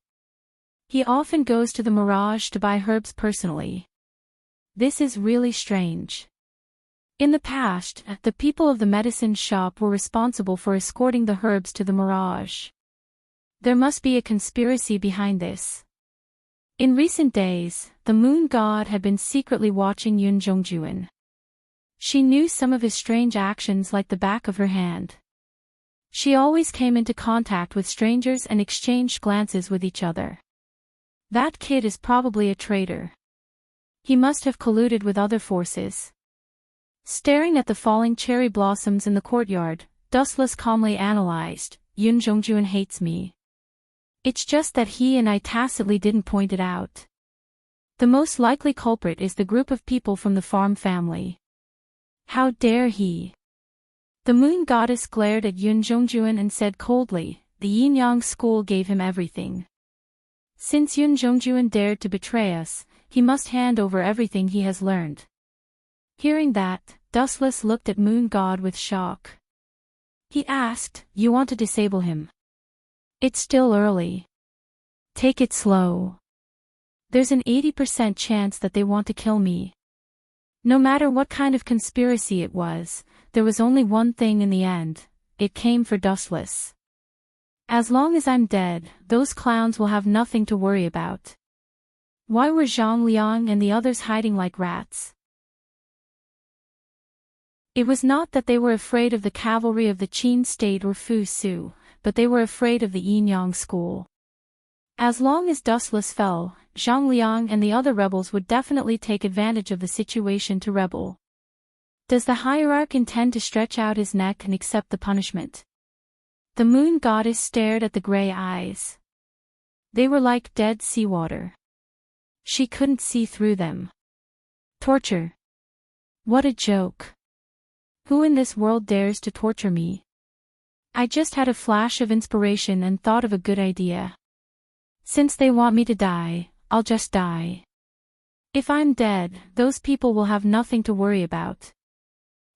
He often goes to the Mirage to buy herbs personally. This is really strange. In the past, the people of the medicine shop were responsible for escorting the herbs to the Mirage. There must be a conspiracy behind this. In recent days, the moon god had been secretly watching Yun Zhongjuan. She knew some of his strange actions like the back of her hand. She always came into contact with strangers and exchanged glances with each other. That kid is probably a traitor. He must have colluded with other forces. Staring at the falling cherry blossoms in the courtyard, Dustless calmly analyzed, Yoon Jongjoon hates me. It's just that he and I tacitly didn't point it out. The most likely culprit is the group of people from the farm family. How dare he? The moon goddess glared at Yoon Jongjoon and said coldly, the Yin-Yang school gave him everything. Since Yoon Jongjoon dared to betray us, he must hand over everything he has learned. Hearing that, Dustless looked at Moon God with shock. He asked, you want to disable him? It's still early. Take it slow. There's an 80% chance that they want to kill me. No matter what kind of conspiracy it was, there was only one thing in the end, it came for Dustless. As long as I'm dead, those clowns will have nothing to worry about. Why were Zhang Liang and the others hiding like rats? It was not that they were afraid of the cavalry of the Qin state or Fu Su, but they were afraid of the Yin-Yang school. As long as Dustless fell, Zhang Liang and the other rebels would definitely take advantage of the situation to rebel. Does the hierarch intend to stretch out his neck and accept the punishment? The moon goddess stared at the gray eyes. They were like dead seawater. She couldn't see through them. Torture. What a joke. Who in this world dares to torture me? I just had a flash of inspiration and thought of a good idea. Since they want me to die, I'll just die. If I'm dead, those people will have nothing to worry about.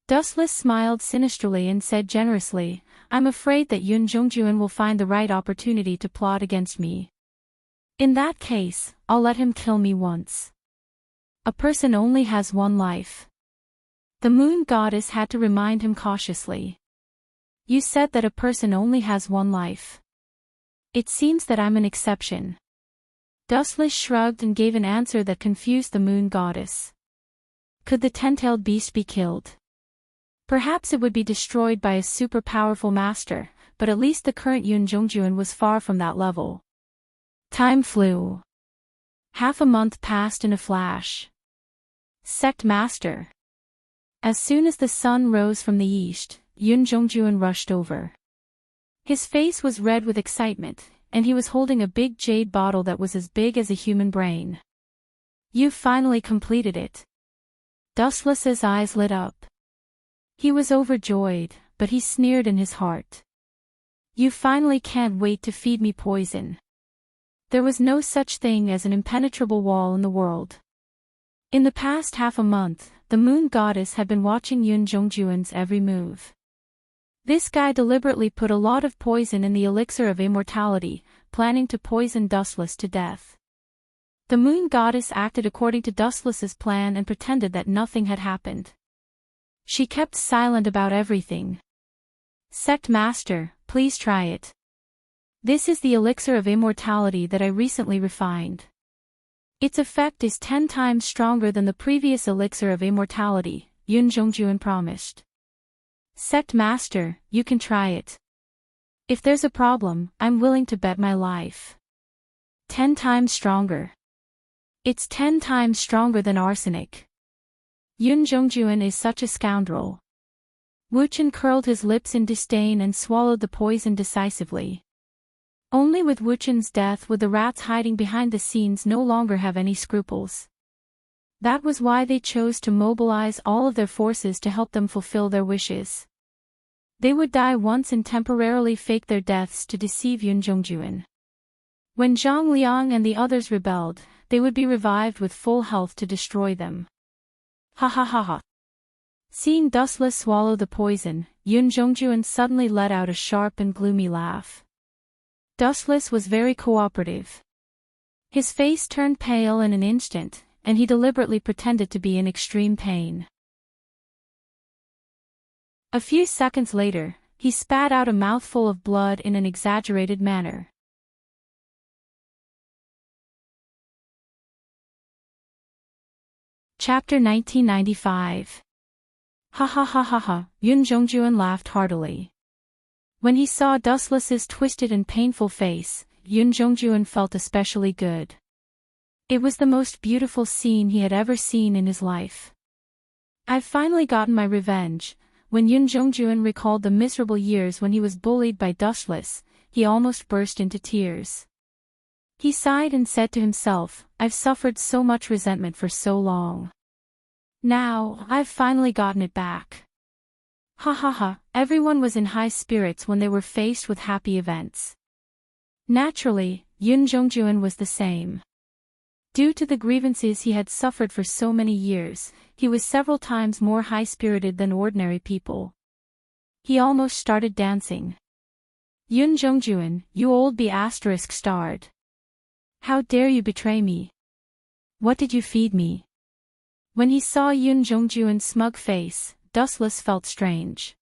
Dustless smiled sinisterly and said generously, I'm afraid that Yoon Jongjoon will find the right opportunity to plot against me. In that case, I'll let him kill me once. A person only has one life. The moon goddess had to remind him cautiously. You said that a person only has one life. It seems that I'm an exception. Dustless shrugged and gave an answer that confused the moon goddess. Could the ten-tailed beast be killed? Perhaps it would be destroyed by a super-powerful master, but at least the current Yoon Jongjoon was far from that level. Time flew. Half a month passed in a flash. Sect Master. As soon as the sun rose from the east, Yoon Jongjoon rushed over. His face was red with excitement, and he was holding a big jade bottle that was as big as a human brain. You've finally completed it. Dustless's eyes lit up. He was overjoyed, but he sneered in his heart. You finally can't wait to feed me poison. There was no such thing as an impenetrable wall in the world. In the past half a month, the moon goddess had been watching Yoon Jongjoon's every move. This guy deliberately put a lot of poison in the elixir of immortality, planning to poison Dustless to death. The moon goddess acted according to Dustless's plan and pretended that nothing had happened. She kept silent about everything. Sect Master, please try it. This is the elixir of immortality that I recently refined. Its effect is 10 times stronger than the previous elixir of immortality, Yoon Jongjoon promised. Sect Master, you can try it. If there's a problem, I'm willing to bet my life. 10 times stronger. It's 10 times stronger than arsenic. Yoon Jongjoon is such a scoundrel. Wu Chen curled his lips in disdain and swallowed the poison decisively. Only with Wu Chen's death would the rats hiding behind the scenes no longer have any scruples. That was why they chose to mobilize all of their forces to help them fulfill their wishes. They would die once and temporarily fake their deaths to deceive Yoon Jongjoon. When Zhang Liang and the others rebelled, they would be revived with full health to destroy them. Ha ha ha ha. Seeing Dustless swallow the poison, Yoon Jongjoon suddenly let out a sharp and gloomy laugh. Dustless was very cooperative. His face turned pale in an instant, and he deliberately pretended to be in extreme pain. A few seconds later, he spat out a mouthful of blood in an exaggerated manner. Chapter 1995. Ha ha ha ha ha, Yoon Jongjoon laughed heartily. When he saw Dustless's twisted and painful face, Yun Jongjuan felt especially good. It was the most beautiful scene he had ever seen in his life. "I've finally gotten my revenge." When Yun Jongjuan recalled the miserable years when he was bullied by Dustless, he almost burst into tears. He sighed and said to himself, "I've suffered so much resentment for so long. Now, I've finally gotten it back." Ha ha ha, everyone was in high spirits when they were faced with happy events. Naturally, Yun Jongjuan was the same. Due to the grievances he had suffered for so many years, he was several times more high-spirited than ordinary people. He almost started dancing. "Yun Jongjuan, you old B*****. How dare you betray me? What did you feed me?" When he saw Yun Jongjuan's smug face, Dustless felt strange.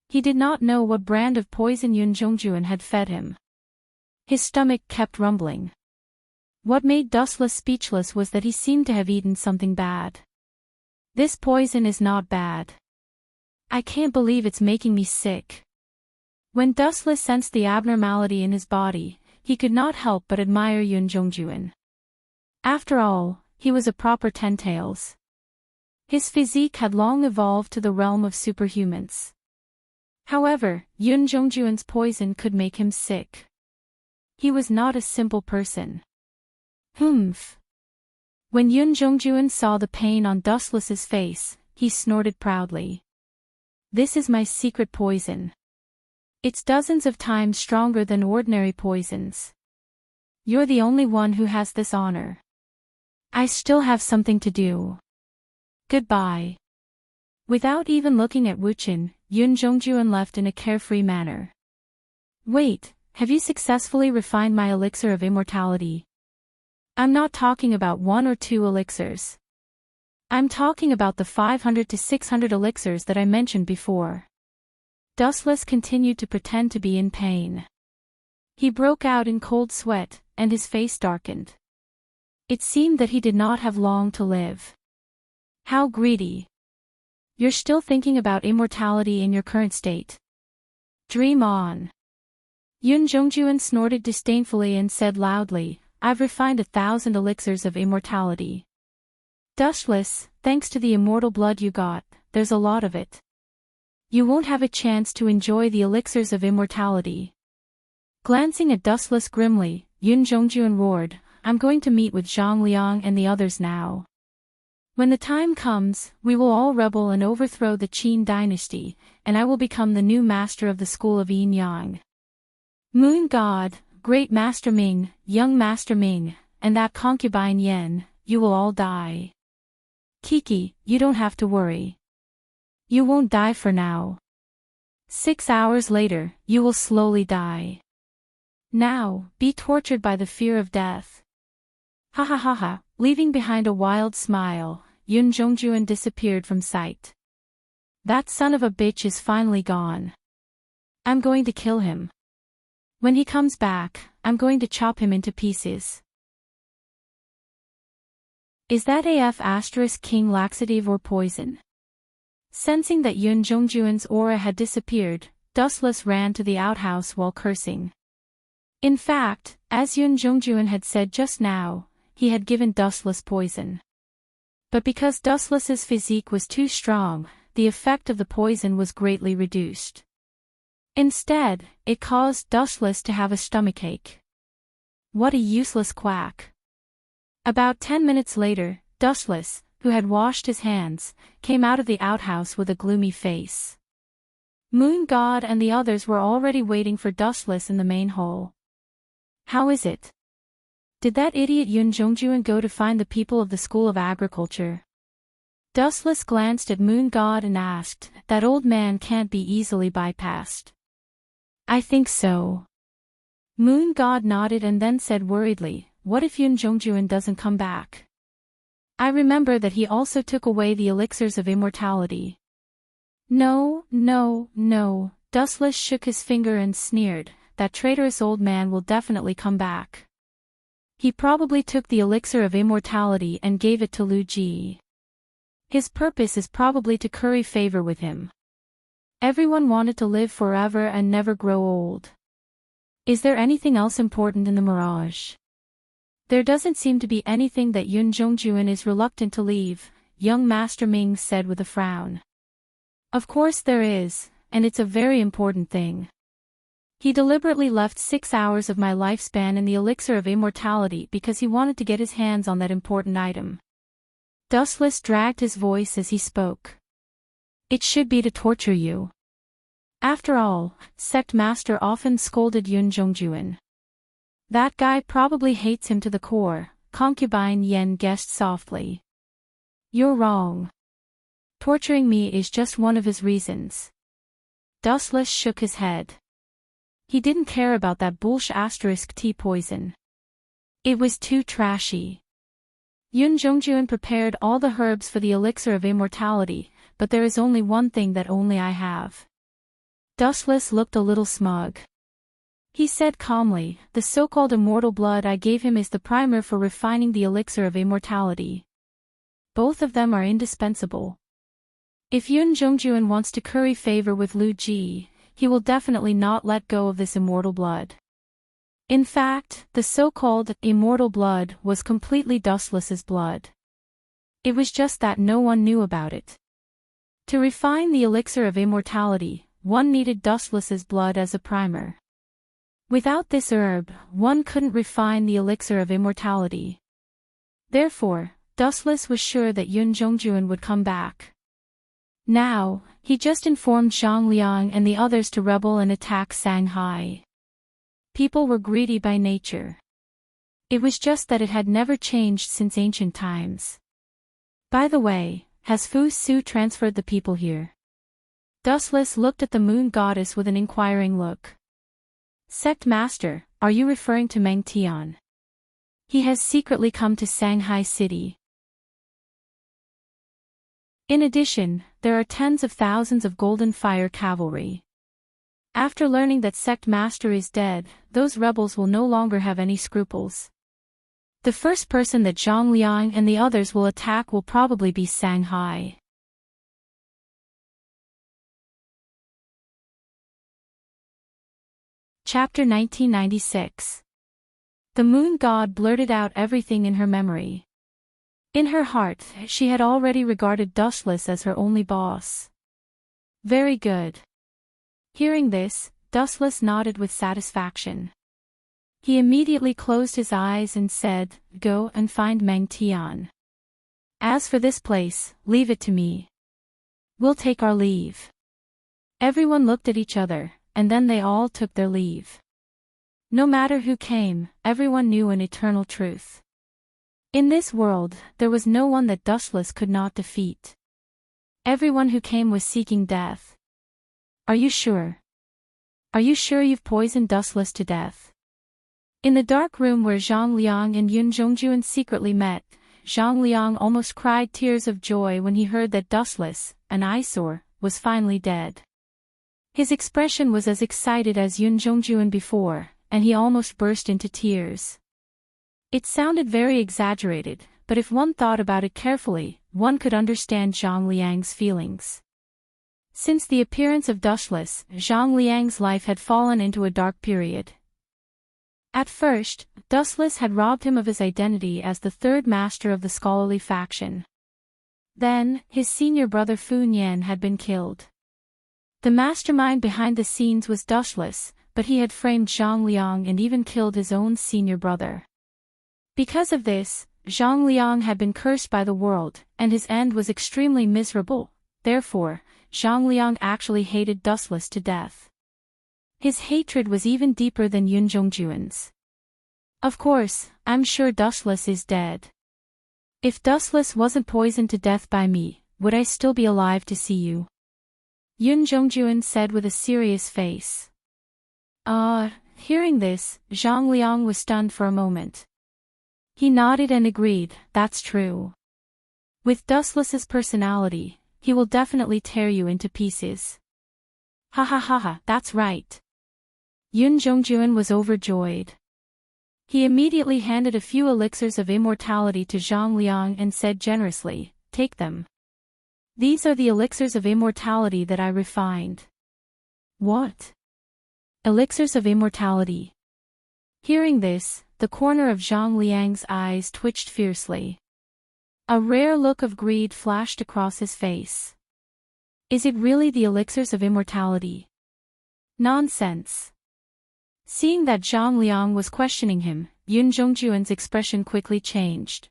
He did not know what brand of poison Yun Jongjuan had fed him. His stomach kept rumbling. What made Dustless speechless was that he seemed to have eaten something bad. "This poison is not bad. I can't believe it's making me sick." When Dustless sensed the abnormality in his body, he could not help but admire Yun Jongjuan. After all, he was a proper Ten-Tails. His physique had long evolved to the realm of superhumans. However, Yun Jongjuan's poison could make him sick. He was not a simple person. Humph. When Yun Jongjuan saw the pain on Dustless's face, he snorted proudly. "This is my secret poison. It's dozens of times stronger than ordinary poisons. You're the only one who has this honor. I still have something to do. Goodbye." Without even looking at Wuchen, Yun Jongjuan left in a carefree manner. "Wait, have you successfully refined my elixir of immortality?" "I'm not talking about 1 or 2 elixirs. I'm talking about the 500 to 600 elixirs that I mentioned before." Dustless continued to pretend to be in pain. He broke out in cold sweat, and his face darkened. It seemed that he did not have long to live. How greedy. You're still thinking about immortality in your current state. Dream on. Yun Jongjuan snorted disdainfully and said loudly, "I've refined 1,000 elixirs of immortality. Dustless, thanks to the immortal blood you got, there's a lot of it. You won't have a chance to enjoy the elixirs of immortality." Glancing at Dustless grimly, Yun Jongjuan roared, "I'm going to meet with Zhang Liang and the others now. When the time comes, we will all rebel and overthrow the Qin dynasty, and I will become the new master of the school of Yin Yang. Moon God, Great Master Ming, Young Master Ming, and that concubine Yen, you will all die. Kiki, you don't have to worry. You won't die for now. 6 hours later, you will slowly die. Now, be tortured by the fear of death." Ha ha ha ha, leaving behind a wild smile, Yun Jongjuan disappeared from sight. "That son of a bitch is finally gone. I'm going to kill him. When he comes back, I'm going to chop him into pieces." Is that AF** king laxative or poison? Sensing that Yun Jongjuan's aura had disappeared, Dustless ran to the outhouse while cursing. In fact, as Yun Jongjuan had said just now, he had given Dustless poison. But because Dustless's physique was too strong, the effect of the poison was greatly reduced. Instead, it caused Dustless to have a stomachache. What a useless quack. About 10 minutes later, Dustless, who had washed his hands, came out of the outhouse with a gloomy face. Moon God and the others were already waiting for Dustless in the main hall. "How is it? Did that idiot Yun Jongjuan go to find the people of the School of Agriculture?" Dustless glanced at Moon God and asked, "That old man can't be easily bypassed." "I think so." Moon God nodded and then said worriedly, "What if Yun Jongjuan doesn't come back? I remember that he also took away the elixirs of immortality." No, Dustless shook his finger and sneered, "That traitorous old man will definitely come back. He probably took the elixir of immortality and gave it to Lu Ji. His purpose is probably to curry favor with him. Everyone wanted to live forever and never grow old. Is there anything else important in the mirage? There doesn't seem to be anything that Yun Zhongjuan is reluctant to leave, young Master Ming said with a frown. Of course there is, and it's a very important thing. He deliberately left 6 hours of my lifespan in the elixir of immortality because he wanted to get his hands on that important item. Dustless dragged his voice as he spoke. It should be to torture you. After all, Sect Master often scolded Yun Zhongjuan. That guy probably hates him to the core, Concubine Yen guessed softly. You're wrong. Torturing me is just one of his reasons. Dustless shook his head. He didn't care about that bullsh** tea poison. It was too trashy. Yun Zhongjuan prepared all the herbs for the elixir of immortality, but there is only one thing that only I have. Dustless looked a little smug. He said calmly, the so-called immortal blood I gave him is the primer for refining the elixir of immortality. Both of them are indispensable. If Yun Zhongjuan wants to curry favor with Lu Ji, he will definitely not let go of this immortal blood. In fact, the so-called immortal blood was completely Dustless's blood. It was just that no one knew about it. To refine the elixir of immortality, one needed Dustless's blood as a primer. Without this herb, one couldn't refine the elixir of immortality. Therefore, Dustless was sure that Yun Zhongjuan would come back. Now, he just informed Zhang Liang and the others to rebel and attack Shanghai. People were greedy by nature. It was just that it had never changed since ancient times. By the way, has Fu Su transferred the people here? Dustless looked at the moon goddess with an inquiring look. Sect Master, are you referring to Meng Tian? He has secretly come to Shanghai City. In addition, there are tens of thousands of Golden Fire cavalry. After learning that Sect Master is dead, those rebels will no longer have any scruples. The first person that Zhang Liang and the others will attack will probably be Shanghai. Chapter 1996. The moon god blurted out everything in her memory. In her heart, she had already regarded Dustless as her only boss. Very good. Hearing this, Dustless nodded with satisfaction. He immediately closed his eyes and said, Go and find Meng Tian. As for this place, leave it to me. We'll take our leave. Everyone looked at each other, and then they all took their leave. No matter who came, everyone knew an eternal truth. In this world, there was no one that Dustless could not defeat. Everyone who came was seeking death. Are you sure? Are you sure you've poisoned Dustless to death? In the dark room where Zhang Liang and Yun Zhongjuan secretly met, Zhang Liang almost cried tears of joy when he heard that Dustless, an eyesore, was finally dead. His expression was as excited as Yun Zhongjuan before, and he almost burst into tears. It sounded very exaggerated, but if one thought about it carefully, one could understand Zhang Liang's feelings. Since the appearance of Dustless, Zhang Liang's life had fallen into a dark period. At first, Dustless had robbed him of his identity as the third master of the scholarly faction. Then, his senior brother Fu Nian had been killed. The mastermind behind the scenes was Dustless, but he had framed Zhang Liang and even killed his own senior brother. Because of this, Zhang Liang had been cursed by the world, and his end was extremely miserable. Therefore, Zhang Liang actually hated Dustless to death. His hatred was even deeper than Yun Zhongjuan's. Of course, I'm sure Dustless is dead. If Dustless wasn't poisoned to death by me, would I still be alive to see you? Yun Zhongjuan said with a serious face. Hearing this, Zhang Liang was stunned for a moment. He nodded and agreed, that's true. With Dustless's personality, he will definitely tear you into pieces. Ha ha ha ha, that's right. Yun Zhongjuan was overjoyed. He immediately handed a few elixirs of immortality to Zhang Liang and said generously, take them. These are the elixirs of immortality that I refined. What? Elixirs of immortality. Hearing this, the corner of Zhang Liang's eyes twitched fiercely. A rare look of greed flashed across his face. Is it really the elixirs of immortality? Nonsense. Seeing that Zhang Liang was questioning him, Yun Zhongjuan's expression quickly changed.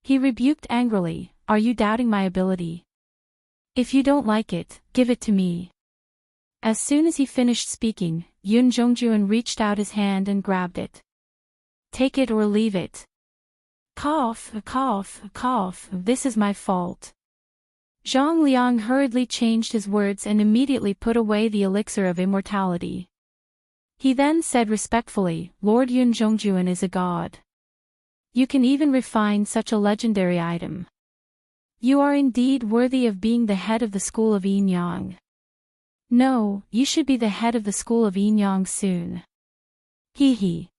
He rebuked angrily, "Are you doubting my ability? If you don't like it, give it to me." As soon as he finished speaking, Yun Zhongjuan reached out his hand and grabbed it. "Take it or leave it." Cough, cough, cough, this is my fault. Zhang Liang hurriedly changed his words and immediately put away the elixir of immortality. He then said respectfully, "Lord Yun Zhongjuan is a god. You can even refine such a legendary item. You are indeed worthy of being the head of the school of Yin Yang. No, you should be the head of the school of Yin Yang soon. Hee hee.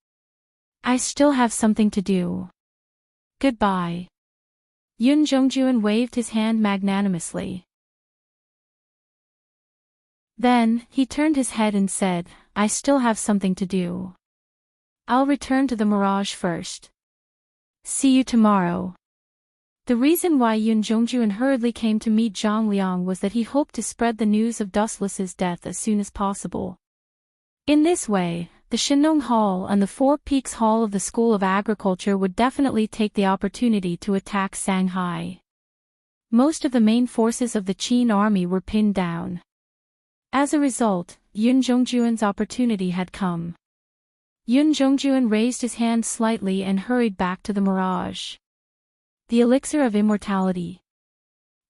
I still have something to do. Goodbye." Yun Zhongjuan waved his hand magnanimously. Then, he turned his head and said, "I still have something to do. I'll return to the Mirage first. See you tomorrow." The reason why Yun Zhongjuan hurriedly came to meet Zhang Liang was that he hoped to spread the news of Dustless's death as soon as possible. In this way, the Shenong Hall and the Four Peaks Hall of the School of Agriculture would definitely take the opportunity to attack Shanghai. Most of the main forces of the Qin army were pinned down. As a result, Yun Zhongjuan's opportunity had come. Yun Zhongjuan raised his hand slightly and hurried back to the Mirage. The elixir of immortality.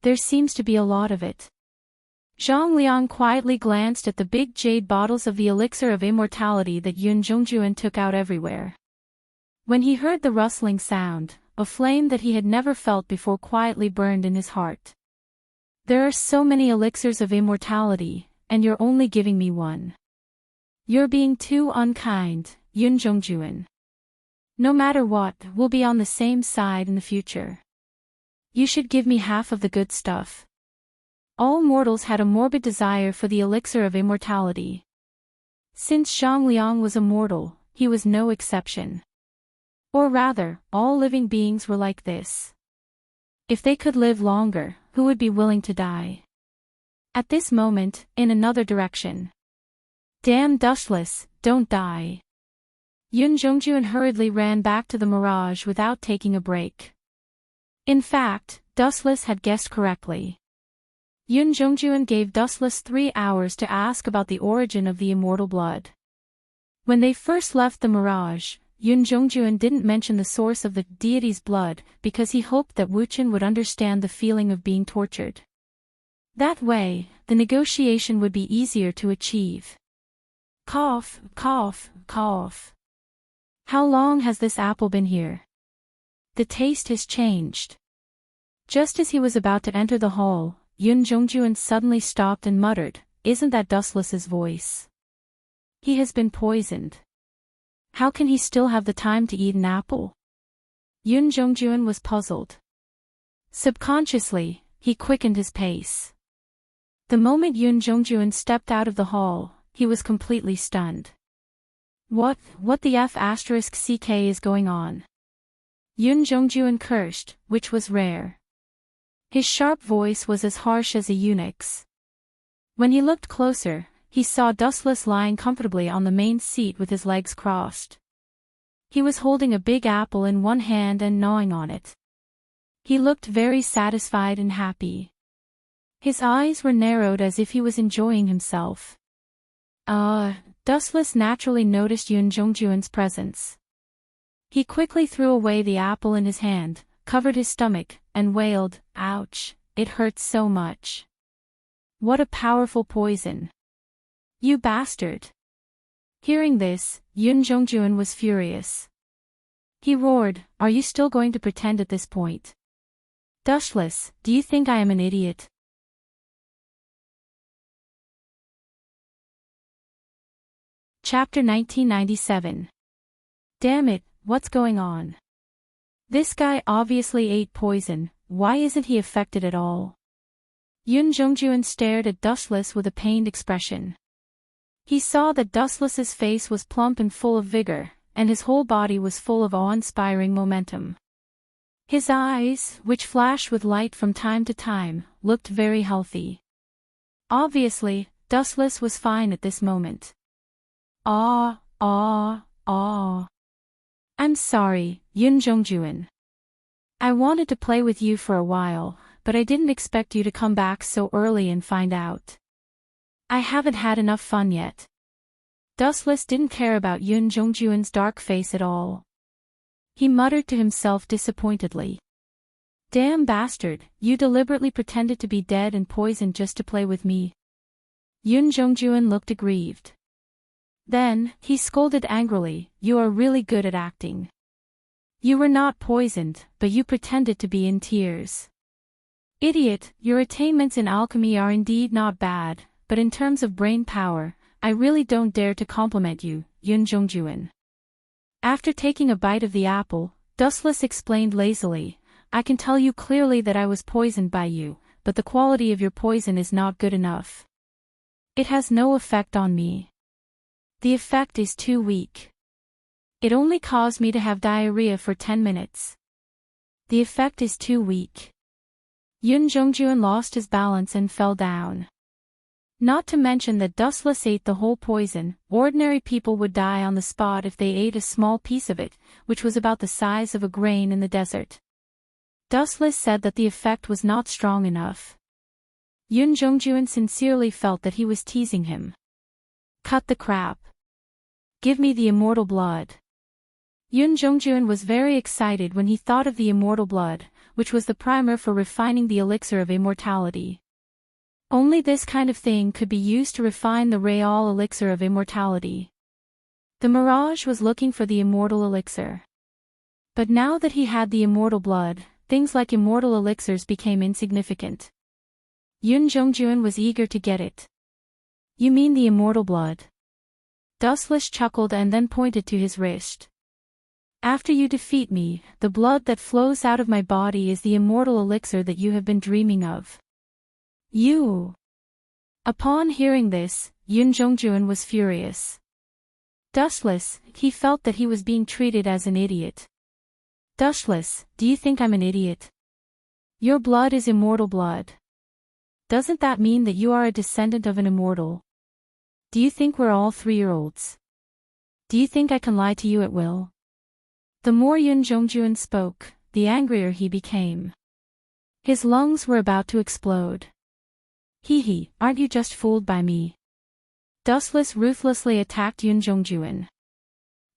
There seems to be a lot of it. Zhang Liang quietly glanced at the big jade bottles of the elixir of immortality that Yun Zhongjuan took out everywhere. When he heard the rustling sound, a flame that he had never felt before quietly burned in his heart. There are so many elixirs of immortality, and you're only giving me one. You're being too unkind, Yun Zhongjuan. No matter what, we'll be on the same side in the future. You should give me half of the good stuff. All mortals had a morbid desire for the elixir of immortality. Since Zhang Liang was a mortal, he was no exception. Or rather, all living beings were like this. If they could live longer, who would be willing to die? At this moment, in another direction. Damn Dustless, don't die. Yun Zhongjuan hurriedly ran back to the Mirage without taking a break. In fact, Dustless had guessed correctly. Yun Zhongjuan gave Dustless 3 hours to ask about the origin of the immortal blood. When they first left the Mirage, Yun Zhongjuan didn't mention the source of the deity's blood because he hoped that Wuchen would understand the feeling of being tortured. That way, the negotiation would be easier to achieve. Cough, cough, cough. How long has this apple been here? The taste has changed. Just as he was about to enter the hall, Yun Zhongjuan suddenly stopped and muttered, "Isn't that Dustless's voice? He has been poisoned. How can he still have the time to eat an apple?" Yun Zhongjuan was puzzled. Subconsciously, he quickened his pace. The moment Yun Zhongjuan stepped out of the hall, he was completely stunned. What the F***ck is going on? Yun Zhongjuan cursed, which was rare. His sharp voice was as harsh as a eunuch's. When he looked closer, he saw Dustless lying comfortably on the main seat with his legs crossed. He was holding a big apple in one hand and gnawing on it. He looked very satisfied and happy. His eyes were narrowed as if he was enjoying himself. Dustless naturally noticed Yun Zhongjuan's presence. He quickly threw away the apple in his hand, covered his stomach, and wailed, "Ouch, it hurts so much. What a powerful poison. You bastard." Hearing this, Yun Zhongjuan was furious. He roared, "Are you still going to pretend at this point? Dustless, do you think I am an idiot?" Chapter 1997. Damn it, what's going on? This guy obviously ate poison, why isn't he affected at all? Yun Zhongjuan stared at Dustless with a pained expression. He saw that Dustless's face was plump and full of vigor, and his whole body was full of awe-inspiring momentum. His eyes, which flashed with light from time to time, looked very healthy. Obviously, Dustless was fine at this moment. "Ah. I'm sorry, Yun Jongjuan. I wanted to play with you for a while, but I didn't expect you to come back so early and find out. I haven't had enough fun yet." Dustless didn't care about Yun Jongjuan's dark face at all. He muttered to himself disappointedly. "Damn bastard, you deliberately pretended to be dead and poisoned just to play with me." Yun Jongjuan looked aggrieved. Then, he scolded angrily, "You are really good at acting. You were not poisoned, but you pretended to be in tears. Idiot, your attainments in alchemy are indeed not bad, but in terms of brain power, I really don't dare to compliment you, Yun Jongjuan." After taking a bite of the apple, Dustless explained lazily, "I can tell you clearly that I was poisoned by you, but the quality of your poison is not good enough. It has no effect on me. The effect is too weak. It only caused me to have diarrhea for 10 minutes. The effect is too weak." Yun Jongjuan lost his balance and fell down. Not to mention that Dustless ate the whole poison. Ordinary people would die on the spot if they ate a small piece of it, which was about the size of a grain in the desert. Dustless said that the effect was not strong enough. Yun Jongjuan sincerely felt that he was teasing him. "Cut the crap. Give me the immortal blood." Yun Jongjuan was very excited when he thought of the immortal blood, which was the primer for refining the elixir of immortality. Only this kind of thing could be used to refine the real elixir of immortality. The Mirage was looking for the immortal elixir. But now that he had the immortal blood, things like immortal elixirs became insignificant. Yun Jongjuan was eager to get it. "You mean the immortal blood?" Dustless chuckled and then pointed to his wrist. "After you defeat me, the blood that flows out of my body is the immortal elixir that you have been dreaming of." "You!" Upon hearing this, Yun Jongjuan was furious. Dustless, he felt that he was being treated as an idiot. "Dustless, do you think I'm an idiot? Your blood is immortal blood. Doesn't that mean that you are a descendant of an immortal? Do you think we're all 3-year-olds? Do you think I can lie to you at will?" The more Yun Jongjuan spoke, the angrier he became. His lungs were about to explode. "Hee, aren't you just fooled by me?" Dustless ruthlessly attacked Yun Jongjuan.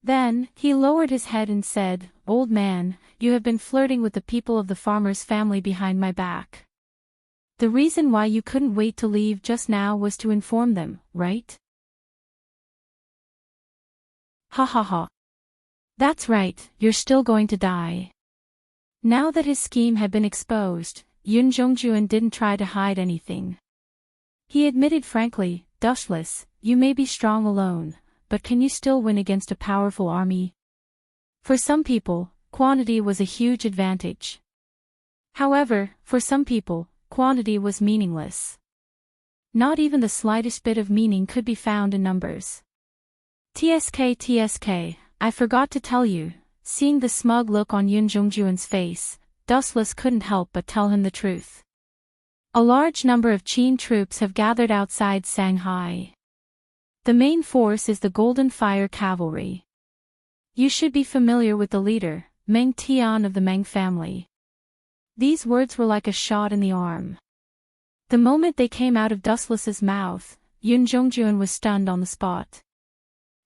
Then, he lowered his head and said, "Old man, you have been flirting with the people of the farmer's family behind my back. The reason why you couldn't wait to leave just now was to inform them, right?" "Ha ha ha. That's right, you're still going to die." Now that his scheme had been exposed, Yun Jongjuan didn't try to hide anything. He admitted frankly, "Dustless, you may be strong alone, but can you still win against a powerful army?" For some people, quantity was a huge advantage. However, for some people, quantity was meaningless. Not even the slightest bit of meaning could be found in numbers. TSK, I forgot to tell you." Seeing the smug look on Yun Jongjuan's face, Dustless couldn't help but tell him the truth. "A large number of Qin troops have gathered outside Shanghai. The main force is the Golden Fire Cavalry. You should be familiar with the leader, Meng Tian of the Meng family." These words were like a shot in the arm. The moment they came out of Dustless's mouth, Yun Jongjuan was stunned on the spot.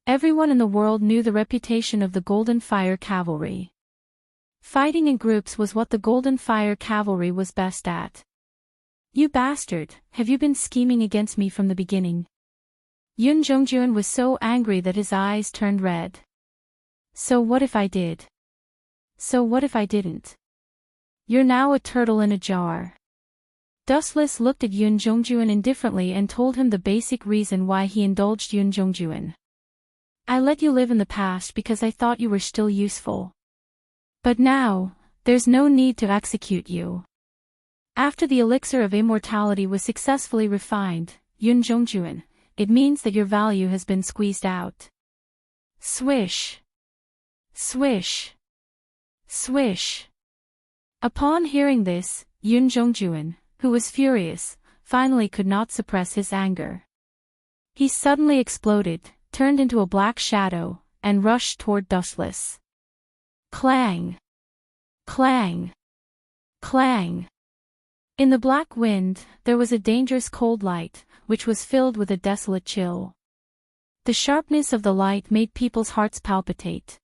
Everyone in the world knew the reputation of the Golden Fire Cavalry. Fighting in groups was what the Golden Fire Cavalry was best at. "You bastard, have you been scheming against me from the beginning?" Yun Jongjuan was so angry that his eyes turned red. "So what if I did? So what if I didn't? You're now a turtle in a jar." Dustless looked at Yun Jongjuan indifferently and told him the basic reason why he indulged Yun Jongjuan. "I let you live in the past because I thought you were still useful. But now, there's no need to execute you." After the elixir of immortality was successfully refined, Yun Jongjuan, it means that your value has been squeezed out. Swish. Swish. Swish. Upon hearing this, Yun Zhongjuan, who was furious, finally could not suppress his anger. He suddenly exploded, turned into a black shadow, and rushed toward Dustless. Clang! Clang! Clang! In the black wind, there was a dangerous cold light, which was filled with a desolate chill. The sharpness of the light made people's hearts palpitate.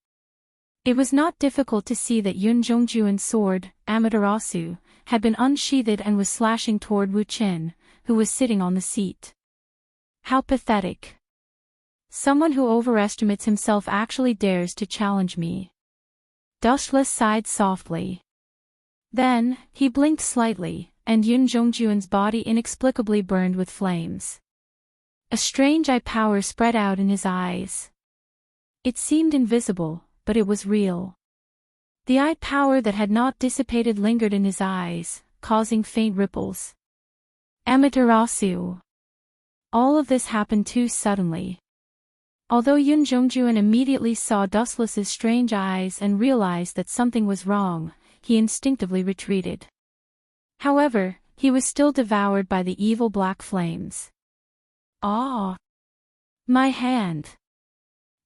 It was not difficult to see that Yun Zhongjuan's sword, Amaterasu, had been unsheathed and was slashing toward Wu Qin, who was sitting on the seat. How pathetic. Someone who overestimates himself actually dares to challenge me. Dustless sighed softly. Then, he blinked slightly, and Yun Zhongjuan's body inexplicably burned with flames. A strange eye power spread out in his eyes. It seemed invisible, but it was real. The eye power that had not dissipated lingered in his eyes, causing faint ripples. Amaterasu. All of this happened too suddenly. Although Yun Zhongjuan immediately saw Dustless's strange eyes and realized that something was wrong, he instinctively retreated. However, he was still devoured by the evil black flames. Ah! My hand!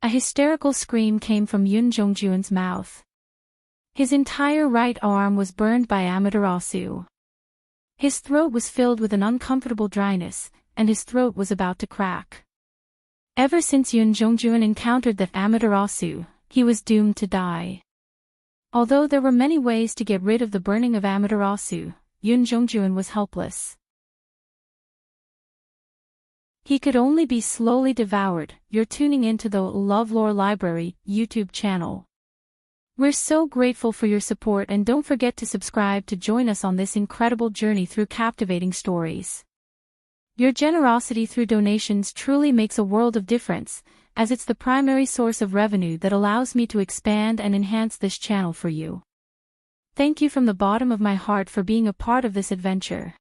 A hysterical scream came from Yun Zhongjuan's mouth. His entire right arm was burned by Amaterasu. His throat was filled with an uncomfortable dryness, and his throat was about to crack. Ever since Yun Zhongjuan encountered that Amaterasu, he was doomed to die. Although there were many ways to get rid of the burning of Amaterasu, Yun Zhongjuan was helpless. He could only be slowly devoured. You're tuning into the LoveLore Library YouTube channel. We're so grateful for your support, and don't forget to subscribe to join us on this incredible journey through captivating stories. Your generosity through donations truly makes a world of difference, as it's the primary source of revenue that allows me to expand and enhance this channel for you. Thank you from the bottom of my heart for being a part of this adventure.